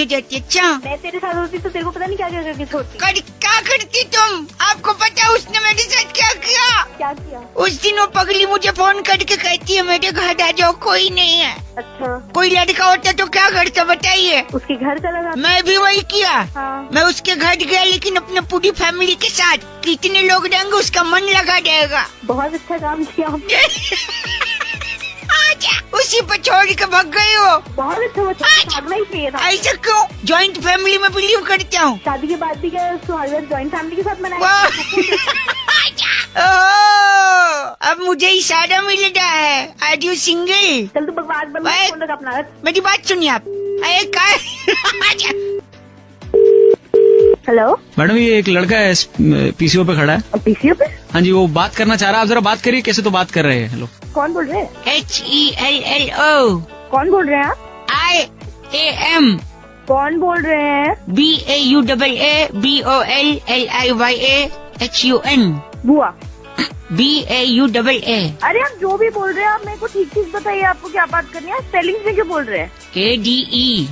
जाती है। अच्छा,
मैं तेरे साथ होती तो तेरे को पता नहीं क्या क्या करके छोड़ती।
क्या करती तुम? आपको पता है उसने मेरे साथ क्या किया?
क्या किया?
उस दिन वो पगली मुझे फोन करके कहती है मेरे घर आ जाओ, कोई नहीं है।
अच्छा।
कोई लड़का होता तो क्या करता बताइए?
उसके घर चला जाता।
मैं भी वही किया।
हाँ।
मैं उसके घर गया, लेकिन अपने पूरी फैमिली के साथ। कितने लोग रहेंगे उसका मन लगा जाएगा।
बहुत अच्छा काम किया।
उसी पर छोड़ के भाग गई हो।
बहुत अच्छा, भागना ही चाहिए था।
ऐसा क्यों? जॉइंट फैमिली में बिलीव करता हूँ।
शादी के बाद भी क्या जॉइंट फैमिली के साथ मनाया?
अब मुझे इशारा मिल रहा है। Are you single?
चल तू बकवास बंद कर, फोन रख अपना।
मेरी बात सुनिए आप।
हेलो
मैडम, ये एक लड़का है पीसीओ पे खड़ा है।
पीसीओ पे?
हाँ जी, वो बात करना चाह रहा है। आप जरा बात करिए, कैसे तो बात कर रहे हैं। हेलो,
कौन बोल रहे हैं?
HELLO।
कौन बोल रहे हैं आप?
IAM।
कौन बोल रहे हैं?
BAUAABOLLIYAHUN।
बुआ।
BAUAA।
अरे आप जो भी बोल रहे हैं, आप मेरे को ठीक चीज बताइए, आपको क्या बात करनी है? स्पेलिंग में क्यों बोल रहे हैं?
KDE।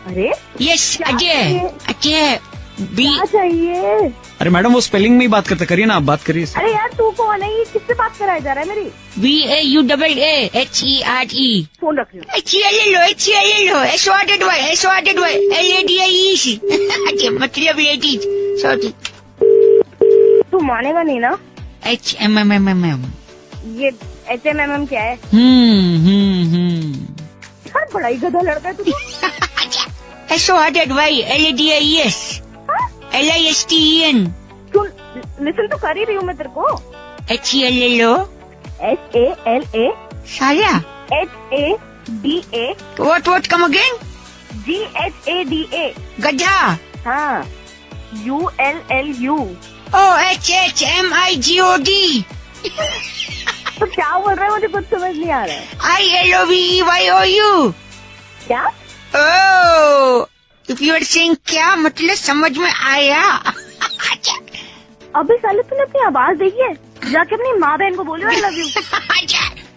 अरे
यस, अजय
क्या चाहिए?
अरे मैडम, वो स्पेलिंग में ही बात करते, करिए ना, आप बात करिए।
अरे यार तू कौन है? ये किससे बात कराया जा रहा है मेरी?
BAUAAHERE।
फोन रख लो।
HELLO मतलब लेडीज। सॉरी,
तू मानेगा नहीं ना?
HMMMM।
ये HMMM क्या है? यार बड़ा ही गधा लड़का है तू।
SORDYLADIES। LISTEN।
सुन, लिसन तो कर ही रही हूँ मैं तेरे को।
HELLO।
SALA।
साला।
HADA।
What come again?
GHADA।
गधा।
हाँ। ULLU।
HHMIGOD।
तो क्या बोल रहा है, मुझे कुछ समझ नहीं आ रहा है।
ILOVEYOU।
क्या?
Oh, if you are saying क्या मतलब समझ में आया।
अबे साले तूने अपनी आवाज देखी है? जाके अपनी माँ बहन को बोलो आई लव यू।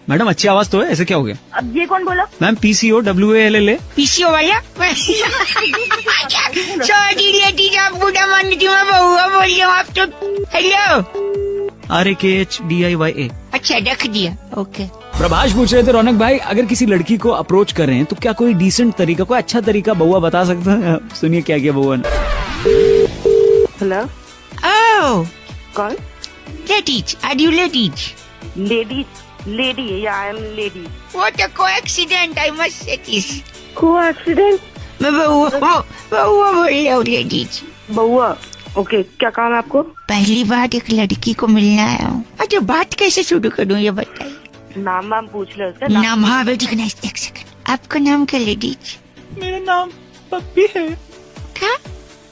मैडम अच्छी आवाज तो है, ऐसे क्या हो गया?
अब ये कौन बोला?
Ma'am PCO WALLA।
PCO वाला? सॉरी लेडीज, आप बुढ़ा मान लीजिए, मैं बहुआ बोल रही हूँ, आप तो। हेलो।
RAKHDIYA।
अच्छा रख दिया, ओके।
प्रभाष पूछ रहे थे रौनक भाई, अगर किसी लड़की को अप्रोच कर रहे हैं तो क्या कोई डिसेंट तरीका, कोई अच्छा तरीका बउआ बता सकता है? सुनिए क्या किया बउआ ने।
हेलो।
ओह,
कौन?
Ladies, are you ladies?
Lady, yeah, I am lady.
What a coincidence, I must say this.
Coincidence?
मैं बउआ बोल रही हूँ, लेडीज।
बउआ, ओके, क्या काम है आपको?
पहली बार एक लड़की को मिलने आया हूँ। अच्छा, बात कैसे शुरू करूँ ये बताइए।
नाम वाम पूछ ले उसका।
नाम? हाँ बेटी, एक सेकंड, आपका नाम क्या लेडीज?
मेरा नाम पप्पी है।
क्या?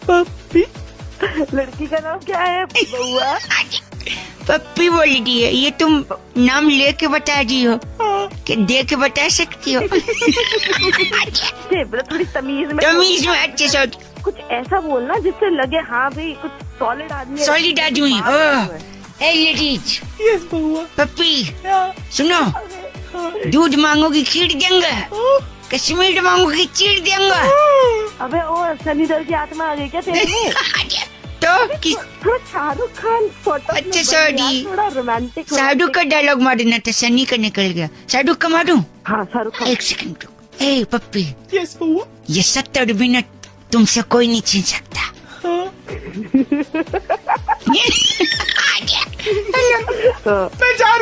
पप्पी।
लड़की का नाम क्या है बउआ?
पप्पी बोल रही है, ये तुम नाम लेके बता रही हो कि दे के बता सकती हो?
थोड़ी तमीज में
अच्छे से
कुछ ऐसा बोलना जिससे लगे हाँ भाई कुछ सॉलिड आदमी।
सॉलिड आदमी। ए लेडीज।
यस बउआ।
पप्पी सुनो, दूध मांगोगी खीर देंगे, कश्मीर मांगोगी चीर देंगे।
अबे ओ सनी देओल की आत्मा आ गई क्या तेरे में?
तो किस
थोड़ा शाहरुख खान फोटो।
अच्छा सॉरी,
थोड़ा रोमांटिक।
शाहरुख का डायलॉग मारना था, सनी का निकल गया। शाहरुख का मारूं?
हाँ शाहरुख खान।
एक सेकंड रुक। ए पप्पी।
यस बउआ।
ये 70 मिनट तुमसे कोई नहीं छीन सकता।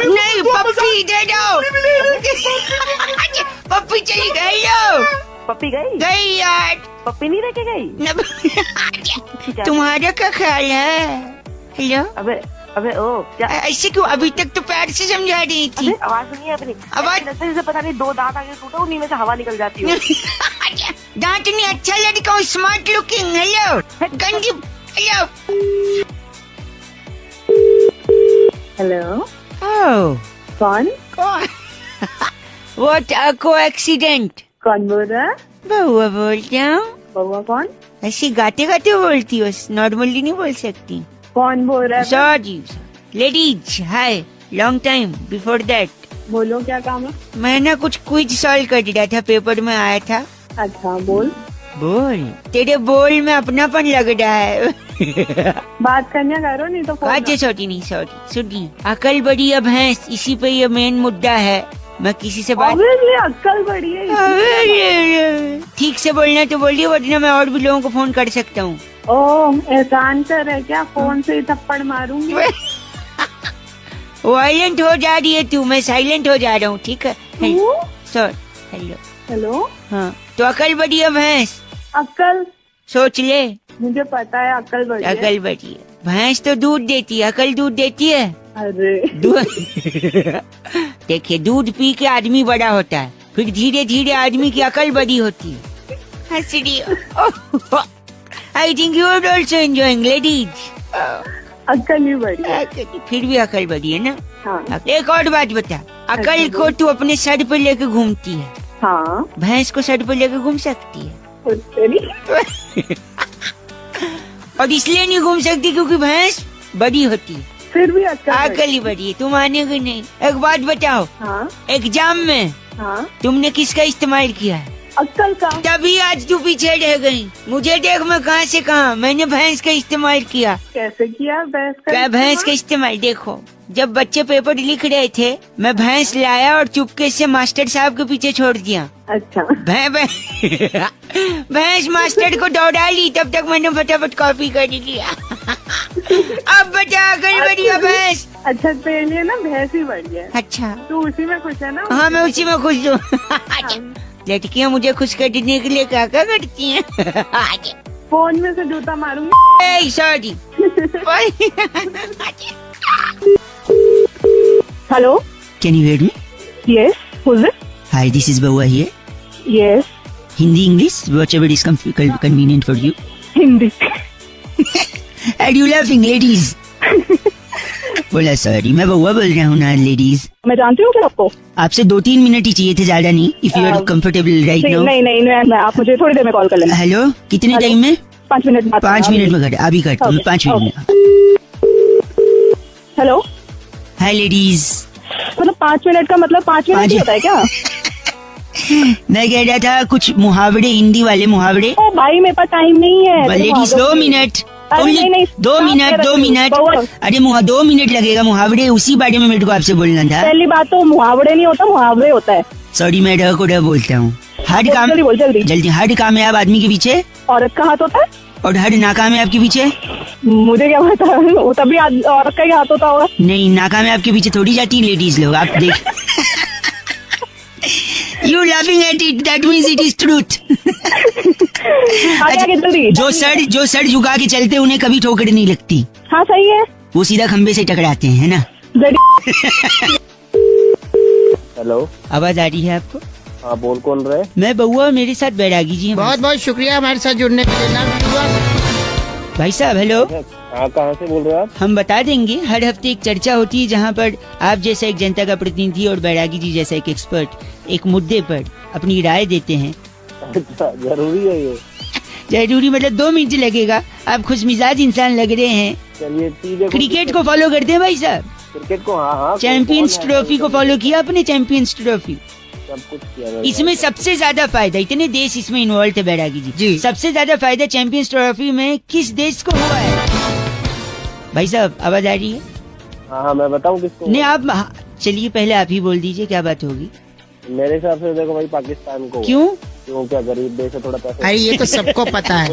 नहीं पप्पी दे दो। पप्पी चली गई।
पप्पी
गई यार।
पप्पी नहीं रह के गई?
तुम्हारा क्या ख्याल है? हेलो।
अबे ओ क्या
ऐसे क्यों? अभी तक तो प्यार से समझा रही थी।
आवाज सुनिए अपनी।
आवाज
से पता नहीं 2 दांत आगे टूटा, उन्हीं में से हवा निकल जाती है।
दांत नहीं, अच्छा लड़का हूँ, स्मार्ट लुकिंग। हेलो गंदी।
हेलो।
ओह
कौन?
What a coincidence।
कौन बोल रहा है?
बउआ बोलता हूँ।
बउआ कौन?
ऐसी गाते गाते बोलती हो, नॉर्मली नहीं बोल सकती।
कौन बोल रहा है?
Sorry ladies, hi, long time before that.
बोलो क्या काम है?
मैं ना कुछ क्विज सॉल्व कर रहा था, पेपर में आया था।
अच्छा बोल।
तेरे बोल में अपनापन लग रहा है।
बात करने करो नहीं तो।
अच्छा सॉरी सुनिए, अकल बड़ी अब है, इसी पे ये मेन मुद्दा है। मैं किसी से बात
अक्कल बड़ी है।
ठीक से बोलना तो बोलिए, वरना मैं और भी लोगों को फोन कर सकता हूँ।
ओह एहसान कर है क्या? फोन से ही थप्पड़ मारूंगी।
वायलेंट हो जा रही है तू, मैं साइलेंट हो जा रहा हूँ, ठीक है? हेलो।
हेलो।
हाँ तो अकल बड़ी है भैंस?
अक्ल
सोच ले।
मुझे पता है अक्ल बड़ी है।
अकल बड़ी है। भैंस तो दूध देती है, अकल दूध देती है?
अरे
देखिए, दूध पी के आदमी बड़ा होता है, फिर धीरे धीरे आदमी की अकल बड़ी होती है। हंस रही हो? I think you are also enjoying ladies.
अकल ही बड़ी है।
फिर भी अकल बड़ी है ना?
हाँ।
एक और बात बता, अकल को तू अपने सर पे लेके घूमती है।
हाँ।
भैंस को सर पे लेके घूम सकती है? और इसलिए नहीं घूम सकती क्योंकि भैंस बड़ी होती है।
फिर भी
अकल ही बड़ी है। तुम मानेगी नहीं। एक बात बताओ।
हाँ?
एग्जाम में तुमने किसका इस्तेमाल किया है?
अक्ल का।
तभी आज तू पीछे रह गई। मुझे देख, मैं कहाँ से कहाँ, मैंने भैंस का इस्तेमाल किया।
कैसे किया भैंस का?
क्या भैंस का इस्तेमाल? देखो, जब बच्चे पेपर लिख रहे थे, मैं भैंस लाया और चुपके से मास्टर साहब के पीछे छोड़ दिया।
अच्छा।
भैंस मास्टर को दौड़ा ली, तब तक मैंने फटाफट कॉपी कर लिया। अब बता, अकल बड़ी है भैंस?
अच्छा तेरे लिए ना भैंस ही बड़ी है।
अच्छा
तू उसी में खुश है ना?
हाँ मैं उसी में खुश हूँ। लड़कियाँ मुझे खुश करने के लिए क्या क्या करती हैं?
फोन में से जूता मारूंगी।
Sorry.
Hello,
can you hear me?
Yes, who is it?
Hi, this is Baua here.
Yes,
Hindi, English, whatever is convenient for you.
Hindi.
Are you laughing, ladies? बोला सॉरी, मैं बउआ बोल रहा हूँ ना लेडीज।
मैं जानती हूँ क्या आपको?
आपसे 2-3 मिनट ही चाहिए थे, ज्यादा नहीं। If you are comfortable right now.
नहीं, आप मुझे थोड़ी देर में कॉल कर लेना।
हेलो, कितने टाइम में?
5 मिनट बाद।
5 मिनट में कर, अभी करता हूँ 5 मिनट में।
हेलो,
हाय लेडीज।
मतलब 5 मिनट का मतलब 5 मिनट ही होता है क्या?
मैं कह रहा था कुछ मुहावरे, हिंदी वाले मुहावरे।
ओ भाई, मेरे पास टाइम नहीं है।
Ladies 2 minute.
नहीं,
2 मिनट। अरे 2 मिनट लगेगा। मुहावरे उसी बारे में मेरे को आपसे बोलना था।
पहली बात तो मुहावरे नहीं होता, मुहावरे होता है।
सॉरी, मैं ढ को ढ बोलता हूँ। हर काम जल्दी। हर कामयाब आदमी के पीछे
औरत का हाथ होता है,
और हर नाकामयाब के पीछे
मुझे क्या पता, वो तभी औरत का ही हाथ होता होगा।
नहीं, नाकामयाब के पीछे थोड़ी जाती लेडीज लोग, आप देख। You laughing at it, that means it is truth. जो सर झुका के चलते उन्हें कभी ठोकर नहीं लगती।
हाँ, सही है।
वो सीधा खंबे से टकराते हैं, है ना?
हेलो,
आवाज आ रही है आपको?
हाँ, बोल कौन रहे?
मैं बउआ, मेरे साथ बैरागी जी हैं।
बहुत बहुत शुक्रिया हमारे साथ जुड़ने के लिए।
भाई साहब, हेलो।
हाँ, कहाँ से बोल रहे हैं आप?
हम बता देंगे। हर हफ्ते एक चर्चा होती है जहाँ पर आप जैसा एक जनता का प्रतिनिधि और बैरागी जी जैसा एक एक्सपर्ट एक मुद्दे पर अपनी राय देते हैं।
अच्छा, जरूरी है ये?
जरूरी मतलब 2 मिनट लगेगा। आप खुश मिजाज इंसान लग रहे हैं।
चलिए ठीक है।
क्रिकेट को फॉलो करते हैं भाई साहब?
क्रिकेट को? हाँ।
चैंपियंस ट्रॉफी को फॉलो किया आपने? चैंपियंस ट्रॉफी
सब कुछ किया।
इसमें सबसे ज्यादा फायदा, इतने देश इसमें इन्वॉल्व थे बैरागी जी, सबसे ज्यादा फायदा चैंपियंस ट्रॉफी में किस देश को हुआ है? भाई साहब, आवाज आ रही है?
हाँ, मैं बताऊँ किसको?
नहीं, आप चलिए पहले आप ही बोल दीजिए, क्या बात होगी?
मेरे हिसाब से देखो भाई, पाकिस्तान को।
क्यों?
क्या गरीब देश है, थोड़ा पैसा।
अरे ये तो सबको पता है।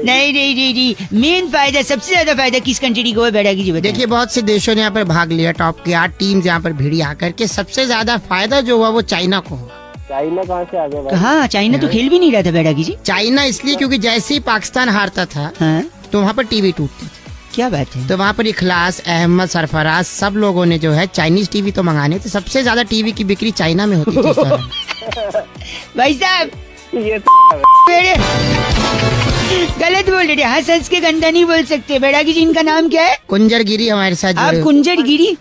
नहीं, मेन फायदा, सबसे ज्यादा फायदा किस कंट्री को है बैरागी जी?
देखिए, बहुत से देशों ने यहाँ पर भाग लिया, टॉप की 8 टीम्स यहाँ पर भिड़ी आकर के। सबसे ज्यादा फायदा जो हुआ वो चाइना को हुआ।
चाइना कहाँ से आ गया?
हाँ, चाइना तो खेल भी नहीं रहा था बैरागी जी।
चाइना इसलिए क्योंकि जैसे ही पाकिस्तान हारता था तो वहाँ पर टीवी टूटती थी।
क्या बात है?
तो वहाँ पर इखलास, अहमद, सरफराज सब लोगों ने जो है चाइनीज टीवी तो मंगाने थे। सबसे ज्यादा टीवी की बिक्री चाइना में होती थी।
भाई साहब,
ये
गलत बोल रहे, हंस के गंदा नहीं बोल सकते। बैरागी जी, इनका नाम क्या है?
कुंजर गिरी हमारे साथ।
आप कुंजर गिरी?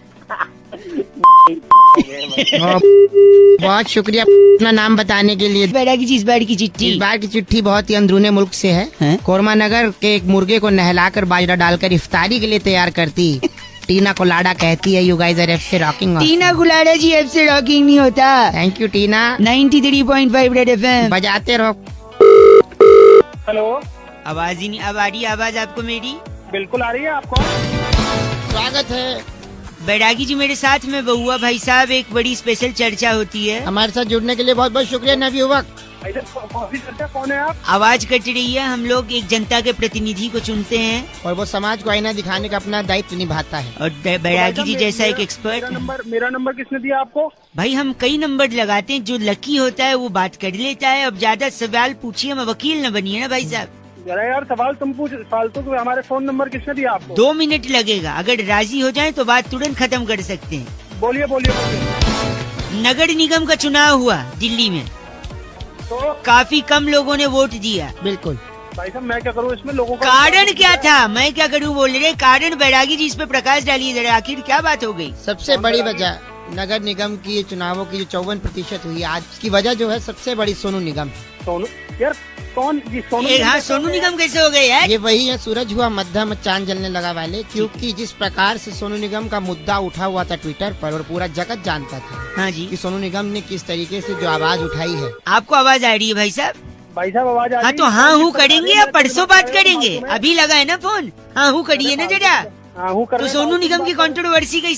बहुत शुक्रिया अपना नाम बताने के लिए।
बैरागी जी, इस बार की चिट्ठी
बहुत ही अंदरूनी मुल्क से है। कोरमा नगर के एक मुर्गे को नहलाकर बाजरा डालकर इफ्तारी के लिए तैयार करती टीना कोलाडा कहती है, you guys are FC rocking.
Tina colada ji, FC rocking नहीं होता।
Thank you Tina.
93.5 red FM
बजाते रहो।
हेलो,
आवाज ही नहीं। अब आ रही आवाज आपको मेरी?
बिल्कुल आ रही है आपको।
स्वागत है
बैरागी जी मेरे साथ में। बउआ भाई साहब, एक बड़ी स्पेशल चर्चा होती है।
हमारे साथ जुड़ने के लिए बहुत बहुत शुक्रिया नवयुवक।
कौन है आप?
आवाज कट रही है। हम लोग एक जनता के प्रतिनिधि को चुनते हैं
और वो समाज को आईना दिखाने का अपना दायित्व निभाता है।
और बैरागी जी जैसा एक एक्सपर्ट।
मेरा नंबर किसने दिया आपको?
भाई, हम कई नंबर लगाते हैं, जो लकी होता है वो बात कर लेता है। अब ज्यादा सवाल पूछिए, मैं वकील न बनिए ना भाई साहब।
जरा यार, सवाल तुम पूछ, फालतू। हमारे फोन नंबर किसने दिया आपको?
2 मिनट लगेगा। अगर राजी हो जाए तो बात तुरंत खत्म कर सकते हैं।
बोलिए।
नगर निगम का चुनाव हुआ दिल्ली में,
तो
काफी कम लोगों ने वोट दिया।
बिल्कुल।
भाई साहब, मैं क्या करूँ इसमें? लोगों का
कारण क्या था? मैं क्या करूँ बोल रहे? कारण बैरागी जी, इस पे प्रकाश डालिए जरा, आखिर क्या बात हो गई?
सबसे बड़ी वजह नगर निगम की ये चुनावों की जो 54% हुई आज की वजह जो है सबसे बड़ी सोनू निगम।
सोनू यार, कौन जी? सोनू?
हाँ, सोनू निगम कैसे हो गए यार?
ये वही है, सूरज हुआ मध्यम चांद जलने लगा वाले। क्योंकि जिस प्रकार से सोनू निगम का मुद्दा उठा हुआ था ट्विटर पर और पूरा जगत जानता था,
हाँ जी,
कि सोनू निगम ने किस तरीके से जो आवाज उठाई है।
आपको आवाज आ रही है भाई साहब?
भाई साहब, आवाज आ रही है।
हाँ, तो हाँ हूँ करेंगे या परसों बात करेंगे? अभी लगा है ना फोन, हाँ हूँ करिए ना जरा।
हाँ हूँ।
तो सोनू निगम की कंट्रोवर्सी का